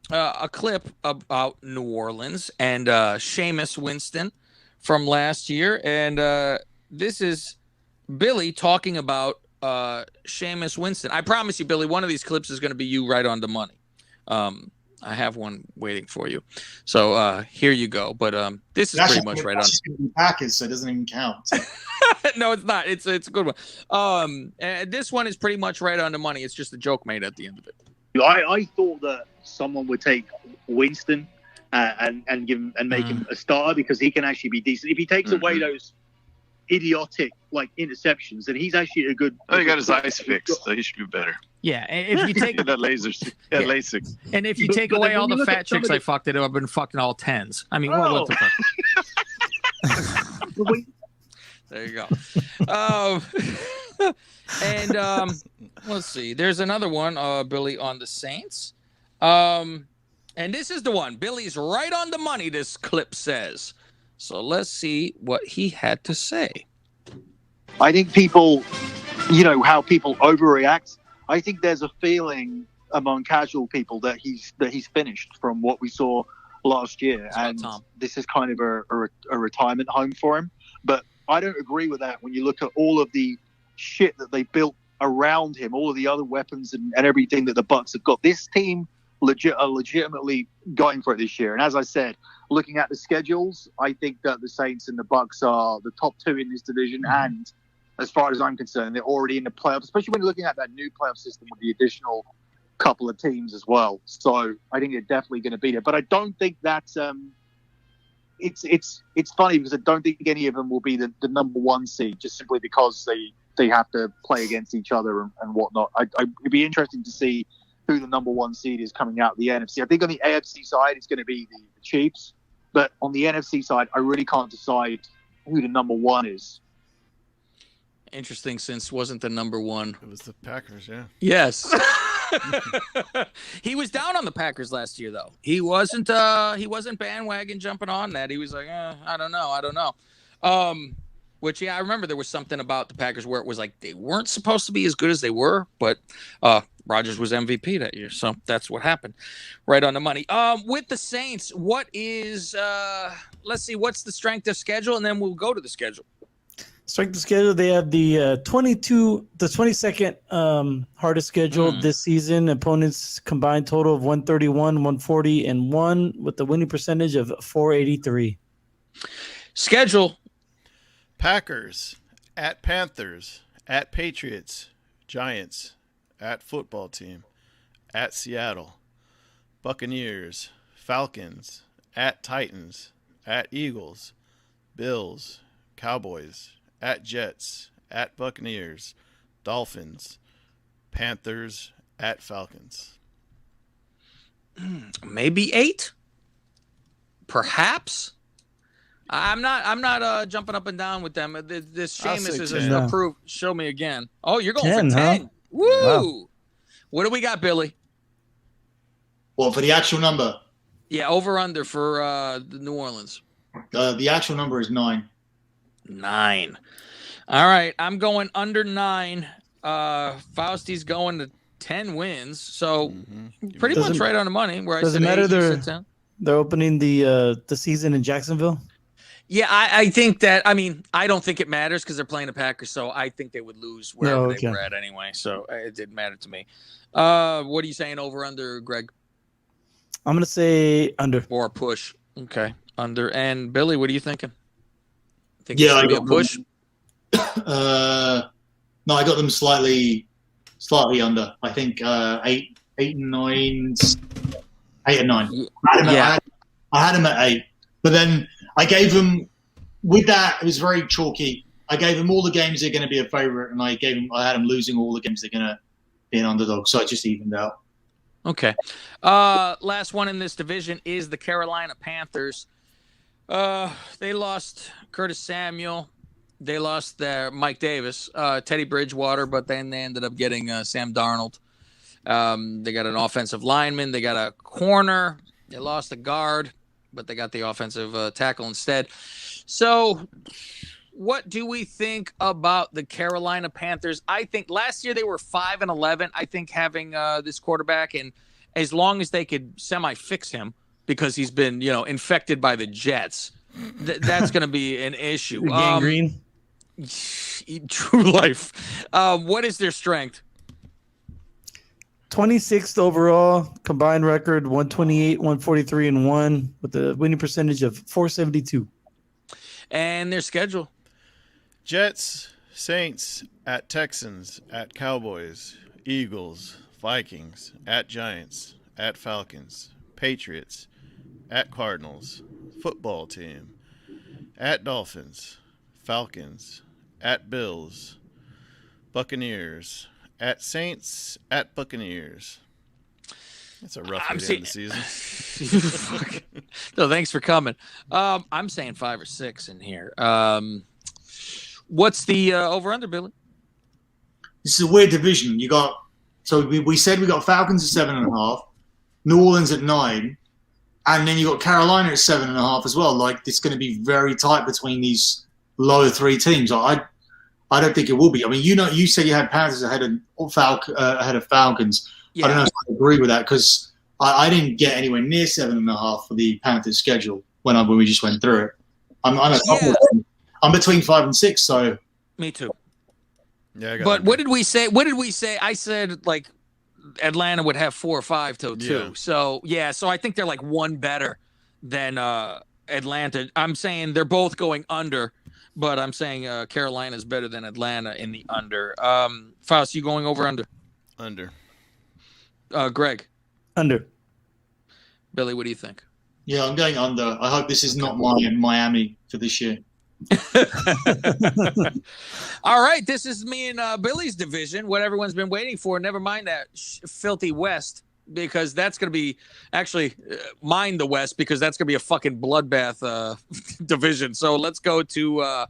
a clip about New Orleans and Jameis Winston from last year, and this is Billy talking about Jameis Winston. I promise you, Billy, one of these clips is going to be you right on the money. I have one waiting for you, so here you go. But this is pretty much right on. Packers, so it doesn't even count. No, it's not. It's a good one. This one is pretty much right on the money. It's just a joke made at the end of it. I thought that someone would take Winston and give him and make him a starter because he can actually be decent. If he takes away those idiotic interceptions, then he's actually a good. Oh, he got his eyes fixed, so he should be better. Yeah, and if you take that LASIK, and if you take away all the fat chicks I fucked, I've been fucking all 10s. I mean, what the fuck? There you go. And let's see. There's another one, Billy, on the Saints. And this is the one. Billy's right on the money, this clip says. So let's see what he had to say. I think people, how people overreact. I think there's a feeling among casual people that he's finished from what we saw last year. And this is kind of a retirement home for him. But I don't agree with that when you look at all of the shit that they built around him, all of the other weapons and everything that the Bucs have got. This team are legitimately going for it this year. And as I said, looking at the schedules, I think that the Saints and the Bucs are the top two in this division. And as far as I'm concerned, they're already in the playoffs, especially when you're looking at that new playoff system with the additional couple of teams as well. So I think they're definitely going to beat it. But I don't think that's it's funny because I don't think any of them will be the number one seed just simply because they have to play against each other and whatnot. It'd be interesting to see who the number one seed is coming out of the NFC. I think on the AFC side, it's going to be the Chiefs. But on the NFC side, I really can't decide who the number one is. Interesting, since wasn't the number one. It was the Packers, yeah. Yes. He was down on the Packers last year, though. He wasn't bandwagon jumping on that. He was like, I don't know. Which, I remember there was something about the Packers where it was like they weren't supposed to be as good as they were, but Rodgers was MVP that year, so that's what happened. Right on the money. With the Saints, what is let's see, what's the strength of schedule, and then we'll go to the schedule. Strength of schedule, they have the 22nd hardest schedule this season. Opponents combined total of 131, 140, and 1 with the winning percentage of 483. Schedule. Packers, at Panthers, at Patriots, Giants, at football team, at Seattle, Buccaneers, Falcons, at Titans, at Eagles, Bills, Cowboys, at Jets, at Buccaneers, Dolphins, Panthers, at Falcons. Maybe 8, perhaps. I'm not jumping up and down with them. This I'll Seamus say is 10. a proof. Show me again. Oh, you're going 10, for 10. huh? Woo! Wow. What do we got, Billy? Well, for the actual number, Yeah, over under for the New Orleans. the actual number is 9. 9. All right, I'm going under 9. Fausti's going to 10 wins, so pretty much Doesn't- right on the money. Where I does it said matter 8, you they're- said 10. They're opening the season in Jacksonville. Yeah, I think that. I mean, I don't think it matters because they're playing the Packers, so I think they would lose wherever they were at anyway. So it didn't matter to me. What are you saying, over under, Greg? I'm gonna say under. Or push? Okay, under. And Billy, what are you thinking? Think Yeah, it's I gonna be a got push. No, I got them slightly under. I think 8 and 9. 8 and 9. I had them at 8, but then I gave them, with that, it was very chalky. I gave them all the games they're going to be a favorite, and I had them losing all the games they're going to be an underdog. So I just evened out. Okay. Last one in this division is the Carolina Panthers. They lost Curtis Samuel. They lost their Mike Davis, Teddy Bridgewater, but then they ended up getting Sam Darnold. They got an offensive lineman. They got a corner. They lost a guard, but they got the offensive tackle instead. So what do we think about the Carolina Panthers? I think last year they were 5-11. I think having this quarterback, and as long as they could semi-fix him because he's been, infected by the Jets, that's going to be an issue. Gangrene. True life. What is their strength? 26th overall combined record, 128, 143, and 1 with a winning percentage of 472. And their schedule? Jets, Saints, at Texans, at Cowboys, Eagles, Vikings, at Giants, at Falcons, Patriots, at Cardinals, football team, at Dolphins, Falcons, at Bills, Buccaneers, at Saints, at Buccaneers. That's a rough way to end the season. No, thanks for coming. I'm saying 5 or 6 in here. What's the over-under, Billy? This is a weird division. We said we got Falcons at 7.5, New Orleans at 9, and then you got Carolina at 7.5 as well. Like, it's going to be very tight between these lower 3 teams. I don't think it will be. I mean, you said you had Panthers ahead of Falcons. Yeah. I don't know if I agree with that because I didn't get anywhere near 7.5 for the Panthers schedule when we just went through it. I'm between 5 and 6, so Me too. Yeah, But what did we say? I said like Atlanta would have 4 or 5 to 2. Yeah. So I think they're like 1 better than Atlanta. I'm saying they're both going under, but I'm saying Carolina's better than Atlanta in the under. Faust, you going over under? Under. Greg. Under. Billy, what do you think? yeah, I'm going under. I hope this is not Miami for this year. All right, this is me and Billy's division, what everyone's been waiting for. Never mind that filthy West, because that's going to be mind the West, because that's going to be a fucking bloodbath division. So let's go to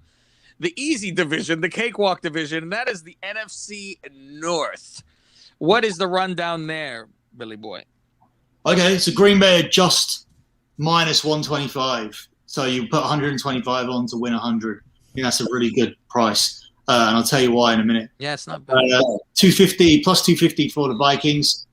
the easy division, the cakewalk division, and that is the NFC North. What is the rundown there, Billy boy? Okay, so Green Bay are just minus 125. So you put 125 on to win 100. I think that's a really good price. And I'll tell you why in a minute. Yeah, it's not bad. 250 plus 250 for the Vikings,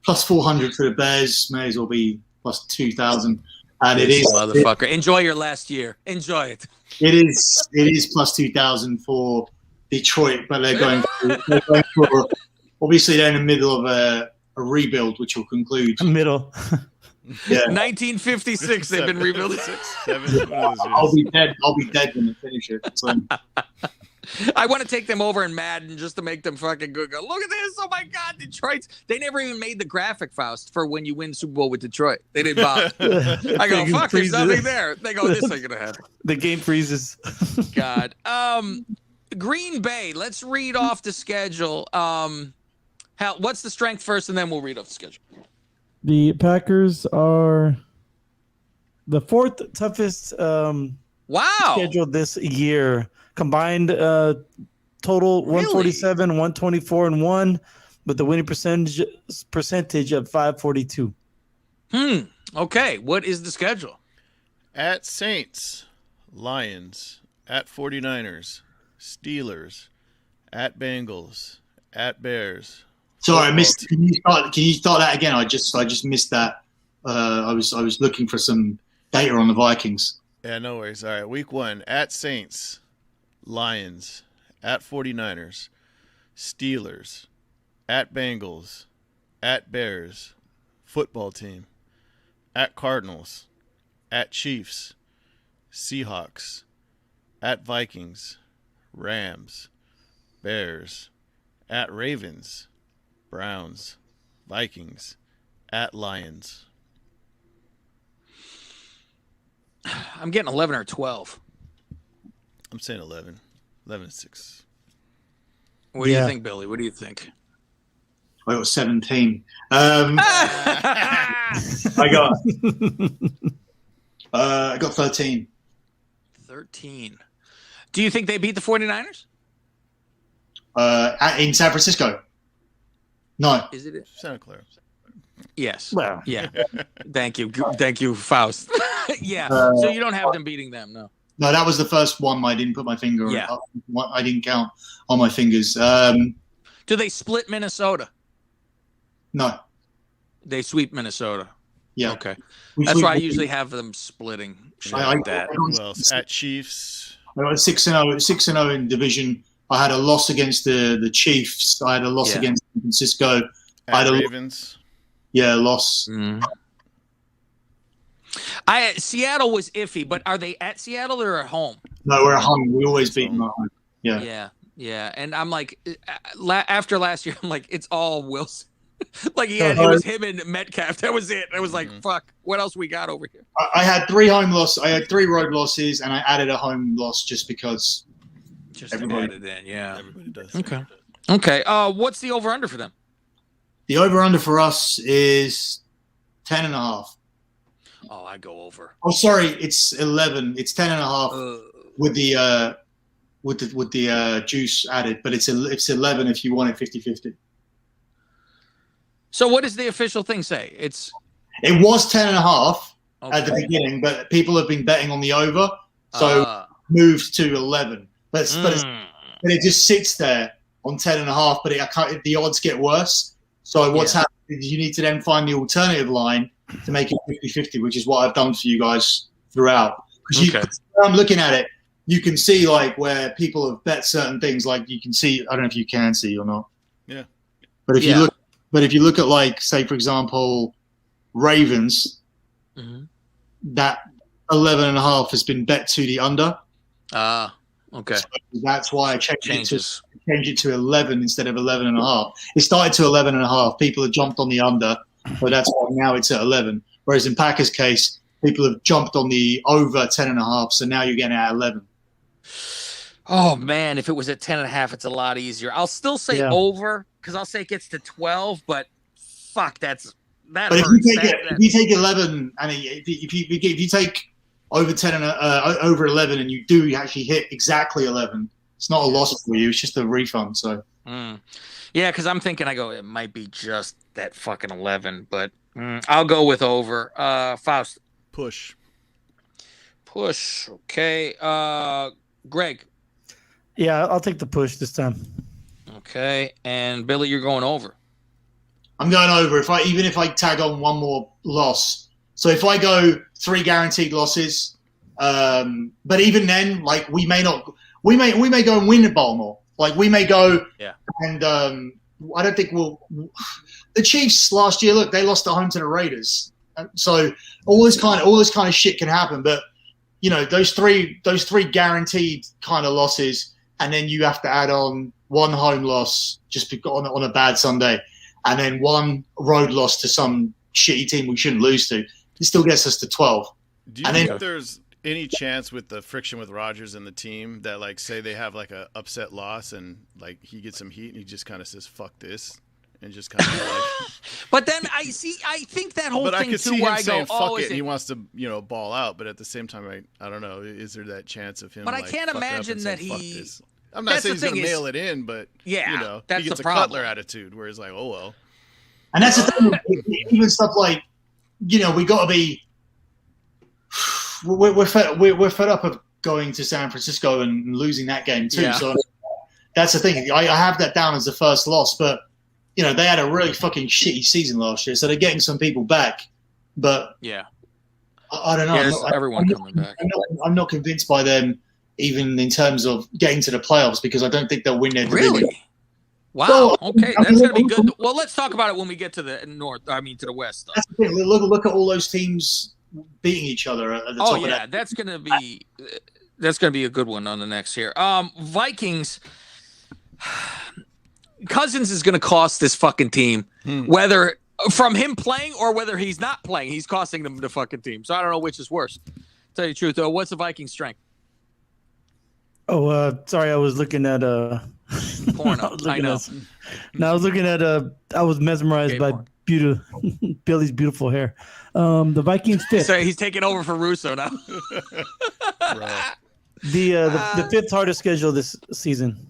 plus 400 for the Bears. May as well be plus 2,000. And it is motherfucker. Enjoy your last year. Enjoy it. It is plus 2,000 for Detroit, but they're going for obviously they're in the middle of a rebuild, which will conclude. Middle. Yeah. 1956. They've been rebuilding. I'll be dead when they finish it. So. I want to take them over in Madden just to make them fucking good. Go, look at this. Oh my God, Detroit's. They never even made the graphic, Faust, for when you win Super Bowl with Detroit. They didn't bother. I go, fuck, there's nothing there. They go, this ain't going to happen. The game freezes. God. Green Bay, let's read off the schedule. Hal, what's the strength first, and then we'll read off the schedule. The Packers are the fourth toughest schedule this year. Combined total 147, 124, and 1, but the winning percentage of 542. Okay, what is the schedule? At Saints, Lions, at 49ers, Steelers, at Bengals, at Bears. Sorry, I missed. Can you start that again? I just missed that. I was looking for some data on the Vikings. Yeah, no worries. All right, week 1, at Saints, Lions, at 49ers, Steelers, at Bengals, at Bears, football team, at Cardinals, at Chiefs, Seahawks, at Vikings, Rams, Bears, at Ravens, Browns, Vikings, at Lions. I'm getting 11 or 12. I'm saying 11. 11-6. What do you think, Billy? What do you think? I got 17. I got 13. 13. Do you think they beat the 49ers? In San Francisco? No. Is it? Santa Clara. Yes. Well, yeah. Thank you, Faust. Yeah. So you don't have them beating them, no. No, that was the first one I didn't put my finger on. Yeah. I didn't count on my fingers. Do they split Minnesota? No. They sweep Minnesota. Yeah. Okay. That's why I usually have them splitting. Like that. Who else? At Chiefs. I got 6-0 in division. I had a loss against the Chiefs. I had a loss against San Francisco. At Ravens. Loss. Mm. Seattle was iffy, but are they at Seattle or at home? No, we're at home. We always beat them at home. Yeah. And I'm like, after last year, I'm like, it's all Wilson. Like it was him and Metcalf. That was it. I was like, fuck. What else we got over here? I had 3 home losses. I had 3 road losses, and I added a home loss just because. Just everybody added in, yeah. Everybody does. Okay. What's the over under for them? The over under for us is 10.5. Oh, I go over. Oh, sorry, it's 11. It's 10.5 with the juice added, but it's 11 if you want it 50-50. So what does the official thing say? It was 10.5 at the beginning, but people have been betting on the over, so moved to 11. But it just sits there on 10.5. But the odds get worse. So what's happening is you need to then find the alternative line to make it 50-50, which is what I've done for you guys throughout. Because I'm looking at it, you can see like where people have bet certain things. Like you can see, I don't know if you can see or not. Yeah. But if you look at like, say for example, Ravens, that 11.5 has been bet to the under. Okay. So that's why I changed it to 11 instead of 11.5. It started to 11.5. People have jumped on the under, so that's why now it's at 11. Whereas in Packers' case, people have jumped on the over 10.5, so now you're getting at 11. Oh man, if it was at 10.5, it's a lot easier. I'll still say over because I'll say it gets to 12, but fuck, that. But hurts. If you take 11 and if you take over 10 and over 11, and you do actually hit exactly 11, it's not a loss for you. It's just a refund. So, yeah, because I'm thinking, it might be just that fucking 11, but I'll go with over. Faust, push. Okay, Greg. Yeah, I'll take the push this time. Okay, and Billy, you're going over. I'm going over. Even if I tag on one more loss. So if I go 3 guaranteed losses, but even then, like we may go and win at Baltimore. Like we may go, and I don't think the Chiefs last year. Look, they lost at home to the Raiders, so all this kind of shit can happen. But those three guaranteed kind of losses, and then you have to add on one home loss just on a bad Sunday, and then one road loss to some shitty team we shouldn't lose to. It still gets us to 12. Do you think there's any chance with the friction with Rodgers and the team that, like, say they have like a upset loss and like he gets some heat and he just kind of says "fuck this" and just kind of like. But then I think that whole but thing I could too, see where him I saying go, "fuck it," and he wants to, ball out. But at the same time, I don't know. Is there that chance of him? But I like, can't fucking up imagine and that saying, "Fuck he. this"? I'm not saying he's going to mail it in, but yeah, he that's gets the a problem. Cutler attitude where he's like, "Oh well." And that's the thing. Even stuff like, we got to be. We're fed up of going to San Francisco and losing that game too. Yeah. So that's the thing. I have that down as the first loss, but they had a really fucking shitty season last year, so they're getting some people back. But yeah, I don't know. Yeah, everyone coming back. I'm not convinced by them, even in terms of getting to the playoffs, because I don't think they'll win their division. Really? Wow. So, Okay, that's gonna be good. Well, let's talk about it when we get to the north. I mean, to the west. That's the thing. Look at all those teams beating each other at the top of that. That's gonna be a good one on the next here. Vikings. Cousins is gonna cost this fucking team, whether from him playing or whether he's not playing. He's costing them the fucking team. So I don't know which is worse. Tell you the truth, though, what's the Vikings' strength? Oh, sorry, I was looking at porno. I know. I was looking at I was mesmerized by Billy's beautiful hair. The Vikings fifth. So he's taking over for Russo now. The fifth hardest schedule this season.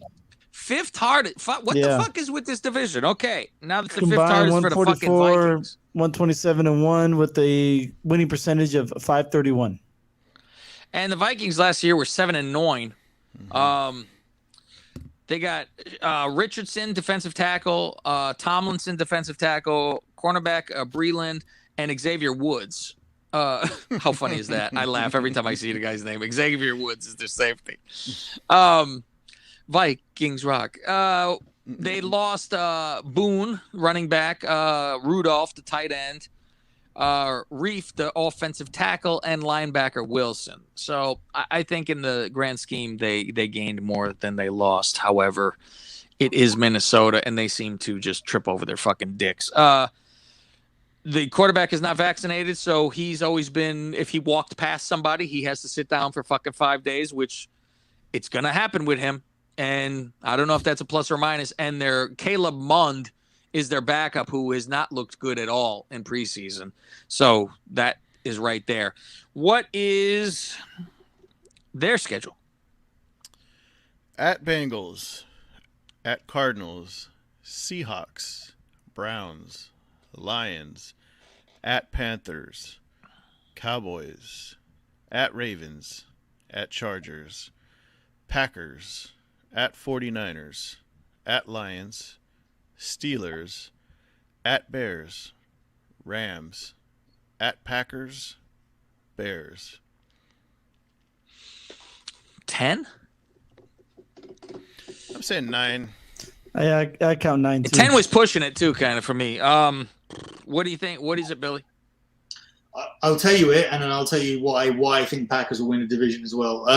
Fifth hardest. What the fuck is with this division? Okay, now that's the fifth Combined hardest for the fucking Vikings. 127-1 with a winning percentage of .531. And the Vikings last year were 7-9. They got Richardson, defensive tackle, Tomlinson, defensive tackle, cornerback Breland, and Xavier Woods. How funny is that? I laugh every time I see the guy's name. Xavier Woods is their safety. Vikings rock. They lost Boone, running back, Rudolph, the tight end, Reef, the offensive tackle, and linebacker Wilson. So I think in the grand scheme, they gained more than they lost. However, it is Minnesota, and they seem to just trip over their fucking dicks. The quarterback is not vaccinated, so he's always been, if he walked past somebody, he has to sit down for fucking 5 days, which it's going to happen with him. And I don't know if that's a plus or minus. And their Caleb Mund is their backup, who has not looked good at all in preseason. So that is right there. What is their schedule? At Bengals, at Cardinals, Seahawks, Browns, Lions, at Panthers, Cowboys, at Ravens, at Chargers, Packers, at 49ers, at Lions, Steelers, at Bears, Rams, at Packers, Bears. 10? I'm saying 9. I count 9 too. 10 was pushing it too, kind of, for me. What do you think? What is it, Billy? I'll tell you it, and then I'll tell you why I think Packers will win the division as well.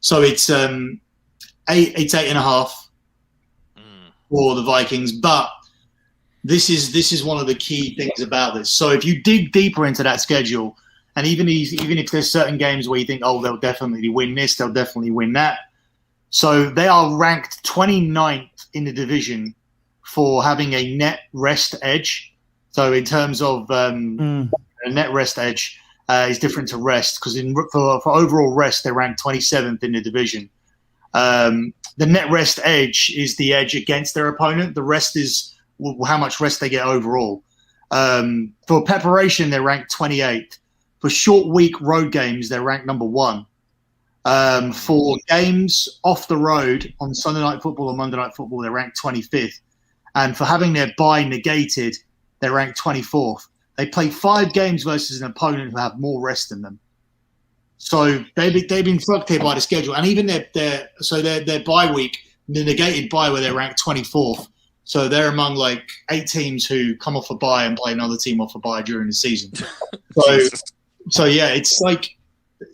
So it's 8.5 for the Vikings, but this is one of the key things about this. So if you dig deeper into that schedule, and even if there's certain games where you think, oh, they'll definitely win this, they'll definitely win that. So they are ranked 29th in the division for having a net rest edge. So in terms of a net rest edge is different to rest, because for overall rest, they're ranked 27th in the division. The net rest edge is the edge against their opponent. The rest is how much rest they get overall. For preparation, they're ranked 28th. For short week road games, they're ranked number 1. For games off the road on Sunday Night Football or Monday Night Football, they're ranked 25th. And for having their bye negated, they're ranked 24th. They play 5 games versus an opponent who have more rest than them. So they've been fucked here by the schedule. And even their bye week, the negated bye where they're ranked 24th. So they're among like 8 teams who come off a bye and play another team off a bye during the season. So yeah, it's like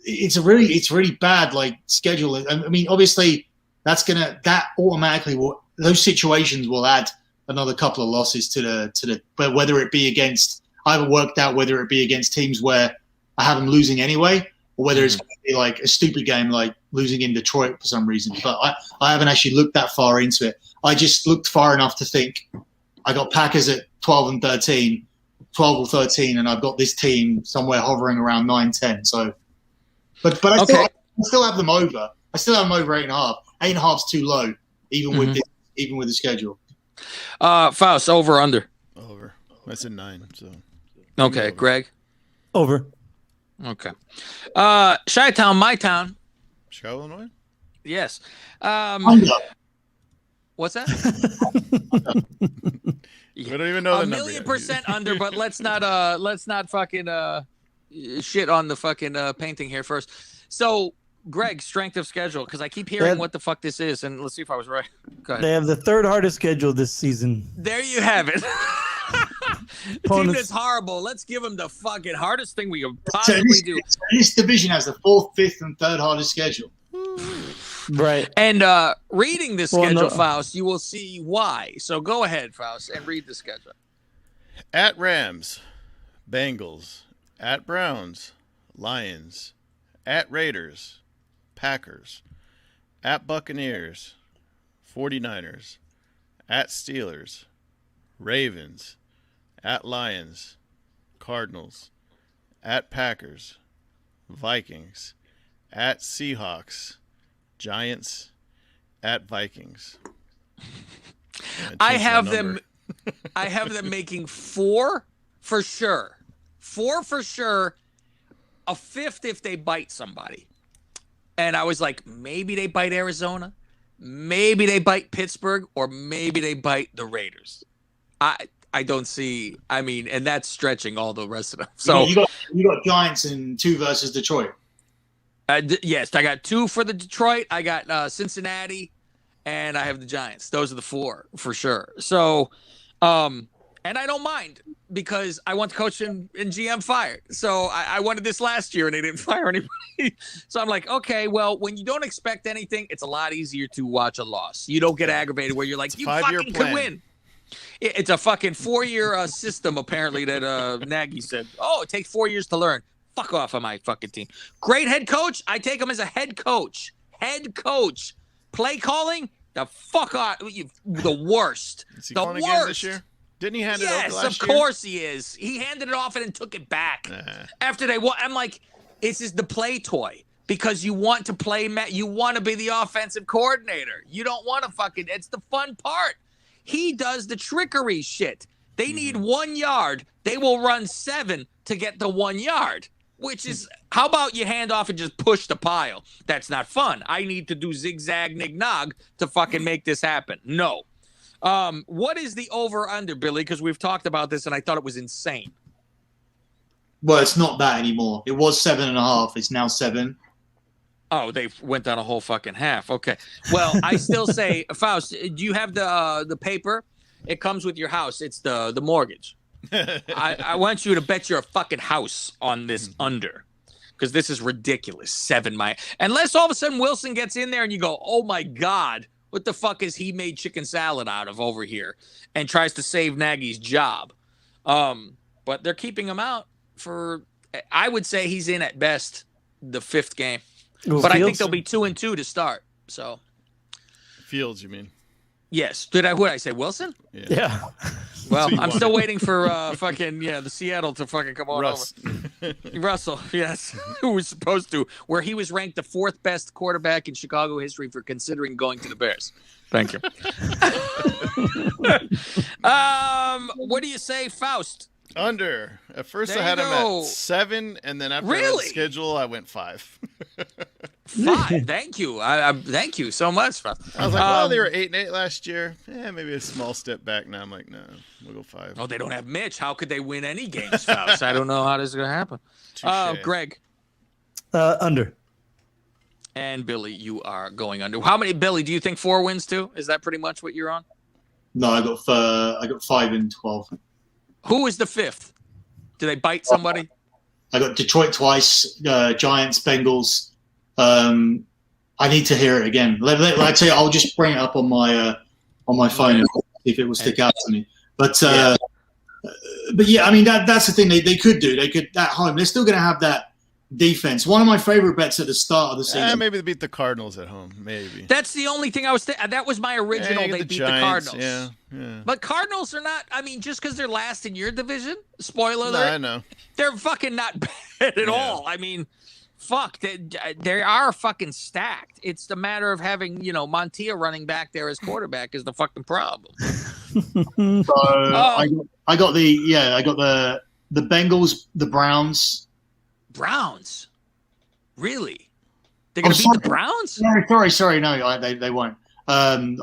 it's really bad like schedule. I mean, obviously that automatically will, those situations will add another couple of losses to the but whether it be against, I haven't worked out whether it be against teams where I have them losing anyway, or whether it's going to be like a stupid game like losing in Detroit for some reason. But I haven't actually looked that far into it. I just looked far enough to think I got Packers at 12 or 13, and I've got this team somewhere hovering around 9-10. So, but I still have them over. I still have them over 8.5. 8.5's too low, even with the schedule. Faust, over or under? Over. I said 9. So. Okay, over. Greg. Over. Okay. Chi-Town, my town. Chicago, Illinois? Yes. Under. What's that? We don't even know the number. 1,000,000% under, but let's not fucking shit on the fucking painting here first. So, Greg, strength of schedule, because I keep hearing what the fuck this is, and let's see if I was right. Go ahead. They have the third hardest schedule this season. There you have it. The team that's horrible. Let's give them the fucking hardest thing we could possibly do. This division has the 4th, 5th, and 3rd hardest schedule. Right. And reading the schedule, Faust, you will see why. So go ahead, Faust, and read the schedule. At Rams, Bengals, at Browns, Lions, at Raiders, Packers, at Buccaneers, 49ers, at Steelers, Ravens, at Lions, Cardinals, at Packers, Vikings, at Seahawks, Giants, at Vikings. I have them making 4 for sure. 4 for sure. A 5th if they bite somebody. And I was like, maybe they bite Arizona, maybe they bite Pittsburgh, or maybe they bite the Raiders. I don't see. I mean, and that's stretching all the rest of them. So you got Giants in 2 versus Detroit. Yes, I got 2 for the Detroit. I got Cincinnati, and I have the Giants. Those are the 4 for sure. So, and I don't mind because I want the coach and GM fired. So I wanted this last year, and they didn't fire anybody. So I'm like, okay, well, when you don't expect anything, it's a lot easier to watch a loss. You don't get aggravated where you're like, you fucking could win. It's a fucking 4-year system, apparently, that Nagy said. Oh, it takes 4 years to learn. Fuck off on my fucking team. Great head coach. I take him as a head coach. Head coach. Play calling, the fuck off. The worst. Is he the calling worst. again this year? Didn't he hand it over last year? Yes, of course he is. He handed it off and then took it back. After they won. I'm like, this is the play toy. Because you want to play, you want to be the offensive coordinator. You don't want to fucking, it's the fun part. He does the trickery shit. They need 1 yard. They will run 7 to get the 1 yard, which is, how about you hand off and just push the pile? That's not fun. I need to do zigzag nig-nog to fucking make this happen. No. What is the over-under, Billy? Because we've talked about this, and I thought it was insane. Well, it's not that anymore. It was 7.5. It's now 7. Oh, they went down a whole fucking half. Okay. Well, I still say, Faust, do you have the paper? It comes with your house. It's the mortgage. I want you to bet your fucking house on this under, because this is ridiculous. 7 unless all of a sudden Wilson gets in there and you go, oh my God, what the fuck is he made chicken salad out of over here, and tries to save Nagy's job. But they're keeping him out for, I would say he's in at best the 5th game. But I think they'll be 2-2 to start. So, Fields, you mean? Yes. What did I say? Wilson? Yeah. Well, I'm still waiting for the Seattle to fucking come on over. Russell, yes, who was supposed to, where he was ranked the 4th best quarterback in Chicago history for considering going to the Bears. Thank you. What do you say, Faust? Under. At first, There I had you him go. at 7, and then after I read Really? the schedule, I went 5. 5. Thank you. I thank you so much, Faust. I was like, well, they were 8-8 last year. Maybe a small step back. Now I'm like, no, we'll go 5. Oh, they don't have Mitch. How could they win any games, Faust? I don't know how this is going to happen. Touche. Greg Under. and Billy, you are going under. How many, Billy, do you think 4 wins too? Is that pretty much what you're on? No, I got 5 and 12. Who is the 5th? Do they bite somebody? I got Detroit twice, Giants, Bengals. I I need to hear it again. I tell you, I'll just bring it up on my phone and see if it will stick out to me. But yeah, I mean that's the thing they could do. They could at home. They're still going to have that defense. One of my favorite bets at the start of the season. Maybe they beat the Cardinals at home. Maybe that's the only thing I was. That was my original. They beat Giants, the Cardinals. Yeah. But Cardinals are not. I mean, just because they're last in your division. Spoiler alert. I know. They're fucking not bad at all. I mean, fuck. They are fucking stacked. It's the matter of having Montilla running back there as quarterback is the fucking problem. So I got the Bengals, the Browns. Browns, really? They're gonna beat the Browns? Sorry, no, they won't. I'm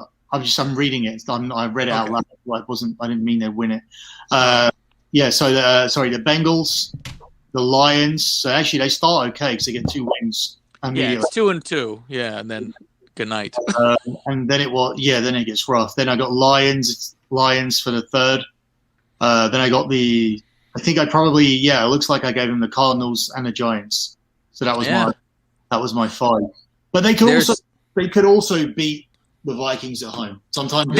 reading it. I read it out loud. I didn't mean they'd win it. So the Bengals, the Lions. So actually, they start okay because they get 2 wins. Yeah, it's 2-2. Yeah, and then good night. And then then it gets rough. Then I got Lions for the third. Then I got it looks like I gave them the Cardinals and the Giants. So that was my 5. But they could also beat the Vikings at home. Sometimes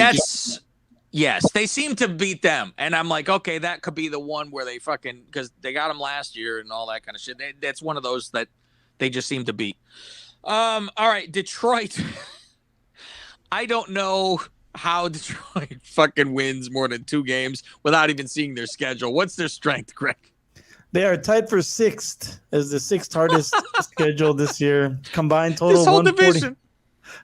yes, they seem to beat them, and I'm like, okay, that could be the one where they fucking because they got them last year and all that kind of shit. That's one of those that they just seem to beat. All right, Detroit. I don't know how Detroit fucking wins more than 2 games without even seeing their schedule. What's their strength, Greg? They are tied for 6th as the 6th hardest schedule this year. Combined total this whole 140. division.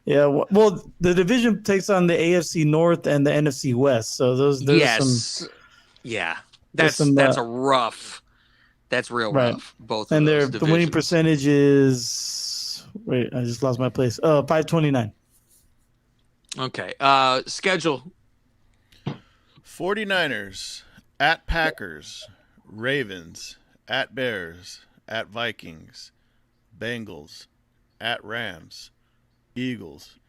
Yeah, well, the division takes on the AFC North and the NFC West. So there's some. Yeah, that's a rough. That's real rough. Both and of those the winning percentage is. Wait, I just lost my place. 529. Okay. Schedule. 49ers at Packers, Ravens at Bears, at Vikings, Bengals, at Rams, Eagles,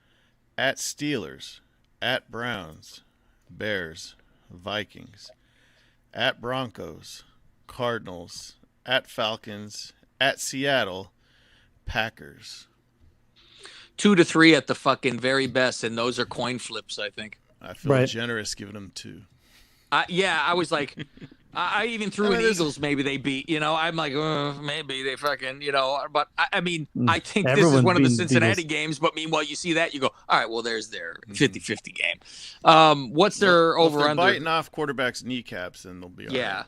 at Steelers, at Browns, Bears, Vikings, at Broncos, Cardinals, at Falcons, at Seattle, Packers. 2-3 at the fucking very best, and those are coin flips, I think. I feel generous giving them 2. I was like, I even threw in Eagles. Maybe they beat. I'm like, maybe they fucking. But I mean, I think this is one of the Cincinnati games. But meanwhile, you see that you go, all right, well, there's their 50-50 game. What's their over under? Biting off quarterbacks' kneecaps, and they'll be all right.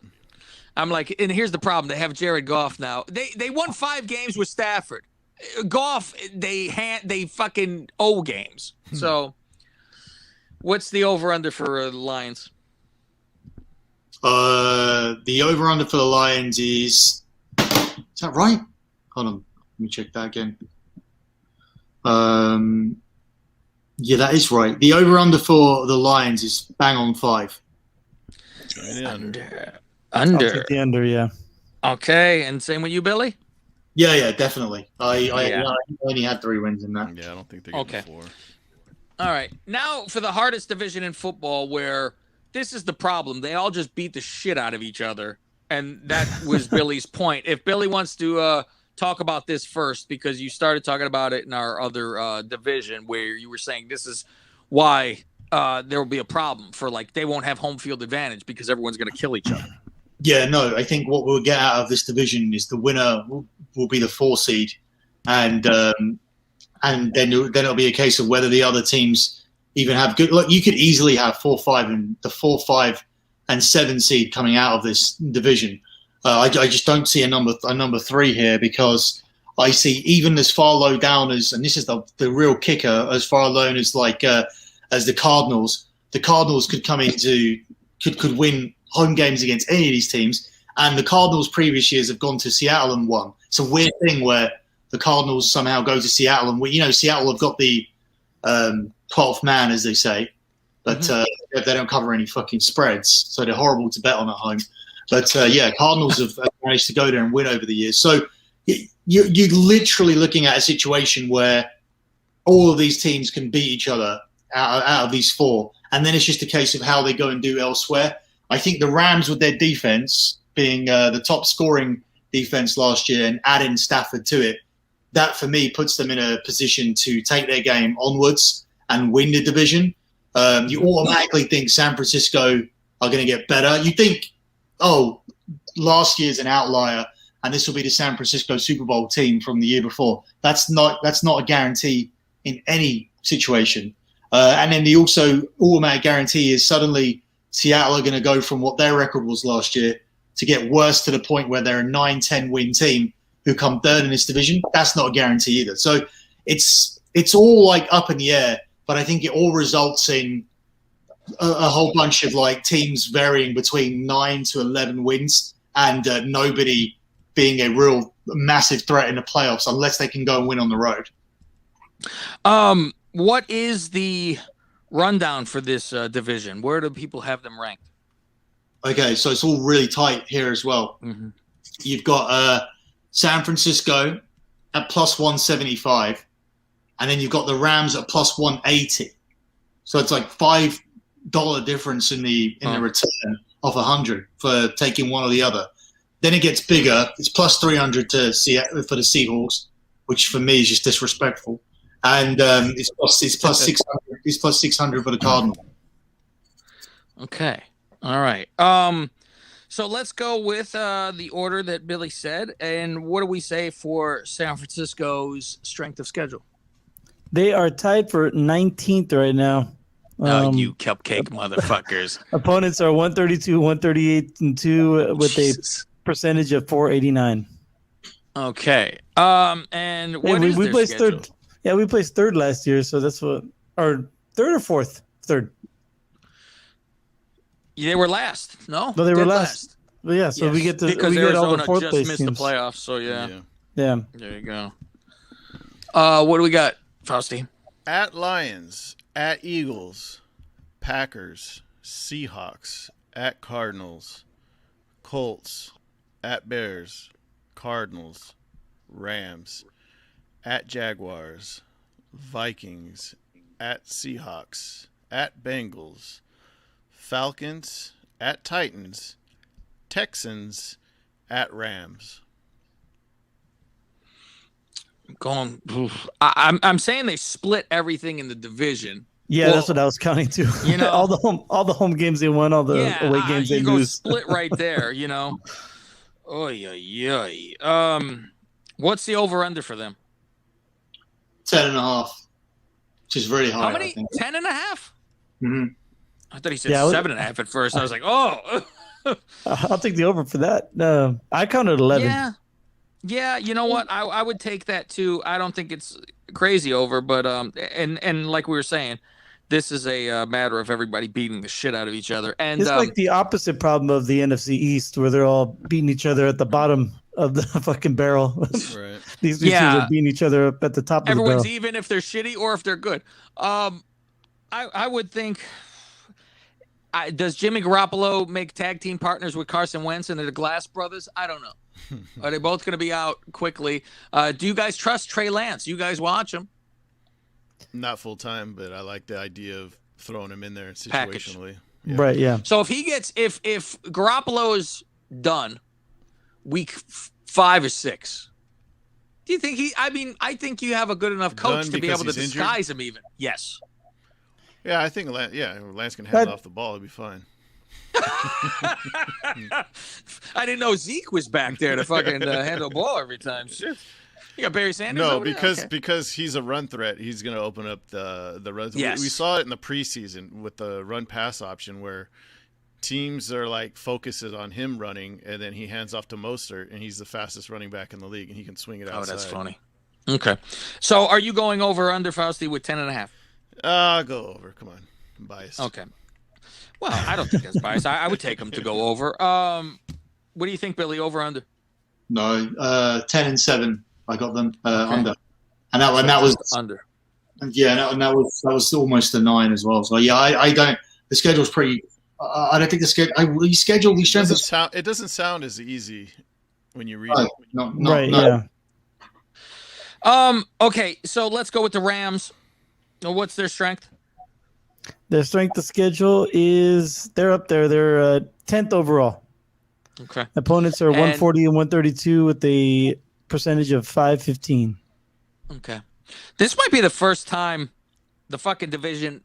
I'm like, and here's the problem: they have Jared Goff now. They won 5 games with Stafford. Goff, they fucking owe games. So, what's the over under for the Lions? The over under for the Lions is that right? Hold on, let me check that again. Yeah, that is right. The over under for the Lions is bang on 5. Under. I'll take the under, yeah. Okay, and same with you, Billy? Yeah, definitely. I only had 3 wins in that. Yeah, I don't think they're getting 4. All right. Now for the hardest division in football where this is the problem. They all just beat the shit out of each other. And that was Billy's point. If Billy wants to talk about this first, because you started talking about it in our other division where you were saying this is why there will be a problem for they won't have home field advantage because everyone's going to kill each other. Yeah, no, I think what we'll get out of this division is the winner will be the 4 seed, and then it'll be a case of whether the other teams even have good. Look, you could easily have 4-5 and the 4, 5, and 7 seed coming out of this division. I just don't see a number 3 here because I see even as far low down as, and this is the real kicker, as far low as as the Cardinals. The Cardinals could come into could win home games against any of these teams, and the Cardinals previous years have gone to Seattle and won. It's a weird thing where the Cardinals somehow go to Seattle, and Seattle have got the 12th man, as they say, but they don't cover any fucking spreads, so they're horrible to bet on at home. But Cardinals have managed to go there and win over the years. So you're literally looking at a situation where all of these teams can beat each other out of these 4, and then it's just a case of how they go and do elsewhere. I think the Rams, with their defense being the top scoring defense last year and adding Stafford to it, that for me puts them in a position to take their game onwards and win the division. You automatically think San Francisco are going to get better. You think, oh, last year's an outlier, and this will be the San Francisco Super Bowl team from the year before. That's not a guarantee in any situation. And then the also automatic guarantee is suddenly Seattle are going to go from what their record was last year to get worse to the point where they're a 9-10 win team who come third in this division. That's not a guarantee either. So it's all like up in the air, but I think it all results in a whole bunch of like teams varying between 9 to 11 wins and nobody being a real massive threat in the playoffs unless they can go and win on the road. What is the rundown for this division? Where do people have them ranked? Okay, so it's all really tight here as well. Mm-hmm. You've got San Francisco at plus 175, and then you've got the Rams at plus 180. So it's like $5 difference in the return of 100 for taking one or the other. Then it gets bigger. It's plus 300 for the Seahawks, which for me is just disrespectful. And it's plus 600. It's plus 600 for the Cardinals. Okay. All right. So let's go with the order that Billy said. And what do we say for San Francisco's strength of schedule? They are tied for 19th right now. You cupcake motherfuckers. Opponents are 132, 138, and 2 with a percentage of 489. Okay. And what is we their placed schedule? third. Yeah, we placed third last year, so that's what. Or third or fourth? Third. They were last. No, No, they were Dead last. Well, yeah, so Yes, we get because we get all the Arizona fourth just place missed teams. the playoffs. So yeah, Yeah. there you go. What do we got, Fausti? At Lions, at Eagles, Packers, Seahawks, at Cardinals, Colts, at Bears, Cardinals, Rams, at Jaguars, Vikings, at Seahawks, at Bengals, Falcons, at Titans, Texans, at Rams. I'm saying they split everything in the division. Yeah, Well, that's what I was counting too. you know- all the home games they won, all the away games they you go lose. split right there. You know. What's the over under for them? 10.5, which is very high. How many? I think. 10.5? Mm-hmm. I thought he said Yeah, 7.5 at first. I was like, oh. I'll take the over for that. I counted 11. Yeah. You know what? I would take that too. I don't think it's crazy over, but and like we were saying, this is a matter of everybody beating the shit out of each other. And It's like the opposite problem of the NFC East, where they're all beating each other at the bottom of the fucking barrel. Right. These two teams are beating each other up at the top of the barrel. everyone's even if they're shitty or if they're good. I would think. Does Jimmy Garoppolo make tag team partners with Carson Wentz and the Glass brothers? I don't know. Are they both going to be out quickly? Do you guys trust Trey Lance? You guys watch him? Not full time, but I like the idea of throwing him in there Package. situationally. Right, yeah. So if he gets if Garoppolo is done week 5 or 6, do you think I think you have a good enough coach Done to be able to because he's disguise him even. Yes. Yeah, I think Lance can hand off the ball. It'd be fine. I didn't know Zeke was back there to fucking handle the ball every time. Shit. You got Barry Sanders? No, over there? because Okay. because he's a run threat. He's going to open up the runs. Yes. We saw it in the preseason with the run pass option where teams are like focuses on him running, and then he hands off to Mostert, and he's the fastest running back in the league, and he can swing it outside. Oh, that's funny. Okay. So are you going over or under, Fausti, with 10.5? Go over. Come on. I'm biased. Okay. Well, I don't think that's biased. I would take him to go over. What do you think, Billy? Over or under? No, 10 and 7. I got them under, and that was under. Yeah, and that was almost a 9 as well. So yeah, I don't. The schedule's pretty. I don't think the schedule. We schedule these strengths. It doesn't sound as easy when you read it. Yeah. Okay, so let's go with the Rams. What's their strength? Their strength of schedule is they're up there. They're 10th overall. Okay. Opponents are 140 and 132 with a percentage of 515. Okay. This might be the first time the fucking division,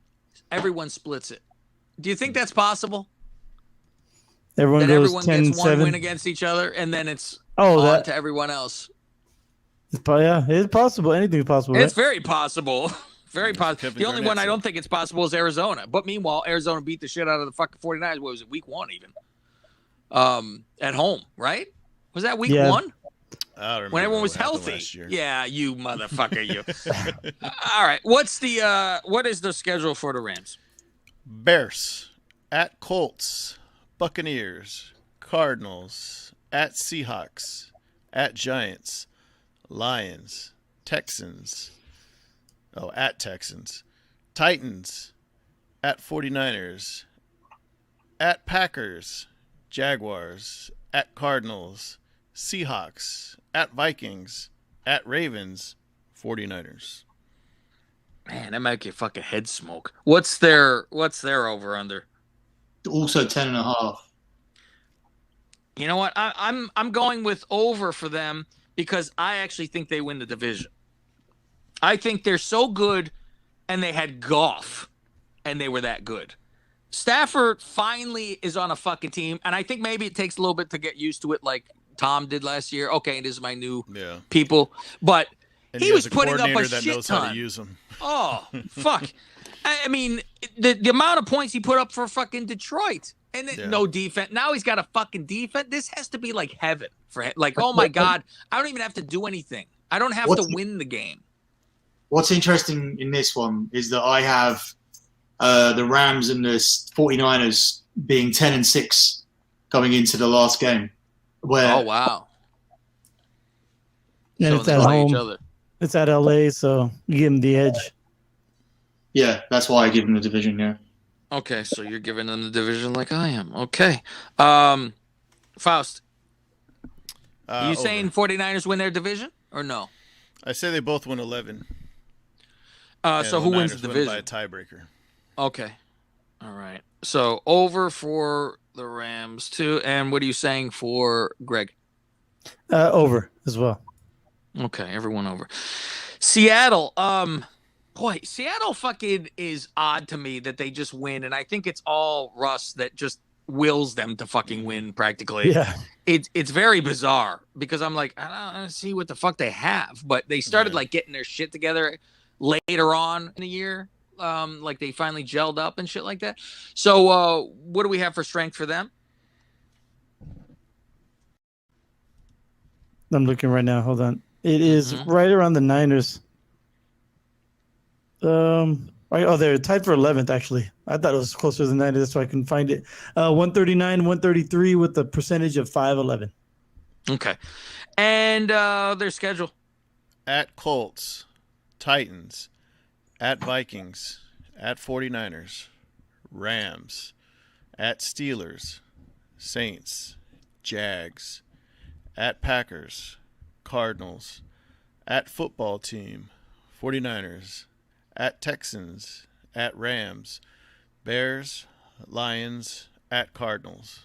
everyone splits it. Do you think that's possible? Everyone That goes everyone gets one 10-7. win against each other, and then it's Oh, on to everyone else. Yeah, it's possible. Anything's possible, right? It's very possible. Very possible. Kevin The only Garnett one I said. don't think it's possible is Arizona. But meanwhile, Arizona beat the shit out of the fucking 49ers. What was it, week 1 even? At home, right? Was that week 1? I don't remember When everyone was what happened healthy. last year. Yeah, you motherfucker, you. All right. What is the schedule for the Rams? Bears at Colts, Buccaneers, Cardinals, at Seahawks, at Giants, Lions, Texans. At Texans, Titans, at 49ers, at Packers, Jaguars, at Cardinals, Seahawks, at Vikings, at Ravens, 49ers. Man, that might get fucking head smoke. What's their over under? Also 10.5. You know what? I'm going with over for them because I actually think they win the division. I think they're so good, and they had Goff, and they were that good. Stafford finally is on a fucking team, and I think maybe it takes a little bit to get used to it, like Tom did last year. Okay, this is my new people, but And he was has a putting up a coordinator that shit knows ton. how to use them. Oh, fuck. I mean, the amount of points he put up for fucking Detroit. And then no defense. Now he's got a fucking defense. This has to be like heaven for him. Like, oh my God, I don't even have to do anything. I don't have to win the game. What's interesting in this one is that I have the Rams and the 49ers being 10-6 going into the last game. Where, oh, wow. And So it's they at play each home. other. It's at LA, so you give them the edge. Yeah, that's why I give them the division, yeah. Okay, so you're giving them the division like I am. Okay. Faust, are you saying 49ers win their division or no? I say they both win 11. So who wins the Niners win division? by a tiebreaker. Okay. All right. So over for the Rams too. And what are you saying for Greg? Over as well. Okay, everyone over. Seattle. Boy, Seattle fucking is odd to me that they just win, and I think it's all Russ that just wills them to fucking win practically. Yeah. It's very bizarre because I'm like, I don't see what the fuck they have, but they started like getting their shit together later on in the year. Like they finally gelled up and shit like that. So what do we have for strength for them? I'm looking right now. Hold on. It is right around the Niners. They're tied for 11th, actually. I thought it was closer than that. That's why I couldn't find it. 139, 133 with a percentage of 5-11. Okay. And their schedule. At Colts, Titans, at Vikings, at 49ers, Rams, at Steelers, Saints, Jags, at Packers, Cardinals, at football team, 49ers, at Texans, at Rams, Bears, Lions, at Cardinals.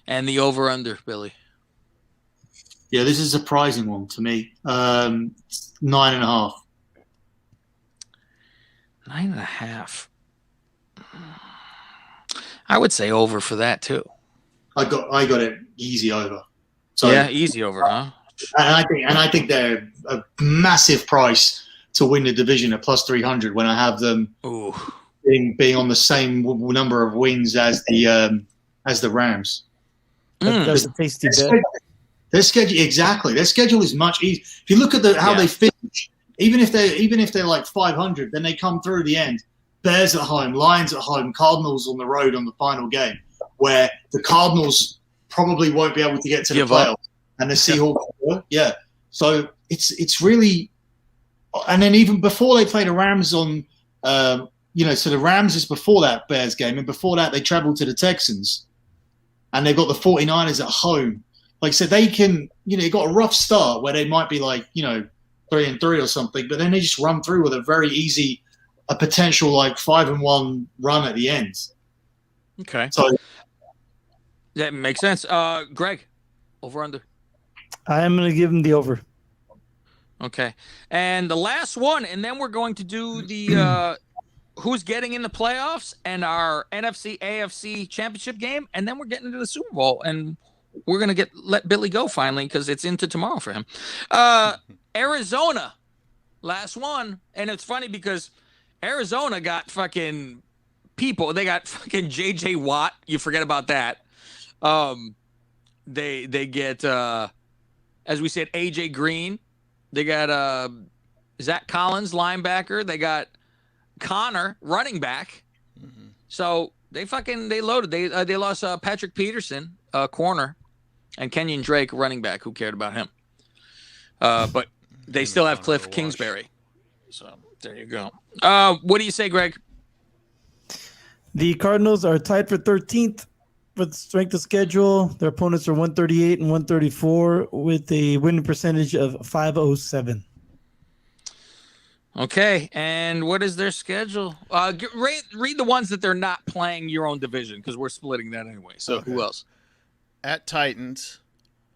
And the over-under, Billy. Yeah, this is a surprising one to me. 9.5. 9.5. I would say over for that too. I got it easy over. So yeah, easy over, huh? And I think they're a massive price to win the division at plus 300 when I have them being on the same number of wins as the Rams. That's a tasty bet. Their schedule Their schedule is much easier. If you look at how they finish, even if they're like 500, then they come through the end. Bears at home, Lions at home, Cardinals on the road on the final game, where the Cardinals probably won't be able to get to the playoffs, and the Seahawks. Yeah, so it's really, and then even before they play the Rams on, so the Rams is before that Bears game, and before that they travel to the Texans, and they've got the 49ers at home. Like, so they can, you got a rough start where they might be like, 3-3 or something, but then they just run through with a very easy, a potential like 5-1 run at the end. Okay. So that makes sense. Greg, over under. I'm going to give him the over. Okay. And the last one, and then we're going to do the who's getting in the playoffs and our NFC AFC championship game, and then we're getting into the Super Bowl, and we're gonna let Billy go finally because it's into tomorrow for him. Arizona, last one, and it's funny because Arizona got fucking people. They got fucking J.J. Watt. You forget about that. They get as we said, A.J. Green. They got Zach Collins, linebacker. They got Connor, running back. Mm-hmm. So they loaded. They lost Patrick Peterson, corner, and Kenyon Drake, running back. Who cared about him? But they still have Cliff Kingsbury. So there you go. What do you say, Greg? The Cardinals are tied for 13th with strength of schedule. Their opponents are 138 and 134 with a winning percentage of .507. Okay, and what is their schedule? Read the ones that they're not playing your own division because we're splitting that anyway. So okay. Who else? At Titans,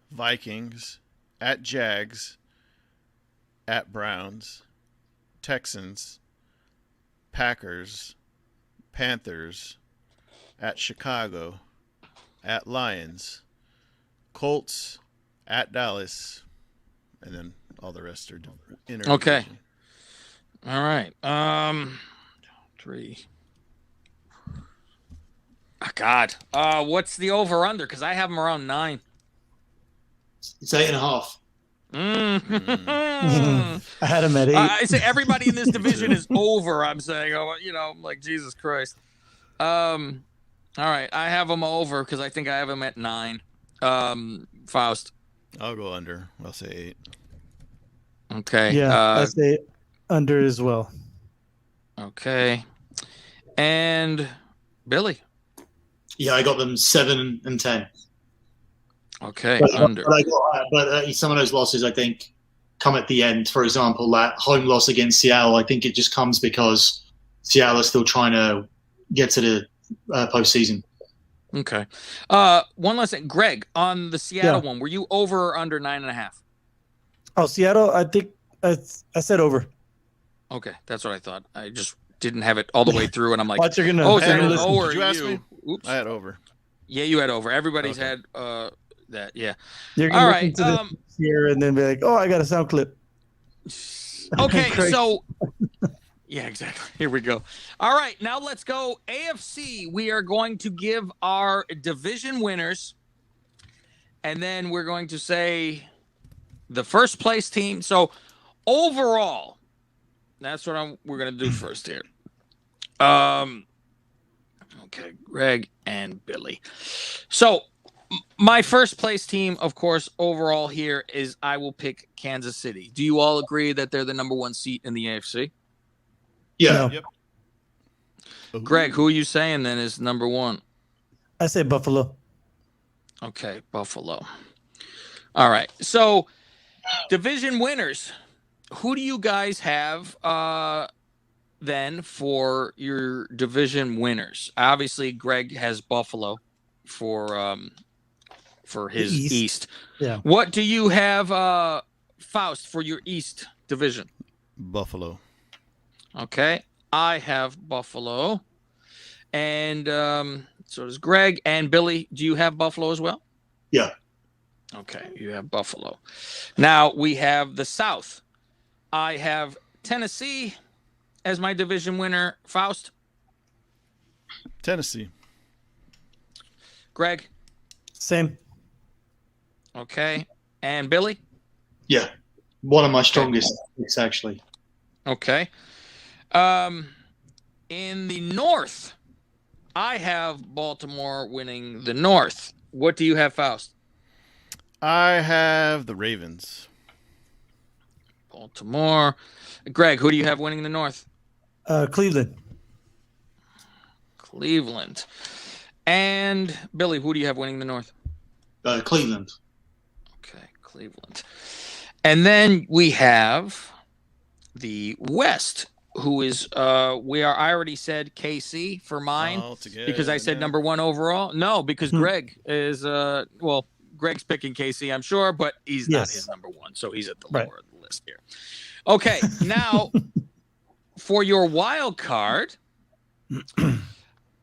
Vikings, at Jags, at Browns, Texans, Packers, Panthers, at Chicago, at Lions, Colts, at Dallas, and then all the rest are inner. Okay. All right. 3. Oh, God. What's the over under? Because I have them around 9. It's 8.5. I had him at 8. I say everybody in this division is over. I'm saying, I'm like, Jesus Christ. All right, I have them over because I think I have them at 9. Faust. I'll go under. I'll say 8. Okay. Yeah, I say under as well. Okay. And Billy. Yeah, I got them 7 and 10. Okay, but, under. But some of those losses, I think, come at the end. For example, that home loss against Seattle, I think it just comes because Seattle is still trying to get to the postseason. Okay. One last thing. Greg, on the Seattle one, were you over or under 9.5? Oh, Seattle, I think I said over. Okay, that's what I thought. I just didn't have it all the way through, and I'm like, is that an O or Did you ask me? Oops. I had over. Yeah, you had over. Everybody's had that, yeah. You're going to listen to this here and then be like, oh, I got a sound clip. Okay, so yeah, exactly. Here we go. All right, now let's go AFC. We are going to give our division winners, and then we're going to say the first place team. So overall, that's what we're going to do first here. Okay, Greg and Billy. So my first place team, of course, overall here is I will pick Kansas City. Do you all agree that they're the number 1 seat in the AFC? Yeah. No. Yep. Greg, who are you saying then is number 1? I say Buffalo. Okay, Buffalo. All right. So division winners. Who do you guys have then for your division winners? Obviously, Greg has Buffalo for his East. Yeah. What do you have, Faust, for your East division? Buffalo. Okay. I have Buffalo. And so does Greg. And Billy, do you have Buffalo as well? Yeah. Okay, you have Buffalo. Now we have the South. I have Tennessee as my division winner. Faust? Tennessee. Greg? Same. Okay. And Billy? Yeah. One of my strongest picks, actually. Okay. In the North, I have Baltimore winning the North. What do you have, Faust? I have the Ravens. Baltimore. Greg, who do you have winning the North? Cleveland. Cleveland. And Billy, who do you have winning the North? Cleveland. Okay, Cleveland. And then we have the West, who is I already said KC for mine because I said number 1 overall. No, because Greg is Greg's picking KC, I'm sure, but he's not his number 1, so he's at the lower of the list here. Okay, now for your wild card,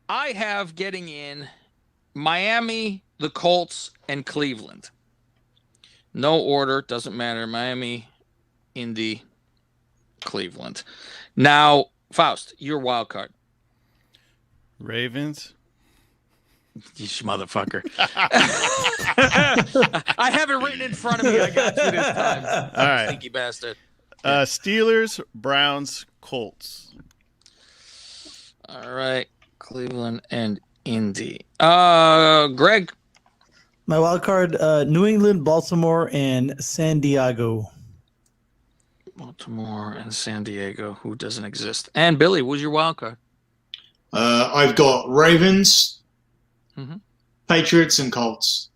I have getting in Miami, the Colts, and Cleveland. No order, doesn't matter. Miami, Indy, Cleveland. Now, Faust, your wild card. Ravens. You motherfucker. I have it written in front of me. I got you this time. All right. Stinky bastard. Steelers, Browns, Colts. All right. Cleveland and Indy. Greg. My wild card: New England, Baltimore, and San Diego. Baltimore and San Diego, who doesn't exist. And Billy, who's your wild card? I've got Ravens, Mhm. Patriots, and Colts.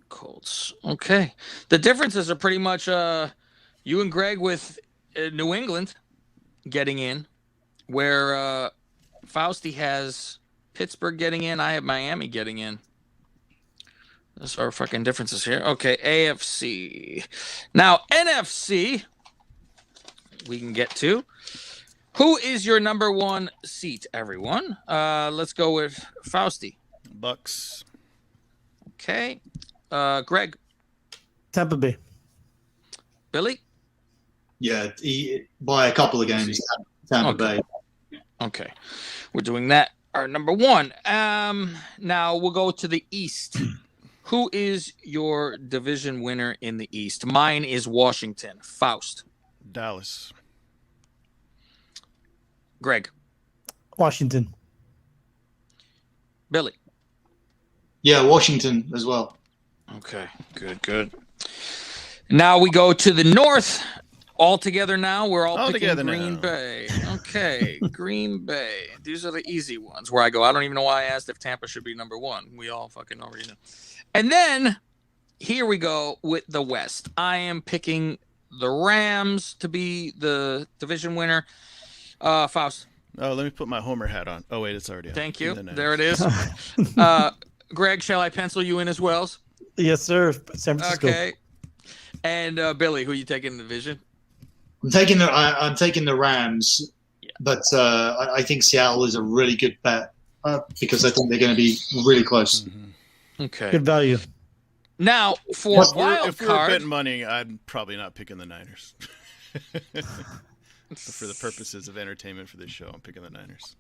Colts. Okay. The differences are pretty much you and Greg with New England getting in, where Fausti has Pittsburgh getting in. I have Miami getting in. Those are fucking differences here. Okay, AFC. Now, NFC, we can get to. Who is your number one seat, everyone? Let's go with Fausti. Bucks. Okay. Greg. Tampa Bay. Billy? Yeah, by a couple of games, Tampa Bay. Okay. We're doing that. Our number one. Now we'll go to the East. Who is your division winner in the East? Mine is Washington. Faust. Dallas. Greg. Washington. Billy. Yeah, Washington as well. Okay, good. Now we go to the North. All together now. We're all picking together Green now. Bay. Okay, Green Bay. These are the easy ones where I go, I don't even know why I asked if Tampa should be number one. We all fucking already know. And then here we go with the West. I am picking the Rams to be the division winner. Faust. Oh, let me put my Homer hat on. Oh, wait, it's already on. Thank you. And then There it is. Greg, shall I pencil you in as well? Yes, sir. San Francisco. Okay. And Billy, who you taking in the division? I'm taking the Rams, but I think Seattle is a really good bet because I think they're going to be really close. Mm-hmm. Okay. Good value. Now, for If wild we were card, betting money, I'm probably not picking the Niners. For the purposes of entertainment for this show, I'm picking the Niners.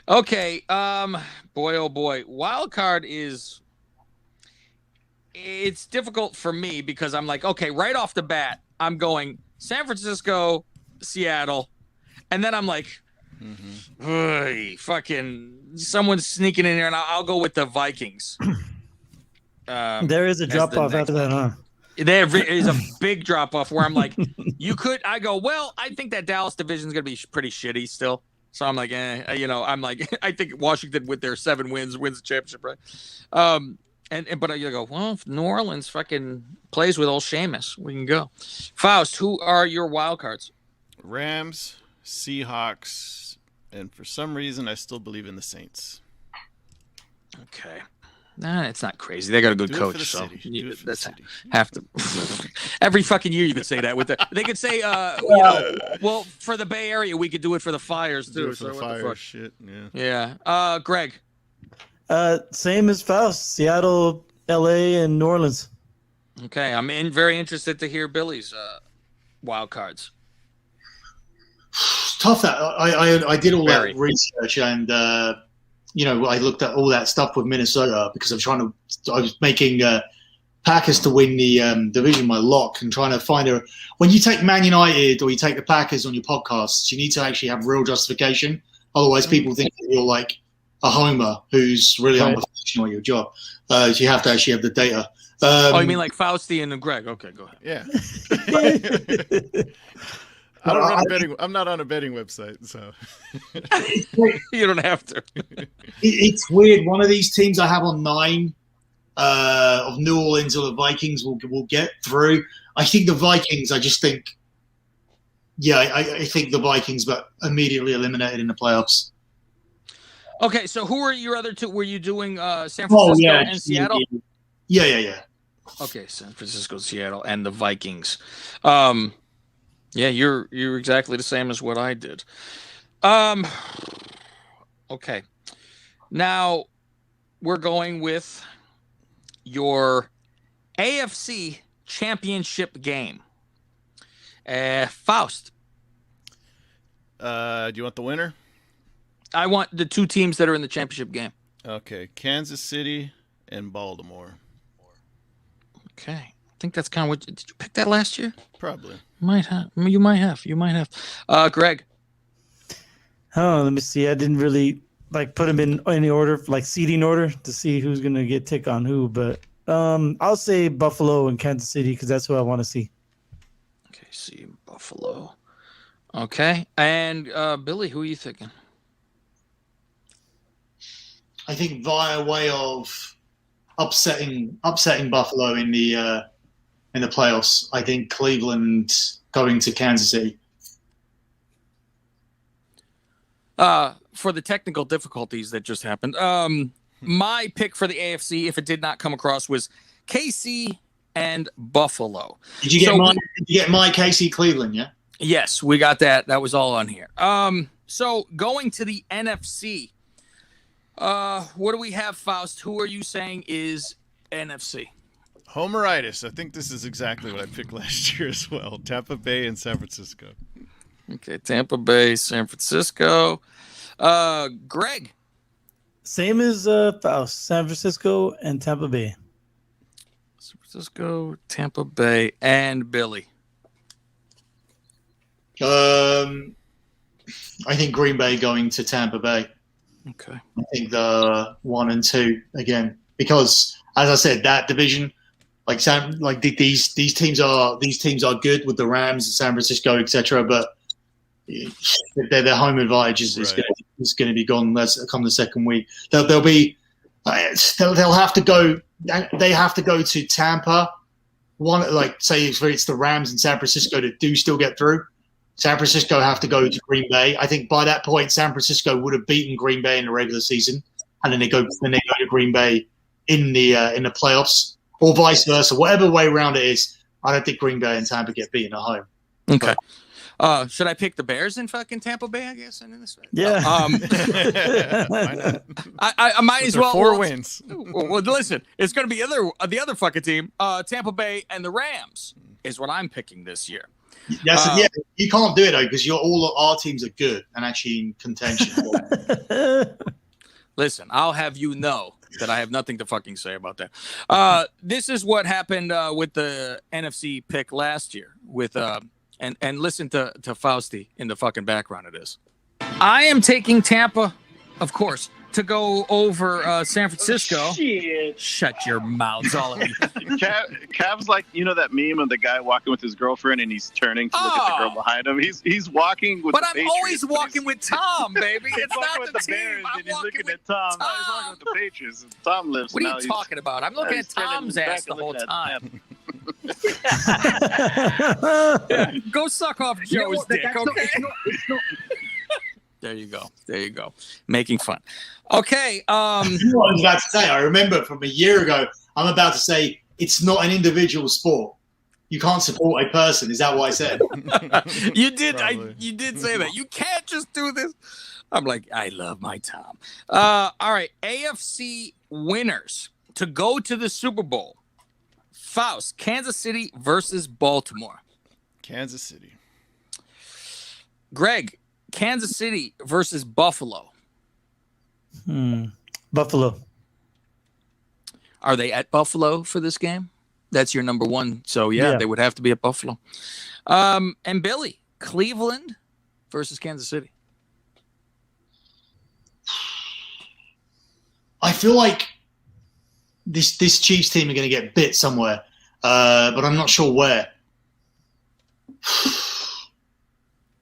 okay, boy, oh boy, wild card it's difficult for me because I'm like, okay, right off the bat, I'm going San Francisco, Seattle, and then I'm like, fucking someone's sneaking in here, and I'll go with the Vikings. There is a drop off after that, huh? There is a big drop off where I'm like, I go, well, I think that Dallas division is going to be pretty shitty still. So I'm like, I'm like, I think Washington with their 7 wins the championship, right? But you go, well, if New Orleans fucking plays with old Sheamus, we can go. Faust, who are your wild cards? Rams, Seahawks, and for some reason, I still believe in the Saints. Okay. Nah, it's not crazy. They got a good Do coach, it for the so city. Do it for the city. Have to. Every fucking year you could say that. They could say, well, for the Bay Area, we could do it for the Fires too. Do it for the Fires. Shit. Yeah. Yeah. Greg. Same as Faust. Seattle, LA, and New Orleans. Okay, I'm very interested to hear Billy's wild cards. Tough that I did all that research and I looked at all that stuff with Minnesota because I was making Packers to win the division, my lock, and trying to find when you take Man United or you take the Packers on your podcasts, you need to actually have real justification. Otherwise, people think that you're like a homer who's really unprofessional at your job. So you have to actually have the data. You mean like Fausti and Greg? Okay, go ahead. Yeah. I'm not on a betting website, so you don't have to. It's weird. One of these teams I have on 9 of New Orleans or the Vikings will get through. I think the Vikings. I just think, I think the Vikings, but immediately eliminated in the playoffs. Okay, so who are your other two? Were you doing San Francisco and Seattle? Yeah. Okay, San Francisco, Seattle, and the Vikings. Yeah, you're exactly the same as what I did. Okay. Now we're going with your AFC Championship game. Faust, Do you want the winner? I want the two teams that are in the championship game. Okay, Kansas City and Baltimore. Okay. I think that's kind of what. Did you pick that last year? Probably. Might have. You might have. Greg. Oh, let me see. I didn't really put them in any order, like seeding order, to see who's gonna get tick on who. But I'll say Buffalo and Kansas City because that's who I want to see. Okay, see Buffalo. Okay, and Billy, who are you thinking? I think via way of upsetting Buffalo in the playoffs. I think Cleveland going to Kansas City. For the technical difficulties that just happened, my pick for the AFC, if it did not come across, was KC and Buffalo. Did you get my KC Cleveland? Yeah. Yes, we got that. That was all on here. So going to the NFC, what do we have, Faust? Who are you saying is NFC? Homeritis. I think this is exactly what I picked last year as well. Tampa Bay and San Francisco. Okay, Tampa Bay, San Francisco. Greg. Same as Faust, San Francisco and Tampa Bay. San Francisco, Tampa Bay, and Billy. I think Green Bay going to Tampa Bay. Okay. I think the 1 and 2 again, because as I said, that division, these teams are good with the Rams, San Francisco, etc. But their home advantage is going to be gone come the second week. They'll have to go. They have to go to Tampa. Say if it's the Rams and San Francisco that do still get through. San Francisco have to go to Green Bay. I think by that point, San Francisco would have beaten Green Bay in the regular season, and then they go to Green Bay in the playoffs, or vice versa. Whatever way around it is, I don't think Green Bay and Tampa get beaten at home. Okay. Should I pick the Bears in fucking Tampa Bay? I guess. Yeah. Why not? I might as well. 4 wins. Well, listen, it's going to be the other fucking team. Tampa Bay and the Rams is what I'm picking this year. Yeah, you can't do it though because all of our teams are good and actually in contention. Listen, I'll have you know that I have nothing to fucking say about that. This is what happened with the NFC pick last year with and listen to Fausti in the fucking background of this. I am taking Tampa, of course, to go over San Francisco. Oh, shit. Shut your mouths, all of you. Cav's like, that meme of the guy walking with his girlfriend and he's turning to look at the girl behind him. He's walking with but the I'm Patriots, always walking with Tom, baby. He's It's walking not with the the team. Bears I'm and he's walking looking with at Tom. Tom. He's walking with the Patriots. And Tom lives. What are now you he's- talking about? I'm looking at he's turning Tom's back ass and the whole looking at time. Yeah, go suck off Joe's dick, okay? There you go. Making fun. Okay. You know what I was about to say. I remember from a year ago. I'm about to say it's not an individual sport. You can't support a person. Is that what I said? You did. Probably. You did say that. You can't just do this. I'm like, I love my Tom. All right. AFC winners to go to the Super Bowl. Faust, Kansas City versus Baltimore. Kansas City. Greg, Kansas City versus Buffalo. Buffalo. Are they at Buffalo for this game? That's your number one. So, yeah, they would have to be at Buffalo. And Billy, Cleveland versus Kansas City. I feel like this Chiefs team are going to get bit somewhere, but I'm not sure where.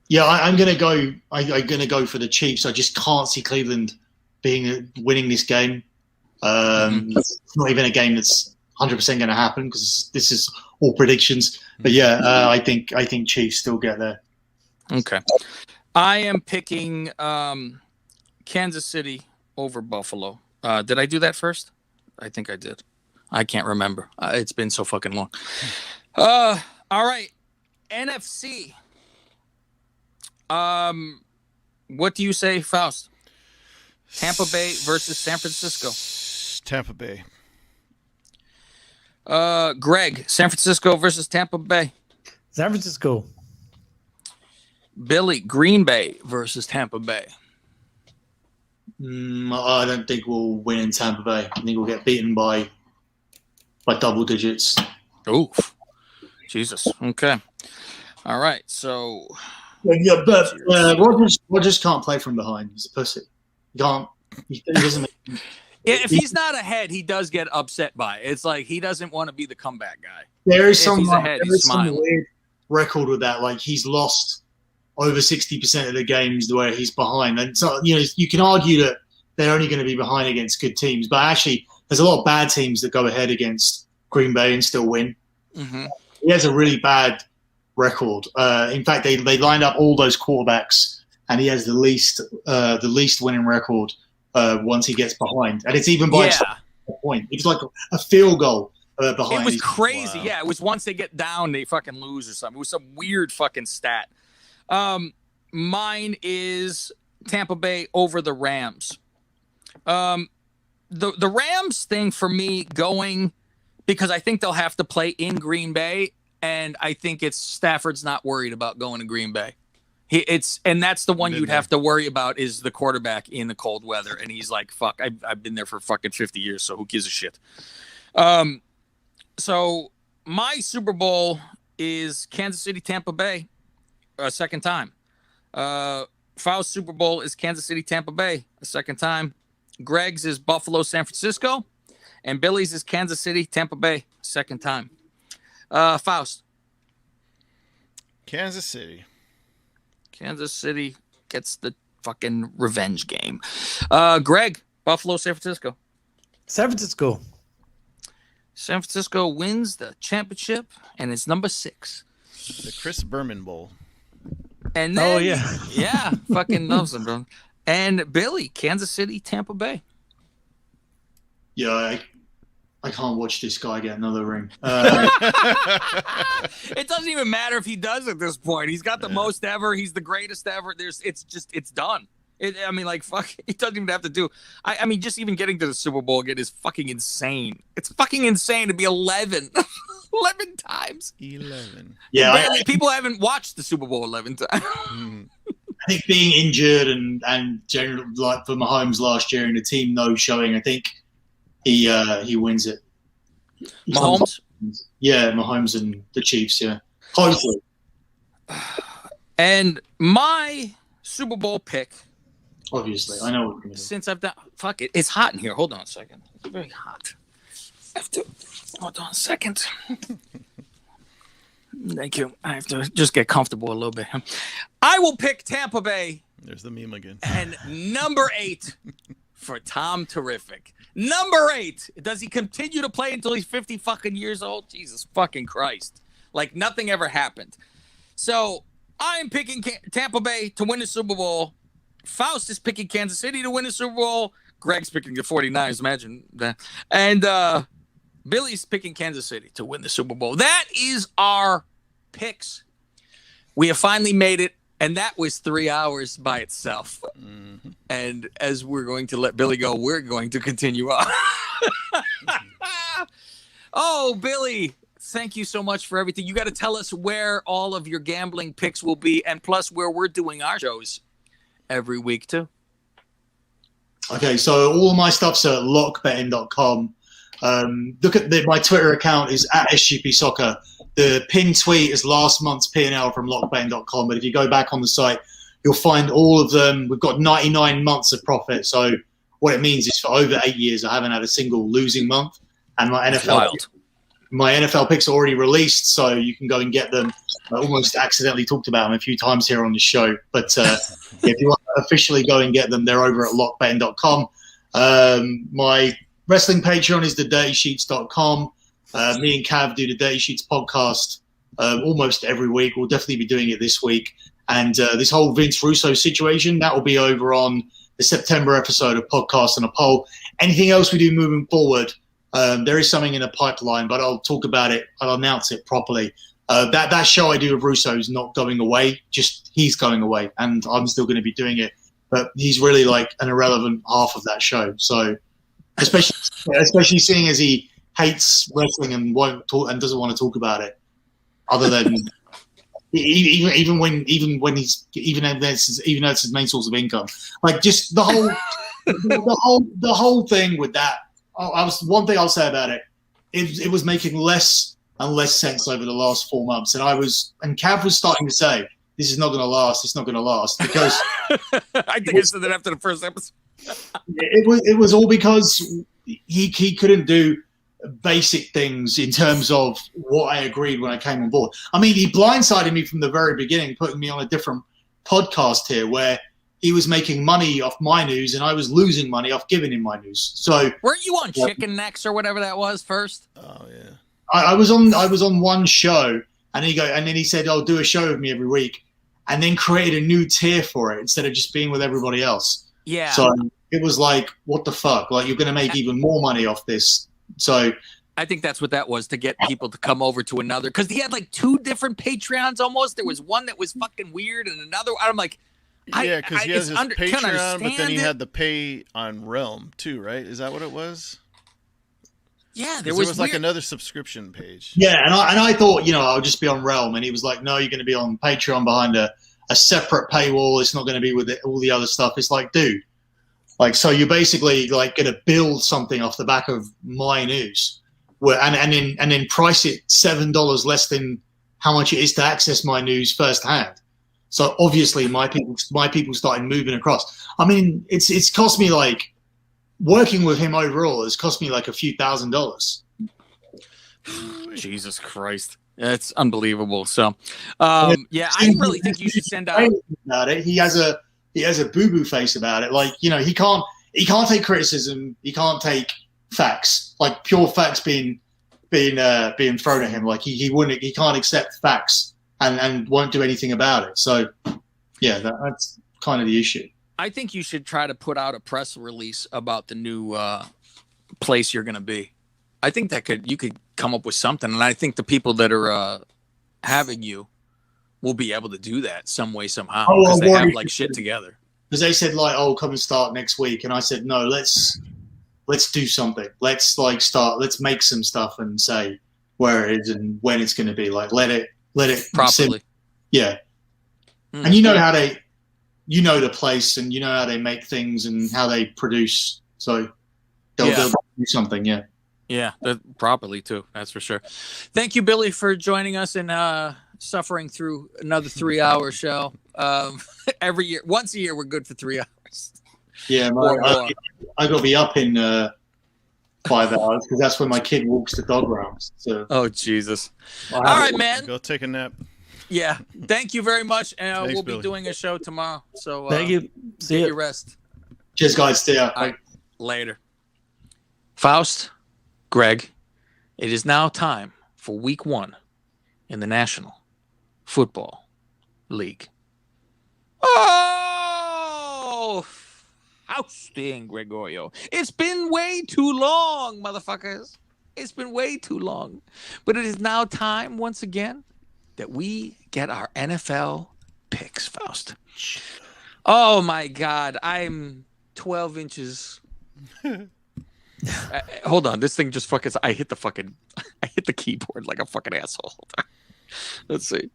Yeah, I'm going to go. I'm going to go for the Chiefs. I just can't see Cleveland winning this game. It's not even a game that's 100% going to happen because this is all predictions. But yeah, I think Chiefs still get there. Okay, I am picking Kansas City over Buffalo. Did I do that first? I think I did. I can't remember. It's been so fucking long. All right. NFC. What do you say, Faust? Tampa Bay versus San Francisco. Tampa Bay. Greg, San Francisco versus Tampa Bay. San Francisco. Billy, Green Bay versus Tampa Bay. I don't think we'll win in Tampa Bay. I think we'll get beaten by double digits. Oof. Jesus. Okay. All right. So. Yeah, but Rodgers can't play from behind. He's a pussy. He can't. He doesn't. If he's not ahead, he does get upset by it. It's like he doesn't want to be the comeback guy. There is If some, he's ahead, there he's is some smiling. weird record with that. Like he's lost over 60% of the games where he's behind, and so you can argue that they're only going to be behind against good teams, but actually there's a lot of bad teams that go ahead against Green Bay and still win. Mm-hmm. He has a really bad record. In fact, they lined up all those quarterbacks, and he has the least winning record once he gets behind, and it's even by a point. It's like a field goal behind. It was crazy. Wow. Yeah, it was once they get down, they fucking lose or something. It was some weird fucking stat. Mine is Tampa Bay over the Rams. The Rams thing for me going because I think they'll have to play in Green Bay, and I think it's Stafford's not worried about going to Green Bay. And that's the one you'd have to worry about is the quarterback in the cold weather, and he's like, "Fuck, I've been there for fucking 50 years, so who gives a shit?" So my Super Bowl is Kansas City, Tampa Bay, a second time. Faust's Super Bowl is Kansas City, Tampa Bay, a second time. Greg's is Buffalo, San Francisco, and Billy's is Kansas City, Tampa Bay, second time. Faust. Kansas City. Kansas City gets the fucking revenge game. Greg, Buffalo, San Francisco. San Francisco. San Francisco wins the championship, and it's number 6. The Chris Berman Bowl. And then, Oh, yeah. Yeah, fucking loves them, bro. And Billy, Kansas City, Tampa Bay. Yeah, I can't watch this guy get another ring. It doesn't even matter if he does at this point. He's got the most ever. He's the greatest ever. It's done. Fuck. He doesn't even have to do. I mean, just even getting to the Super Bowl again is fucking insane. It's fucking insane to be 11 times. 11. Yeah, People haven't watched the Super Bowl 11 times. I think being injured and generally like for Mahomes last year and the team no showing, I think he wins it. Mahomes? Yeah, Mahomes and the Chiefs, yeah. Closely. And my Super Bowl pick, Obviously. I know what you're going to do. since I've done, fuck it, it's hot in here. Hold on a second. It's very hot. I have to, hold on a second. Thank you. I have to just get comfortable a little bit. I will pick Tampa Bay. There's the meme again. And number 8 for Tom Terrific. Number 8. Does he continue to play until he's 50 fucking years old? Jesus fucking Christ. Like nothing ever happened. So I'm picking Tampa Bay to win the Super Bowl. Faust is picking Kansas City to win the Super Bowl. Greg's picking the 49ers. Imagine that. And Billy's picking Kansas City to win the Super Bowl. That is our picks. We have finally made it. And that was 3 hours by itself. Mm-hmm. And as we're going to let Billy go, we're going to continue on. Oh, Billy, thank you so much for everything. You got to tell us where all of your gambling picks will be, and plus where we're doing our shows every week, too. Okay, so all of my stuff's at lockbetting.com. Look at my Twitter account is at SGP Soccer. The pinned tweet is last month's P&L from lockbetting.com. But if you go back on the site, you'll find all of them. We've got 99 months of profit. So what it means is for over 8 years, I haven't had a single losing month. And my NFL picks are already released, so you can go and get them. I almost accidentally talked about them a few times here on the show. But if you want to officially go and get them, they're over at lockbetting.com. My wrestling Patreon is thedirtysheets.com. Me and Cav do the Dirty Sheets podcast almost every week. We'll definitely be doing it this week. And this whole Vince Russo situation, that will be over on the September episode of Podcast and a Poll. Anything else we do moving forward, There is something in the pipeline, but I'll talk about it. I'll announce it properly. That show I do with Russo is not going away. Just he's going away, and I'm still going to be doing it. But he's really like an irrelevant half of that show. So, especially seeing as he hates wrestling and won't talk and doesn't want to talk about it, other than even though it's his main source of income. Like just the whole thing with that. One thing I'll say about it. It was making less and less sense over the last 4 months, and Cav was starting to say, "This is not going to last. It's not going to last," because I think I said that after the first episode. it was all because he couldn't do basic things in terms of what I agreed when I came on board. I mean, he blindsided me from the very beginning, putting me on a different podcast here where he was making money off my news and I was losing money off giving him my news. So weren't you on Chicken Necks or whatever that was first? Oh yeah. I was on one show and then he said, "I'll do a show with me every week," and then created a new tier for it instead of just being with everybody else. Yeah. So it was like, what the fuck? Like, you're going to make even more money off this. So I think that's what that was, to get people to come over to another, because he had like 2 different Patreons almost. There was one that was fucking weird and another. I'm like, yeah, because he has his Patreon, but then he it. had the pay on Realm too, right? Is that what it was? Yeah, there was like another subscription page. Yeah, and I thought, I'll just be on Realm, and he was like, "No, you're going to be on Patreon behind a separate paywall. It's not going to be with all the other stuff." It's like, dude, like, so you're basically like going to build something off the back of my news, and then price it $7 less than how much it is to access my news firsthand. So obviously my people started moving across. I mean, it's cost me like. Working with him overall has cost me like a few $1,000s. Jesus Christ. That's unbelievable. So, yeah, I really think you should send out. About it. He has a boo-boo face about it. Like, he can't take criticism. He can't take facts, like pure facts being thrown at him. Like he can't accept facts and won't do anything about it. So, yeah, that's kind of the issue. I think you should try to put out a press release about the new place you're going to be. I think you could come up with something, and I think the people that are having you will be able to do that some way, somehow, because they have like shit together. Because they said like, "Oh, come and start next week," and I said, "No, let's do something. Let's make some stuff and say where it is and when it's going to be. Like, let it properly." Yeah, and you know the place and you know how they make things and how they produce. So they'll do something, yeah. Yeah, properly too. That's for sure. Thank you, Billy, for joining us and suffering through another 3-hour show. Every year, once a year, we're good for 3 hours. Yeah, I got to be up in 5 hours because that's when my kid walks the dog rounds. So. Oh, Jesus. All right, man. Go take a nap. Yeah, thank you very much, and Thanks, we'll be Billy. doing a show tomorrow. So thank you. See you. you. Rest. Cheers, guys. See ya. Right, later. Faust, Greg, it is now time for Week 1 in the National Football League. Oh, Faustin Gregorio! It's been way too long, motherfuckers. It's been way too long, but it is now time once again that we get our NFL picks, Faust. Oh my God, I'm 12 inches. Hold on, this thing just fucking. I hit the keyboard like a fucking asshole. Let's see.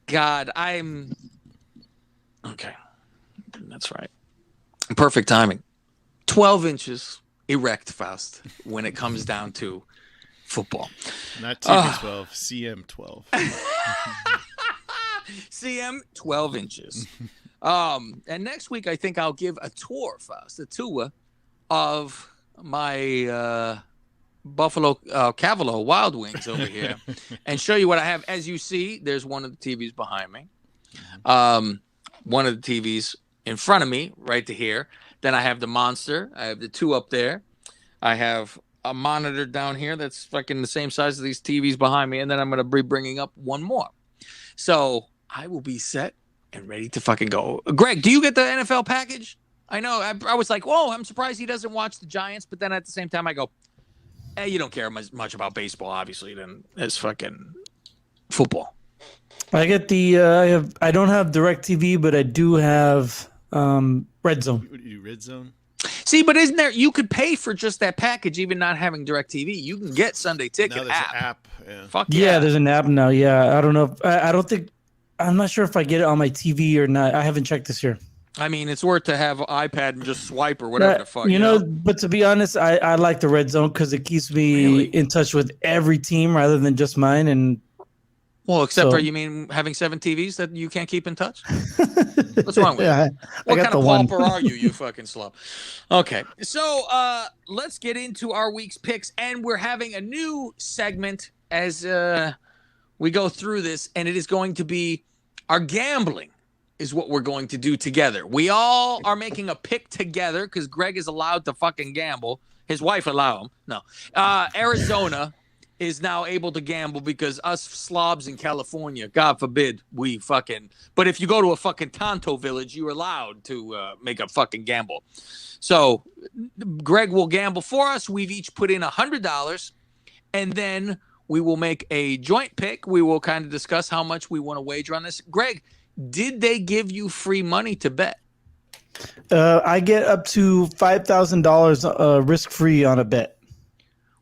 God, I'm. Okay, that's right. Perfect timing. 12 inches erect, Faust, when it comes down to football. Not TB12, CM12. CM 12 inches. And next week, I think I'll give a tour, Faust, a tour of my Buffalo Cavallo Wild Wings over here and show you what I have. As you see, there's one of the TVs behind me. One of the TVs in front of me, right to here. Then I have the Monster. I have the 2 up there. I have a monitor down here that's fucking the same size as these TVs behind me, and then I'm going to be bringing up one more. So I will be set and ready to fucking go. Greg, do you get the NFL package? I know. I was like, whoa, I'm surprised he doesn't watch the Giants, but then at the same time I go, You don't care much about baseball, obviously, than as fucking football. I get the I don't have DirecTV, but I do have Red Zone. You Red Zone? See, but isn't there? You could pay for just that package, even not having DirecTV. You can get Sunday Ticket Now there's an app. Yeah. Fuck Yeah, there's an app now. Yeah, I don't know. I don't think. I'm not sure if I get it on my TV or not. I haven't checked this year. I mean, it's worth to have an iPad and just swipe or whatever the fuck. You know, but to be honest, I like the Red Zone because it keeps me in touch with every team rather than just mine. And well, except for you mean having 7 TVs that you can't keep in touch? What's wrong with you? What kind of pauper are you, you fucking slob? Okay, so let's get into our week's picks, and we're having a new segment as we go through this, and it is going to be our gambling is what we're going to do together. We all are making a pick together because Greg is allowed to fucking gamble. His wife allow him. No. Arizona is now able to gamble because us slobs in California, God forbid, we fucking... But if you go to a fucking Tonto village, you're allowed to make a fucking gamble. So Greg will gamble for us. We've each put in $100, and then we will make a joint pick. We will kind of discuss how much we want to wager on this. Greg, did they give you free money to bet? I get up to $5,000 risk-free on a bet.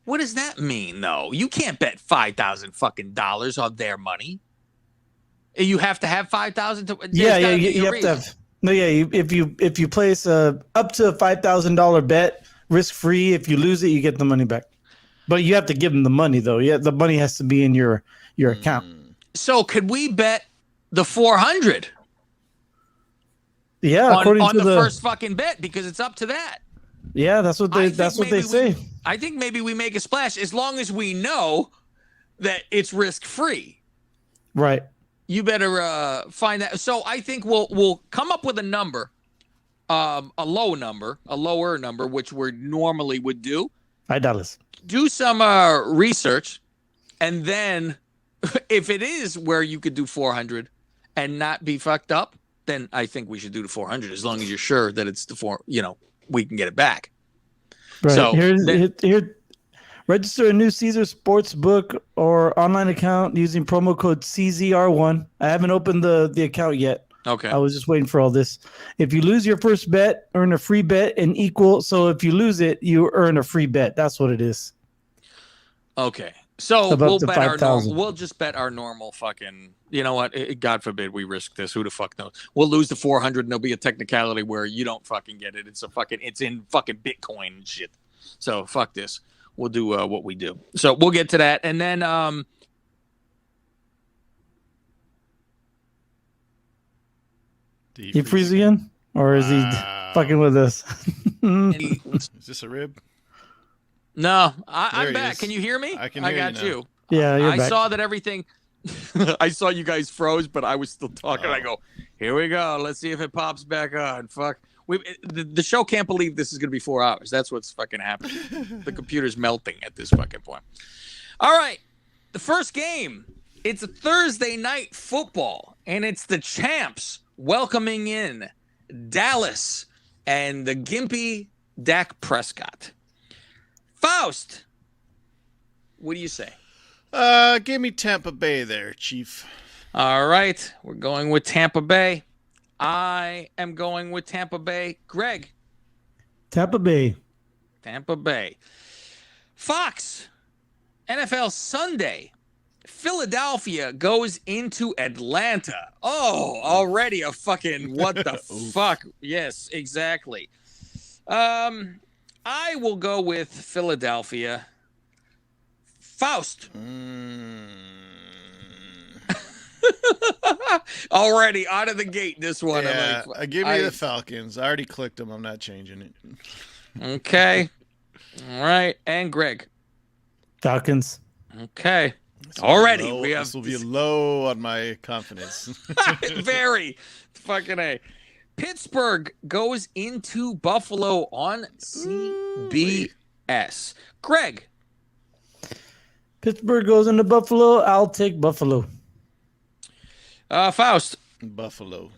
What does that mean, though? You can't bet $5,000 fucking dollars on their money. You have to have $5,000 to. Yeah, you have to have. No, yeah, if you place up to a $5,000 bet risk-free, if you lose it, you get the money back. But you have to give them the money, though. Yeah, the money has to be in your account. So could we bet the 400? Yeah, according on to the first fucking bet, because it's up to that. Yeah, that's what they say. I think maybe we make a splash as long as we know that it's risk free. Right. You better find that. So I think we'll come up with a number, a lower number, which we normally would do. $5. Do some research, and then if it is where you could do 400 and not be fucked up, then I think we should do the 400 as long as you're sure that it's we can get it back. Right. So here, register a new Caesar Sportsbook or online account using promo code CZR1. I haven't opened the account yet. Okay. I was just waiting for all this. If you lose your first bet, earn a free bet and equal. So if you lose it, you earn a free bet. That's what it is. Okay. So we'll bet our normal. We'll just bet our normal fucking. You know what? God forbid we risk this. Who the fuck knows? We'll lose the 400, and there'll be a technicality where you don't fucking get it. It's in fucking Bitcoin and shit. So fuck this. We'll do what we do. So we'll get to that, and then He freeze again, or is he fucking with us? Is this a rib? No, I'm back. Can you hear me? I can hear you. I got you. Yeah, you're I back. saw that everything. I saw you guys froze, but I was still talking. I go, here we go. Let's see if it pops back on. Fuck. The show can't believe this is going to be 4 hours. That's what's fucking happening. The computer's melting at this fucking point. All right. The first game. It's a Thursday night football, and it's the champs welcoming in Dallas and the gimpy Dak Prescott. Faust, what do you say? Give me Tampa Bay there, Chief. All right. We're going with Tampa Bay. I am going with Tampa Bay. Greg? Tampa Bay. Tampa Bay. Fox, NFL Sunday. Philadelphia goes into Atlanta. Oh, already a fucking what the fuck. Yes, exactly. I will go with Philadelphia. Faust. Already out of the gate, this one. Yeah, give me the Falcons. I already clicked them. I'm not changing it. Okay. All right. And Greg. Falcons. Okay. Already. This will be low on my confidence. Very. Fucking A. Pittsburgh goes into Buffalo on CBS. Greg. Pittsburgh goes into Buffalo. I'll take Buffalo. Faust. Buffalo.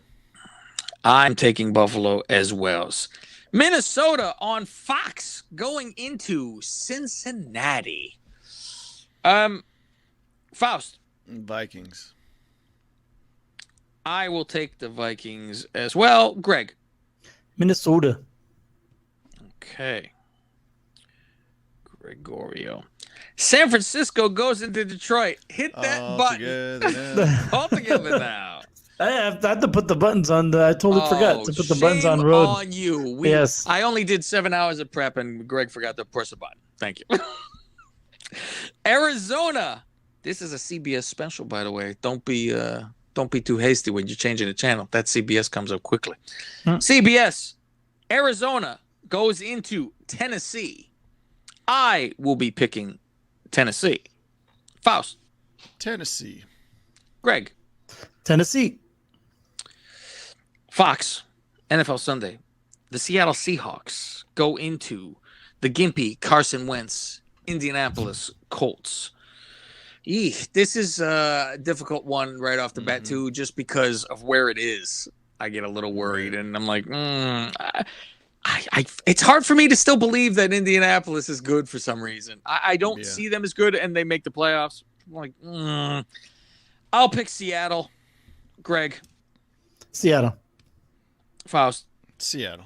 I'm taking Buffalo as well. Minnesota on Fox going into Cincinnati. Faust. Vikings. I will take the Vikings as well. Greg. Minnesota. Okay. Gregorio. San Francisco goes into Detroit. Hit that button. All together now. I had to put the buttons on. I totally forgot to put the buttons on road. On you. Yes. I only did 7 hours of prep, and Greg forgot to press a button. Thank you. Arizona. This is a CBS special, by the way. Don't be too hasty when you're changing the channel. That CBS comes up quickly. CBS. Arizona goes into Tennessee. I will be picking Tennessee. Faust. Tennessee. Greg. Tennessee. Fox. NFL Sunday. The Seattle Seahawks go into the gimpy Carson Wentz Indianapolis Colts. This is a difficult one right off the bat, too, just because of where it is. I get a little worried, and I'm like, it's hard for me to still believe that Indianapolis is good for some reason. I don't see them as good, and they make the playoffs. I'm like, I'll pick Seattle. Greg. Seattle. Faust. Seattle.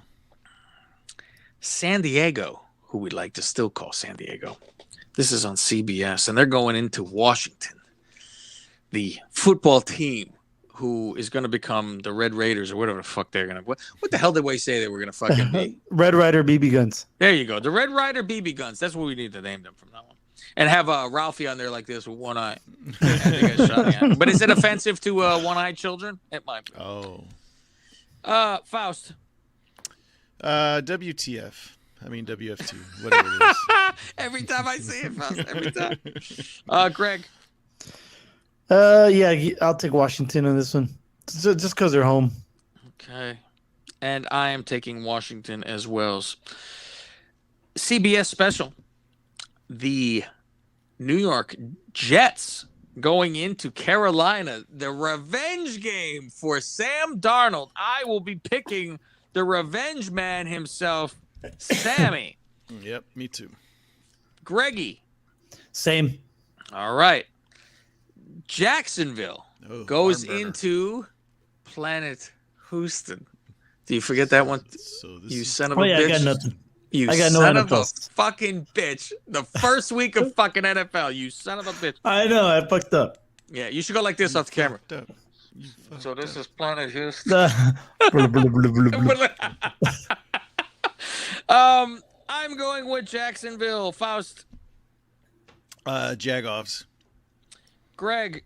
San Diego, who we'd like to still call San Diego. This is on CBS, and they're going into Washington. The football team who is going to become the Red Raiders or whatever the fuck they're going to. What the hell did we say they were going to fucking be? Red Ryder BB guns. There you go. The Red Ryder BB guns. That's what we need to name them from now on. And have Ralphie on there like this with one eye. But is it offensive to one-eyed children? It might be. Oh. Faust. WTF. I mean WF2. Whatever it is. Every time I see it, Faust. Every time. Greg. Yeah, I'll take Washington on this one. Just because they're home. Okay. And I am taking Washington as well. CBS special. The New York Jets going into Carolina. The revenge game for Sam Darnold. I will be picking the revenge man himself, Sammy. Yep, me too. Greggy. Same. All right. Jacksonville goes into Planet Houston. Do you forget that one? You son of a bitch. I got nothing. You I got no son of a NFL. fucking bitch. The first week of fucking NFL. You son of a bitch. I know. I fucked up. Yeah, you should go like this off the camera. So this is Planet Houston. I'm going with Jacksonville. Faust. Jagoffs. Greg.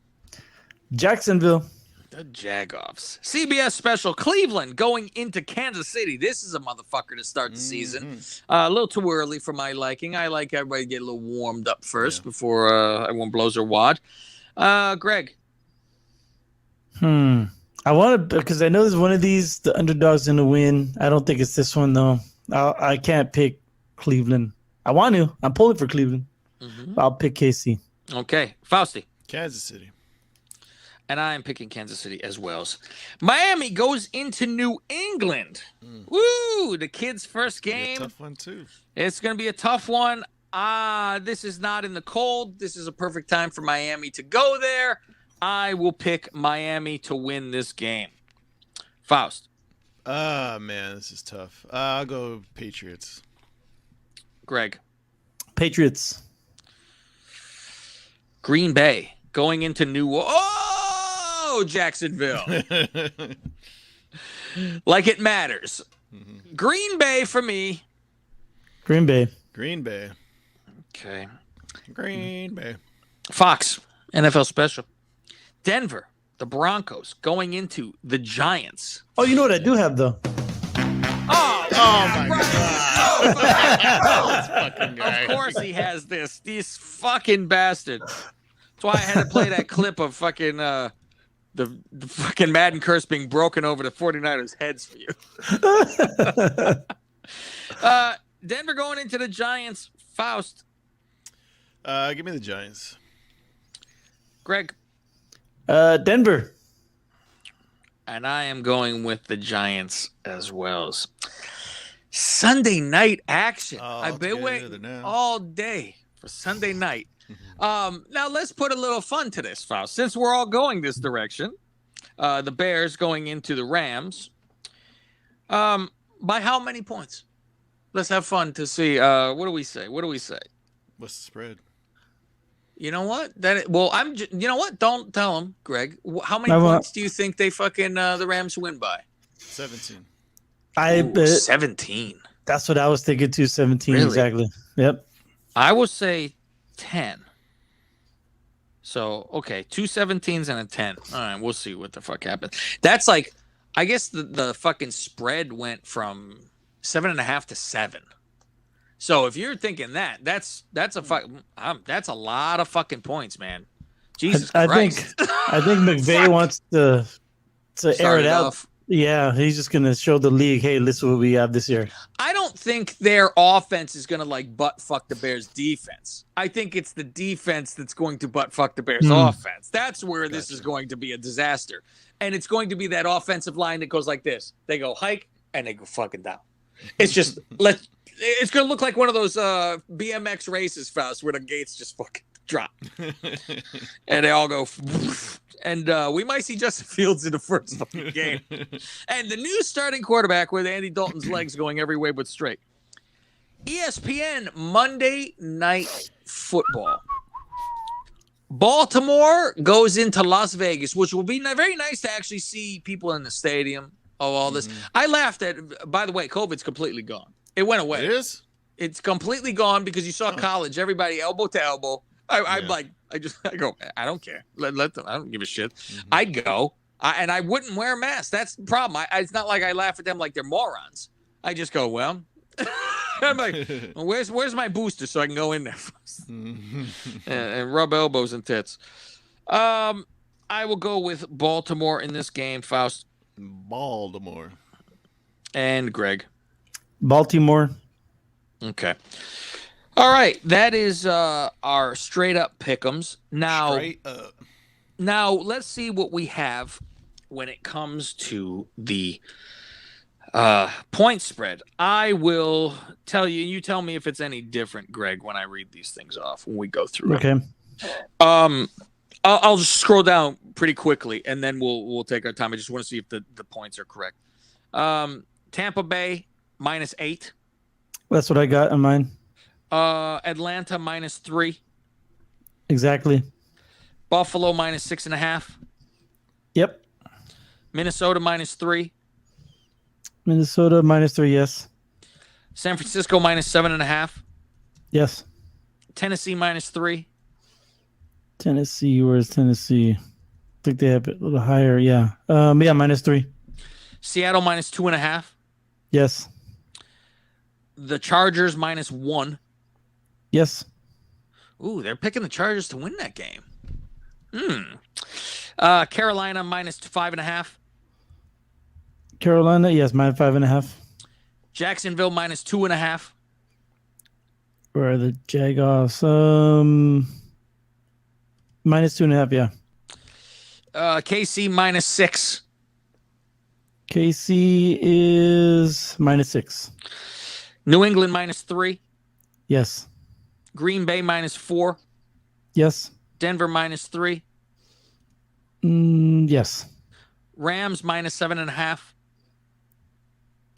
Jacksonville. The Jagoffs. CBS special. Cleveland going into Kansas City. This is a motherfucker to start the season. A little too early for my liking. I like everybody to get a little warmed up first before everyone blows their wad. Greg. I want to, because I know there's one of these, the underdog's going to win. I don't think it's this one, though. I can't pick Cleveland. I want to. I'm pulling for Cleveland. I'll pick KC. Okay. Fausti. Kansas City. And I am picking Kansas City as well. Miami goes into New England. Woo! The kids' first game. Tough one, too. It's going to be a tough one. This is not in the cold. This is a perfect time for Miami to go there. I will pick Miami to win this game. Faust. Man, this is tough. I'll go Patriots. Greg. Patriots. Green Bay going into Jacksonville. Like it matters. Green Bay for me. Green Bay. Green Bay. Okay. Green Bay. Fox, NFL special. Denver, the Broncos going into the Giants. Oh, you know what I do have, though? Oh my God. Of course he has this. This fucking bastard. That's why I had to play that clip of fucking the fucking Madden curse being broken over the 49ers' heads for you. Denver going into the Giants. Faust. Give me the Giants. Greg. Denver. And I am going with the Giants as well. Sunday night action. Oh, I've been it's waiting good now. all day for Sunday night. Now let's put a little fun to this, Faust. Since we're all going this direction, the Bears going into the Rams. By how many points? Let's have fun to see. What do we say? What's the spread? You know what? You know what? Don't tell them, Greg. How many I won't. points do you think they fucking the Rams win by? 17. I Ooh, bet 17. that's what I was thinking too. 17 Really? exactly. Yep. I will say 10. So, okay, 2 17s and a 10. All right, we'll see what the fuck happens. That's like, I guess the fucking spread went from 7.5 to 7. So if you're thinking that's a lot of fucking points, man. Jesus Christ. I think McVay wants to air it out. Off. Yeah, he's just gonna show the league, hey, this is what we have this year. I don't think their offense is going to like butt fuck the Bears defense. I think it's the defense that's going to butt fuck the Bears offense. That's where this is going to be a disaster. And it's going to be that offensive line that goes like this. They go hike and they go fucking down. It's just it's going to look like one of those BMX races, Faust, where the gates just fucking drop. And they all go and we might see Justin Fields in the first fucking game. And the new starting quarterback with Andy Dalton's legs going every way but straight. ESPN Monday Night Football. Baltimore goes into Las Vegas, which will be very nice to actually see people in the stadium. All this. I laughed at, by the way, COVID's completely gone. It went away. It is? It's completely gone because you saw college, everybody elbow to elbow. I'm like, I go, I don't care. Let them. I don't give a shit. I'd go, and I wouldn't wear a mask. That's the problem. It's not like I laugh at them like they're morons. I just go, well, I'm like, well, where's my booster so I can go in there first and rub elbows and tits. I will go with Baltimore in this game, Faust. Baltimore. And Greg. Baltimore. Okay. All right. That is our straight up pick'ems. Now let's see what we have when it comes to the point spread. I will tell you. You tell me if it's any different, Greg, when I read these things off when we go through. Okay. I'll just scroll down pretty quickly, and then we'll take our time. I just want to see if the points are correct. Tampa Bay -8. That's what I got on mine. Atlanta -3. Exactly. Buffalo -6.5. Yep. Minnesota -3. Minnesota -3. Yes. San Francisco -7.5. Yes. Tennessee -3. Tennessee. Where's Tennessee? I think they have it a little higher. Yeah. Yeah. -3. Seattle -2.5. Yes. The Chargers -1. Yes. Ooh, they're picking the Chargers to win that game. Carolina -5.5. Carolina. Yes. -5.5. Jacksonville -2.5. Where are the Jaguars? -2.5. Yeah. KC -6. KC is -6. New England -3. Yes. Green Bay -4. Yes. Denver -3. Yes. Rams -7.5.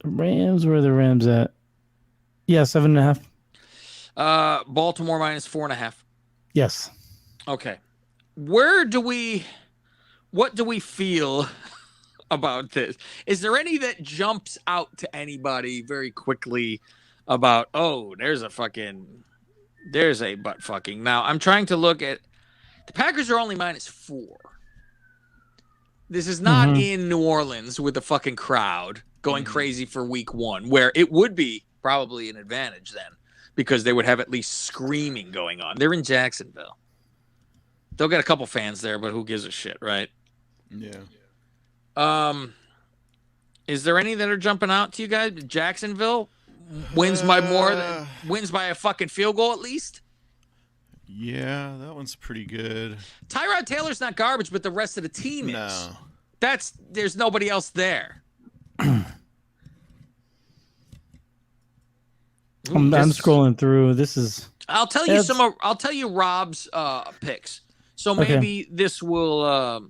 Rams, where are the Rams at? Yeah, 7.5. Baltimore -4.5. Yes. Okay. What do we feel about this? Is there any that jumps out to anybody very quickly about, there's a butt fucking. Now, I'm trying to look at the Packers are only -4. This is not in New Orleans with the fucking crowd going crazy for week 1, where it would be probably an advantage then because they would have at least screaming going on. They're in Jacksonville. They'll get a couple fans there, but who gives a shit, right? Yeah. Is there any that are jumping out to you guys? Jacksonville wins by wins by a fucking field goal at least. Yeah, that one's pretty good. Tyrod Taylor's not garbage, but the rest of the team is. No. There's nobody else there. I'm scrolling through. This is. I'll tell you I'll tell you Rob's picks. So maybe this will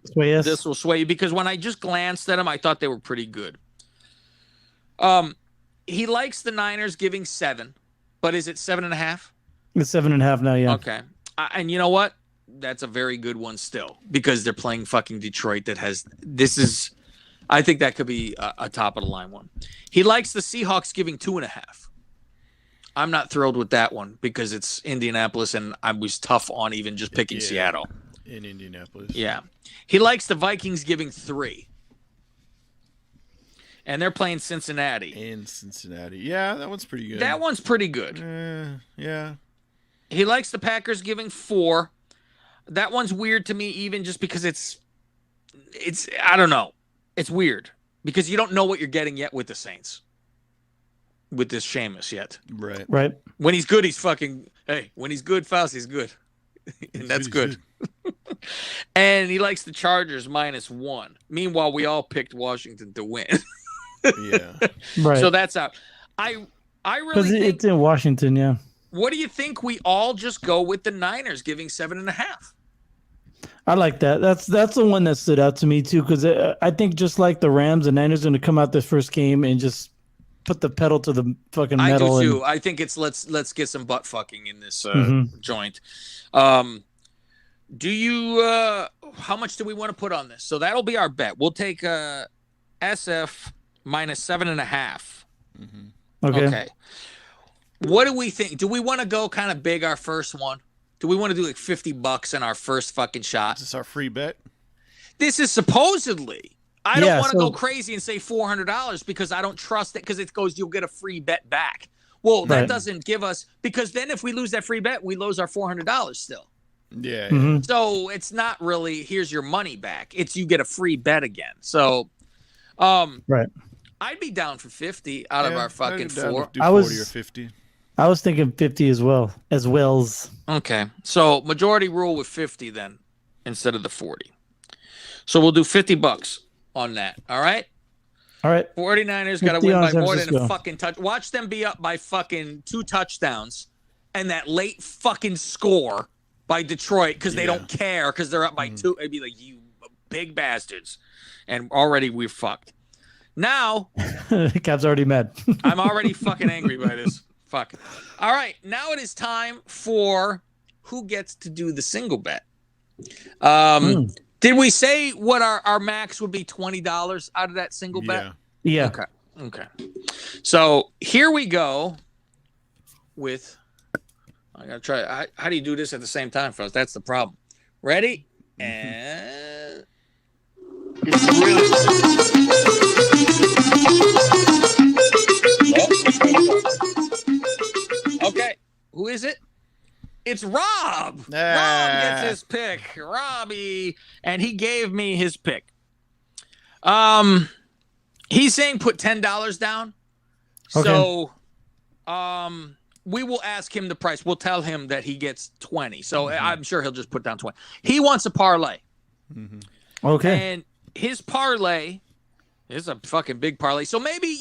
sway you because when I just glanced at them, I thought they were pretty good. He likes the Niners giving 7, but is it 7.5? It's 7.5 now. Yeah. Okay. And you know what? That's a very good one still because they're playing fucking Detroit. I think that could be a top of the line one. He likes the Seahawks giving 2.5. I'm not thrilled with that one because it's Indianapolis, and I was tough on even just picking Seattle. In Indianapolis. Yeah. He likes the Vikings giving 3. And they're playing Cincinnati. In Cincinnati. Yeah, that one's pretty good. That one's pretty good. Yeah. He likes the Packers giving 4. That one's weird to me even just because it's I don't know. It's weird because you don't know what you're getting yet with the Saints. With this Sheamus yet. Right. When he's good, he's fucking... Hey, when he's good, Fauci's good. And that's good. And he likes the Chargers -1. Meanwhile, we all picked Washington to win. Yeah. Right. So that's out. I really think... It's in Washington, yeah. What do you think we all just go with the Niners giving 7.5? I like that. That's the one that stood out to me, too, because I think just like the Rams, the Niners are going to come out this first game and just put the pedal to the fucking metal. I do too. I think it's let's get some butt fucking in this joint. Do you how much do we want to put on this? So that'll be our bet. We'll take SF -7.5. Okay. What do we think? Do we want to go kind of big our first one? Do we want to do like $50 in our first fucking shot? Is this our free bet? This is supposedly. I don't want to go crazy and say $400 because I don't trust it because it goes, you'll get a free bet back. Well, that doesn't give us, because then if we lose that free bet, we lose our $400 still. Yeah. So it's not really, here's your money back. It's you get a free bet again. So, I'd be down for 50 out of our fucking 4. I was 40 or 50. I was thinking 50 as well. Okay. So majority rule with 50 then instead of the 40. So we'll do $50 on that. All right. 49ers got to win by more than a fucking touch. Watch them be up by fucking 2 touchdowns and that late fucking score by Detroit because they don't care because they're up by 2. It'd be like, you big bastards. And already we're fucked. Now. Cap's already mad. I'm already fucking angry by this. Fuck. All right. Now it is time for who gets to do the single bet. Did we say what our max would be $20 out of that single bet? Yeah. Okay. So here we go with, I gotta try. How do you do this at the same time, folks? That's the problem. Ready? And It's really okay. Who is it? It's Rob. Rob gets his pick. Robbie. And he gave me his pick. He's saying put $10 down. Okay. So we will ask him the price. We'll tell him that he gets 20. So I'm sure he'll just put down 20. He wants a parlay. Okay. And his parlay is a fucking big parlay. So maybe,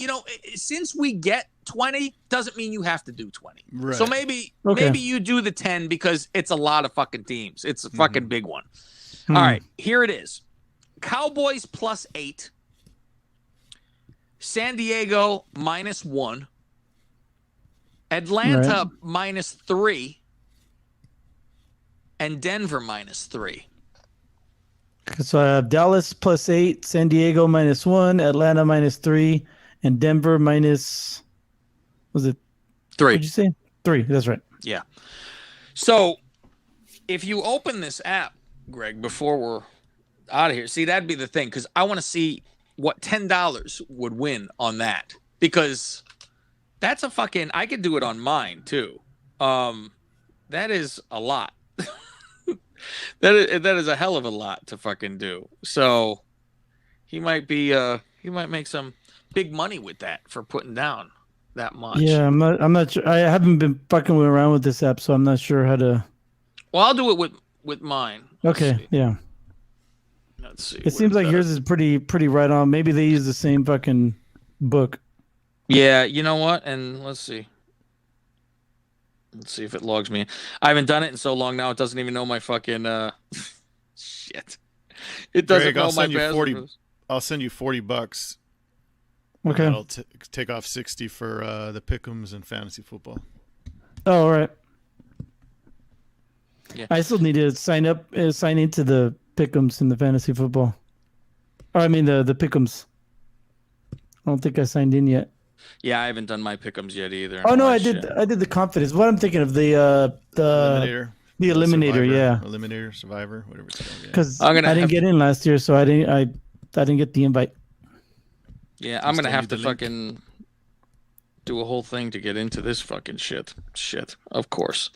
since we get 20 doesn't mean you have to do 20. Right. So maybe you do the 10 because it's a lot of fucking teams. It's a fucking big one. All right, here it is. Cowboys +8. San Diego -1. Atlanta -3. And Denver -3. So I have Dallas +8, San Diego -1, Atlanta -3, and Denver -. Was it 3? What did you say? 3. That's right. Yeah. So if you open this app, Greg, before we're out of here, see, that'd be the thing, because I want to see what $10 would win on that, because that's a fucking, I could do it on mine too. That is a lot. That is a hell of a lot to fucking do. So he might make some big money with that for putting down that much. Yeah, I'm not sure. I haven't been fucking around with this app, so I'm not sure how to. Well, I'll do it with mine. Let's see. Yeah. Let's see. It seems like yours is pretty right on. Maybe they use the same fucking book. Yeah, you know what? And let's see. Let's see if it logs me. I haven't done it in so long now. It doesn't even know my fucking shit. It doesn't Greg, I'll know my send you password. 40. I'll send you $40. Okay. That'll take off 60 for the pick'ems and fantasy football. Oh, all right. Yeah. I still need to sign into the pick'ems in the fantasy football. Or, I mean the pick'ems. I don't think I signed in yet. Yeah, I haven't done my pick'ems yet either. Oh no, I did. I did the confidence. What I'm thinking of the Eliminator. the eliminator. Survivor, yeah. Eliminator, Survivor, whatever it's called. Because I didn't get in last year, so I didn't get the invite. Yeah, I'm gonna have to fucking do a whole thing to get into this fucking shit. Of course,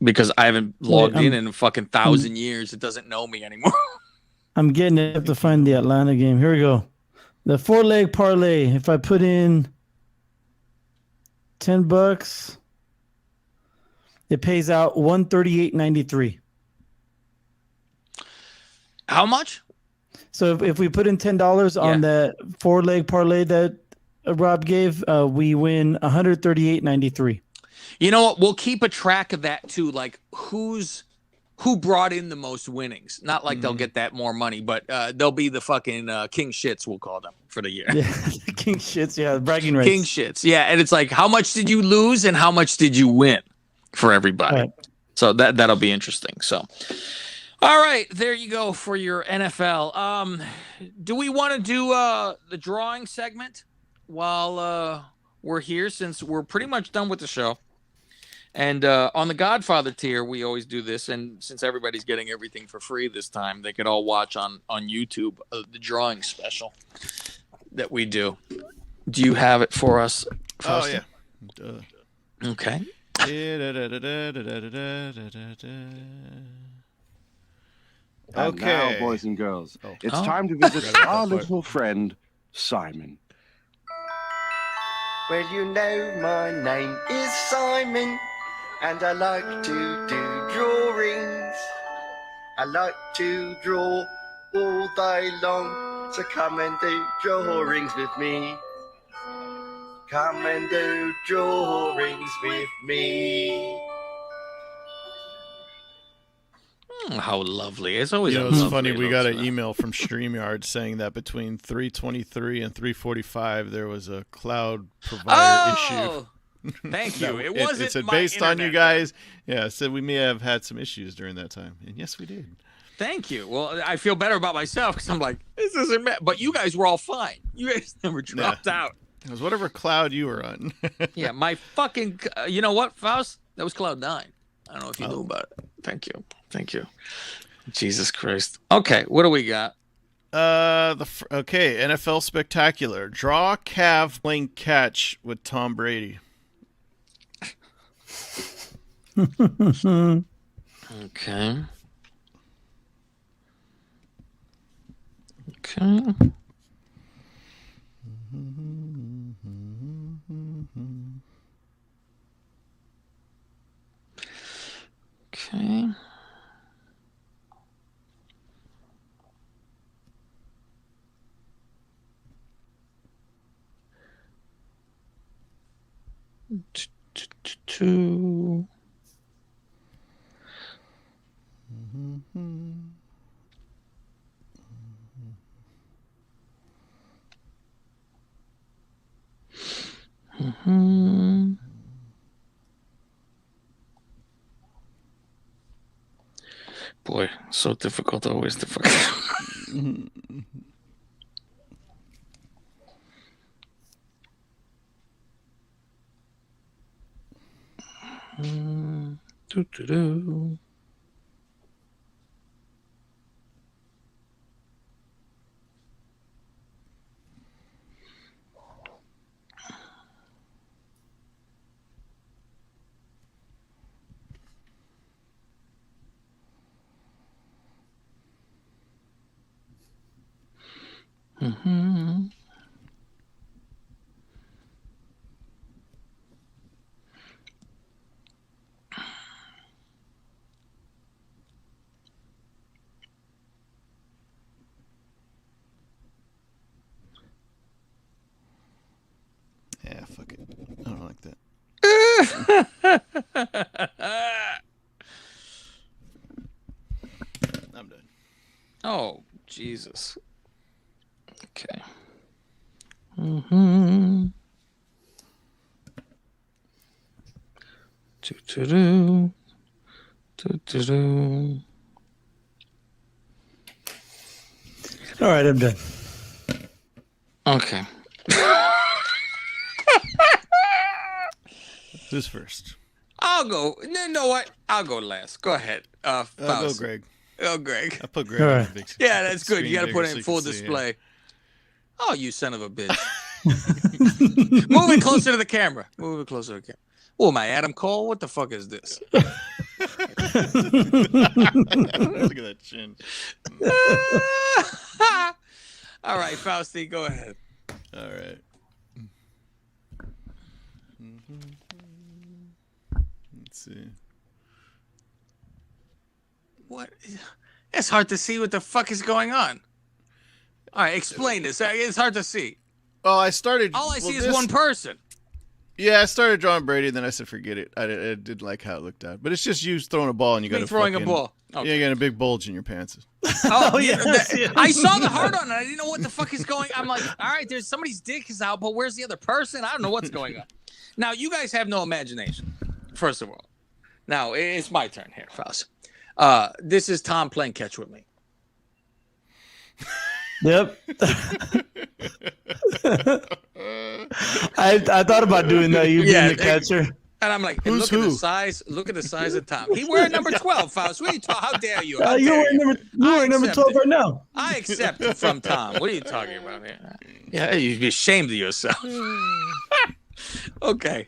because I haven't logged in a fucking 1,000 years. It doesn't know me anymore. I'm getting it to find the Atlanta game. Here we go. The 4-leg parlay. If I put in $10, it pays out $138.93. How much? So if we put in $10 on that 4-leg parlay that Rob gave, we win $138.93. You know what? We'll keep a track of that too. Like who brought in the most winnings? Not like they'll get that more money, but they'll be the fucking king shits. We'll call them for the year. Yeah, king shits. Yeah, bragging rights. King shits. Yeah, and it's like how much did you lose and how much did you win for everybody. Right. So that'll be interesting. So. All right, there you go for your NFL. Do we want to do the drawing segment while we're here, since we're pretty much done with the show? And on the Godfather tier, we always do this, and since everybody's getting everything for free this time, they could all watch on YouTube the drawing special that we do. Do you have it for us, Faustin? Oh, yeah. Okay. And now, boys and girls, it's time to visit our little friend, Simon. Well, you know my name is Simon, and I like to do drawings. I like to draw all day long, so come and do drawings with me. Come and do drawings with me. How lovely. It's always it's funny. We got an email from StreamYard saying that between 3:23 and 3:45 there was a cloud provider issue. Thank you. It wasn't it said my based internet. on you guys. Yeah, it said we may have had some issues during that time. And yes, we did. Thank you. Well, I feel better about myself because I'm like, this isn't bad. But you guys were all fine. You guys never dropped out. It was whatever cloud you were on. Yeah, my fucking, you know what, Faust? That was Cloud 9. I don't know if you knew about it. Thank you. Jesus Christ. Okay, what do we got? NFL Spectacular. Draw, calf, playing catch with Tom Brady. Okay. Okay. Two. Boy, so difficult always to fucking. Do. Yeah, fuck it. I don't like that. I'm done. Oh, Jesus. Okay. Mm-hmm. Do-do-do. Do-do-do. All right, I'm done. Okay. Who's first? I'll go. You know what? I'll go last. Go ahead. I'll go, Faust. Greg. Oh, Greg. I put Greg All on right. the big Yeah, that's good. You got to put it screen in bigger full so you can see, display. Oh, you son of a bitch. Move it closer to the camera. Move it closer to the camera. Oh, am I Adam Cole? What the fuck is this? Look at that chin. All right, Fausti, go ahead. All right. Let's see. What? It's hard to see what the fuck is going on. All right, explain this. It's hard to see. Well, I started. All I see is one person. Yeah, I started drawing Brady, and then I said, forget it. I didn't like how it looked out. But it's just you throwing a ball, and you got throwing a ball. Okay. Yeah, you got a big bulge in your pants. Oh, yes, yeah. I saw the heart on it. I didn't know what the fuck is going on. I'm like, all right, there's somebody's dick is out, but where's the other person? I don't know what's going on. Now, you guys have no imagination, first of all. Now, it's my turn here, Faust. This is Tom playing catch with me. Yep. I thought about doing that. You being the catcher. And I'm like, Who's look who? at the size. Look at the size of Tom. He wearing number 12, Faust. What are you talking? How dare you? How You're dare wearing number 12 right now. I accept it from Tom. What are you talking about here? Yeah, you'd be ashamed of yourself. Okay.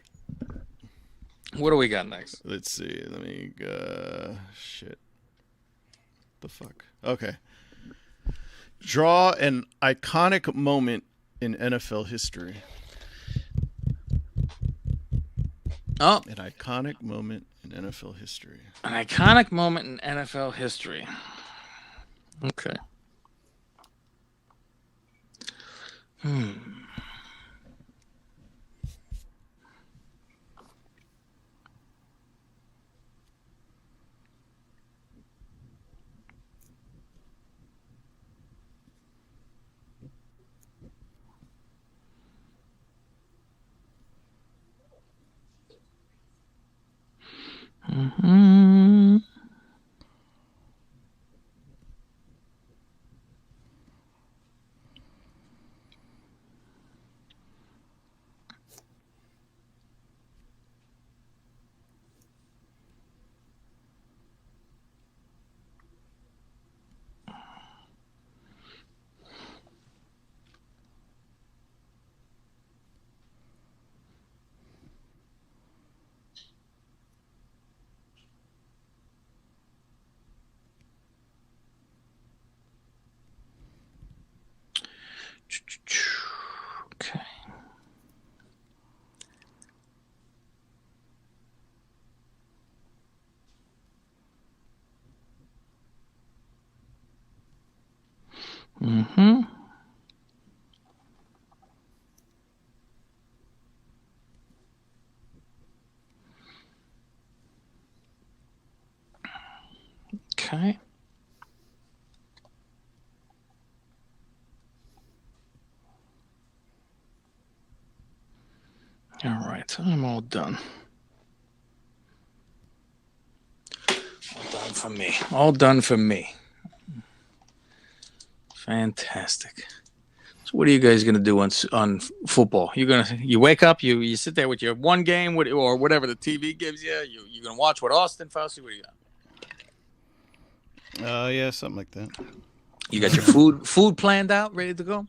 What do we got next? Let's see. Let me shit. The fuck? Okay. Draw an iconic moment in NFL history. Oh. An iconic moment in NFL history. An iconic moment in NFL history. Okay. Mm-hmm. Okay. Mm-hmm. Okay. All right, I'm all done. All done for me. All done for me. Fantastic. So, what are you guys gonna do on football? You wake up, you sit there with your one game, or whatever the TV gives you. You're gonna watch what Austin Fauci? What do you got? Yeah, something like that. You got your food planned out, ready to go?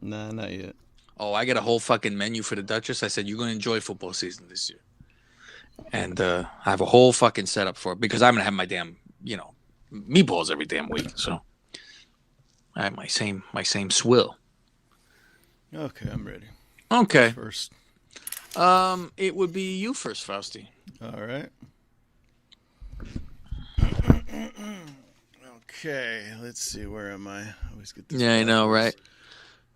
Nah, not yet. Oh, I got a whole fucking menu for the Duchess. I said, you're going to enjoy football season this year. And I have a whole fucking setup for it because I'm going to have my damn, meatballs every damn week. So I have my same swill. Okay, I'm ready. Okay. First. It would be you first, Fausti. All right. Okay, let's see. Where am I? I always get this. Yeah, I know, right?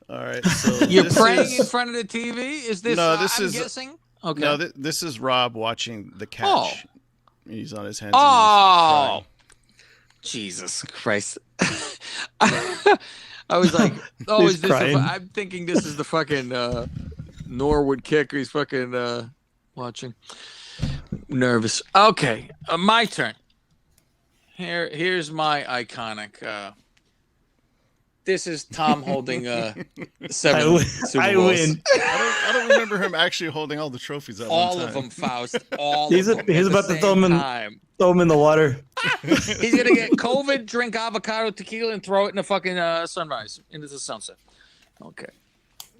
All right. So you're praying in front of the TV? Is this? No, I'm guessing. Okay. No, this is Rob watching the catch. Oh. He's on his hands. Oh, Jesus Christ! I was like, "Oh, He's is this?" crying. I'm thinking this is the fucking Norwood kick. He's fucking watching. Nervous. Okay, my turn. Here's my iconic. This is Tom holding 7 Super I Bowls. win. I don't remember him actually holding all the trophies at All one time. of them, Faust. All He's of them. he's at about the to throw same him time. in the water. He's gonna get COVID, drink avocado tequila, and throw it in the fucking sunrise into the sunset. Okay,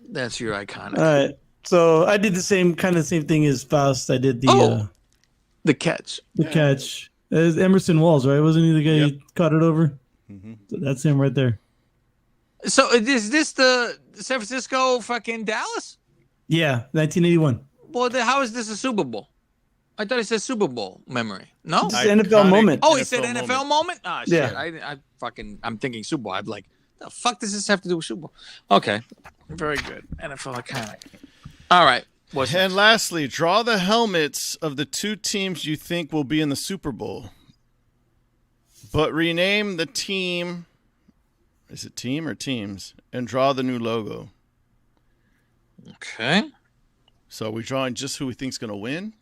that's your iconic. All right. So I did the same thing as Faust. I did The catch. the catch. It was Emerson Walls, right? Wasn't he the guy who caught it over? Mm-hmm. So that's him right there. So is this the San Francisco fucking Dallas? Yeah, 1981. Well, how is this a Super Bowl? I thought it said Super Bowl memory. No. This is an NFL moment. Oh, he said NFL moment. Ah, shit. Yeah. I'm thinking Super Bowl. I'm like, the fuck does this have to do with Super Bowl? Okay, very good. NFL iconic. All right. And lastly, draw the helmets of the 2 teams you think will be in the Super Bowl, but rename the team. Is it team or teams? And draw the new logo. Okay. So are we drawing just who we think's going to win?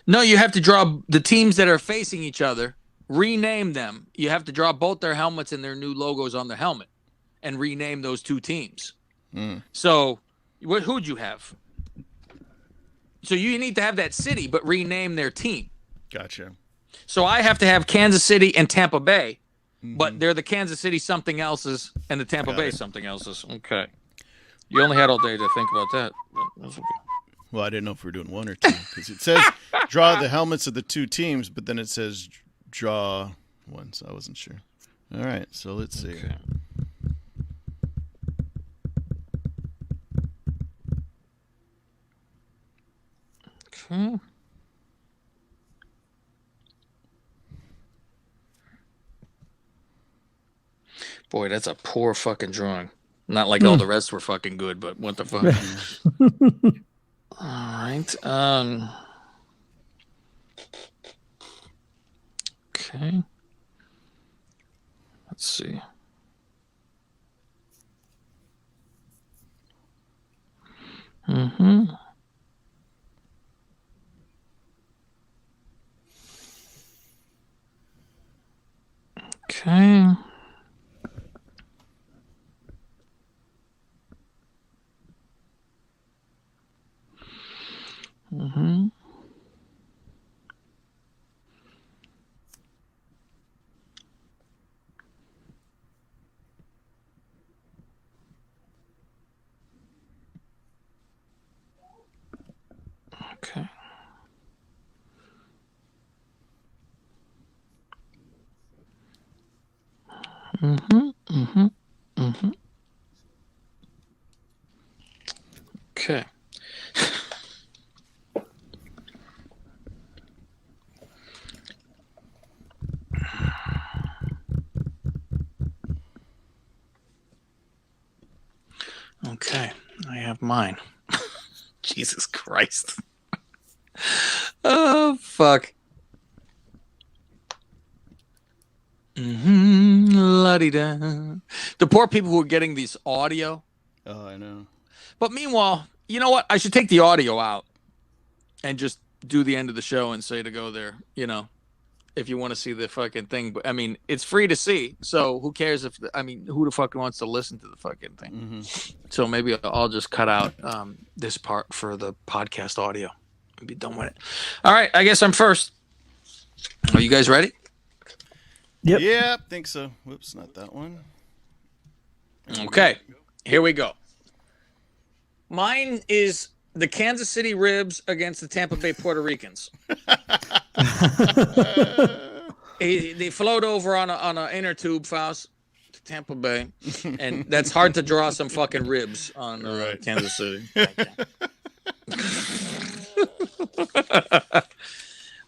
No, you have to draw the teams that are facing each other, rename them. You have to draw both their helmets and their new logos on the helmet and rename those 2 teams. So who'd you have? So you need to have that city, but rename their team. Gotcha. So I have to have Kansas City and Tampa Bay, but they're the Kansas City something else's and the Tampa Bay something else's. Okay. You only had all day to think about that. But that's okay. Well, I didn't know if we were doing 1 or 2 because it says draw the helmets of the 2 teams, but then it says draw 1, so I wasn't sure. All right, so let's see. Okay. Okay. Boy, that's a poor fucking drawing. Not like all the rest were fucking good, but what the fuck? All right. Okay. Let's see. Mm-hmm. Okay. Mm-hmm. Okay. Mm-hmm. Mm-hmm. Mm-hmm. Okay. Okay, I have mine. Jesus Christ. Oh, fuck. La-di-da. The poor people who are getting these audio. Oh, I know. But meanwhile, you know what? I should take the audio out and just do the end of the show and say to go there, you know, if you want to see the fucking thing. But I mean, it's free to see. So who cares if, who the fuck wants to listen to the fucking thing? Mm-hmm. So maybe I'll just cut out this part for the podcast audio and be done with it. All right. I guess I'm first. Are you guys ready? Yep. Yeah, think so. Whoops, not that one. Okay. Here we go. Mine is the Kansas City Ribs against the Tampa Bay Puerto Ricans. They float over on a inner tube, Faust, to Tampa Bay, and that's hard to draw some fucking ribs on Kansas City.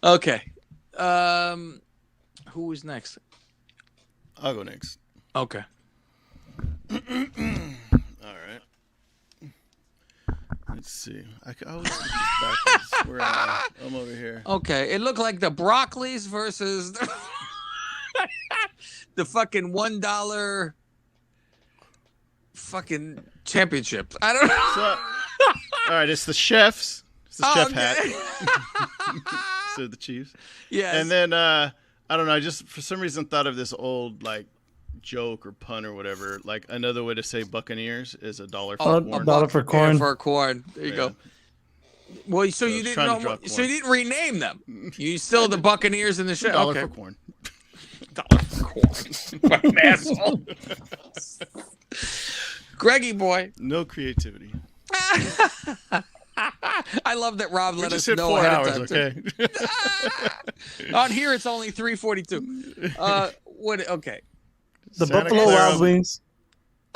Okay. Who is next? I'll go next. Okay. All right. Let's see. I always get this backwards. Where am I? I'm over here. Okay, it looked like the Broccolis versus the fucking $1 fucking championship. I don't know. So, all right, it's the chefs. It's the chef hat. So the Chiefs. Yes. And then I don't know. I just for some reason thought of this old like joke or pun or whatever. Like another way to say Buccaneers is $1 for corn. $1 for corn. Yeah, for corn. There you go. Well, so you didn't know. So you didn't rename them. You still the Buccaneers in the show. $1 for corn. $1 for corn. Fucking asshole. Greggy boy. No creativity. I love that Rob let us hit know 4 ahead hours, of time. okay? On here, it's only 3:42. What? Okay. The Santa Buffalo Clara. Wild Wings.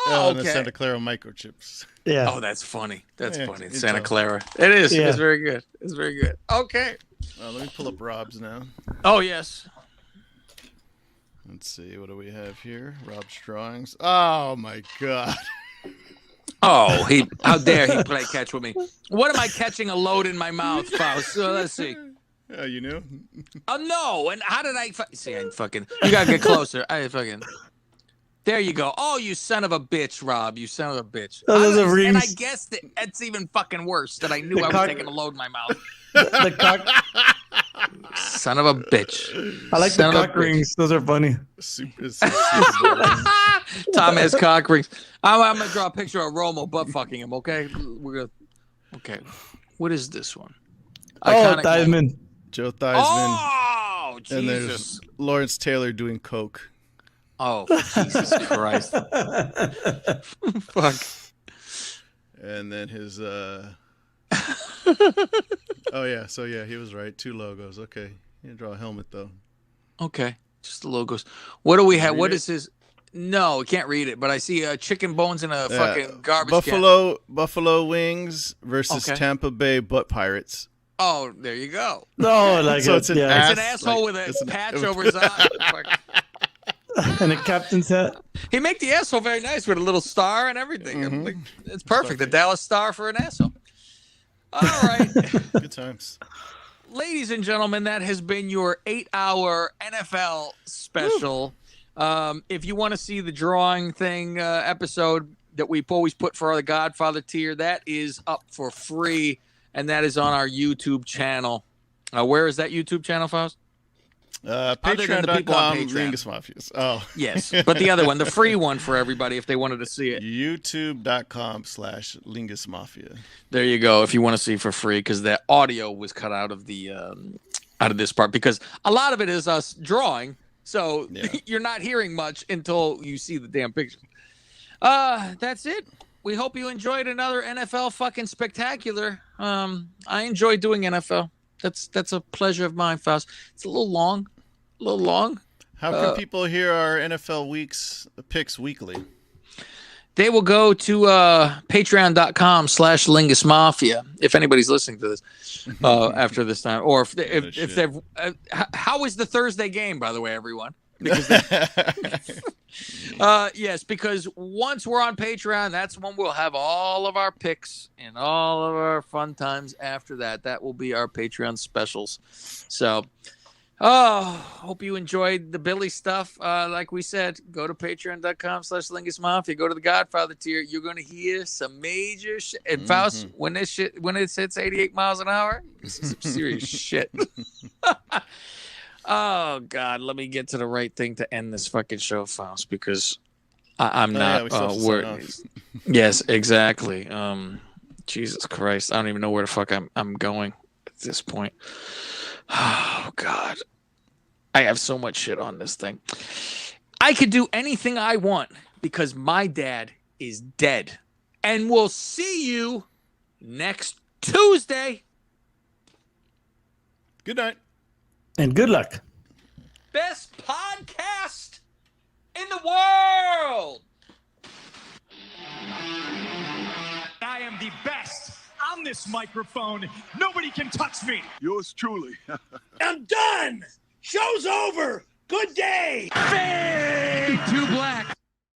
Oh, And the okay. Santa Clara microchips. Yeah. Oh, that's funny. That's Yeah, funny. It's it's Santa all- Clara. It is. Yeah. It's very good. It's very good. Okay. Let me pull up Rob's now. Oh, yes. Let's see. What do we have here? Rob's drawings. Oh, my God. Oh, how dare he play catch with me? What am I catching a load in my mouth, Faust? So let's see. Oh, you knew? Oh, no. And how did I see? I fucking. You got to get closer. I fucking. There you go. Oh, you son of a bitch, Rob. You son of a bitch. Oh, those are And I rings. guessed it's even fucking worse that I knew I was taking a load in my mouth. The cock. Son of a bitch. I like Son the of a cock bitch. rings. Those are funny. Tom has cock rings. I'm gonna draw a picture of Romo butt fucking him. Okay, we're gonna. Okay, what is this one? Theismann. Joe Theismann. Oh, Jesus! And there's Lawrence Taylor doing coke. Oh, Jesus Christ! Fuck. And then his oh yeah, so yeah, he was right. 2 logos. Okay. He didn't draw a helmet though. Okay, just the logos. What do we have? Read What it? is his? No, I can't read it, but I see chicken bones in a fucking garbage can. Buffalo Wings versus Okay. Tampa Bay Butt Pirates. Oh, there you go. Oh, like So it. it's an Yeah. It's an asshole with a patch over his eye. Fuck. And a captain's hat. He make the asshole very nice with a little star and everything. I'm like, it's perfect. The Dallas Star for an asshole. All right. Good times. Ladies and gentlemen, that has been your 8-hour NFL special. If you want to see the drawing thing episode that we always put for the Godfather tier, that is up for free, and that is on our YouTube channel. Where is that YouTube channel, Faust? Other than the people on Patreon.com, Patreon. Lingus Mafias. Oh. Yes, but the other one, the free one for everybody if they wanted to see it. YouTube.com/Lingus Mafia. There you go. If you want to see for free, because the audio was cut out of the out of this part, because a lot of it is us drawing, so you're not hearing much until you see the damn picture. That's it. We hope you enjoyed another NFL fucking spectacular. I enjoy doing NFL. That's a pleasure of mine, Faust. It's a little long. How can people hear our NFL picks weekly? They will go to patreon.com/Lingus Mafia if anybody's listening to this after this time, or if they've. How is the Thursday game, by the way, everyone? Because yes, because once we're on Patreon, that's when we'll have all of our picks and all of our fun times after that. That will be our Patreon specials. So, hope you enjoyed the Billy stuff. Like we said, go to patreon.com/Lingus Mafia. Go to the Godfather tier. You're going to hear some major shit. And Faust, when it hits 88 miles an hour, this is some serious shit. Oh, God, let me get to the right thing to end this fucking show, Faust, because I'm not worried. Yes, exactly. Jesus Christ. I don't even know where the fuck I'm going at this point. Oh, God. I have so much shit on this thing. I could do anything I want because my dad is dead. And we'll see you next Tuesday. Good night. And good luck. Best podcast in the world. I am the best on this microphone. Nobody can touch me. Yours truly. I'm done. Show's over. Good day. Fade to black.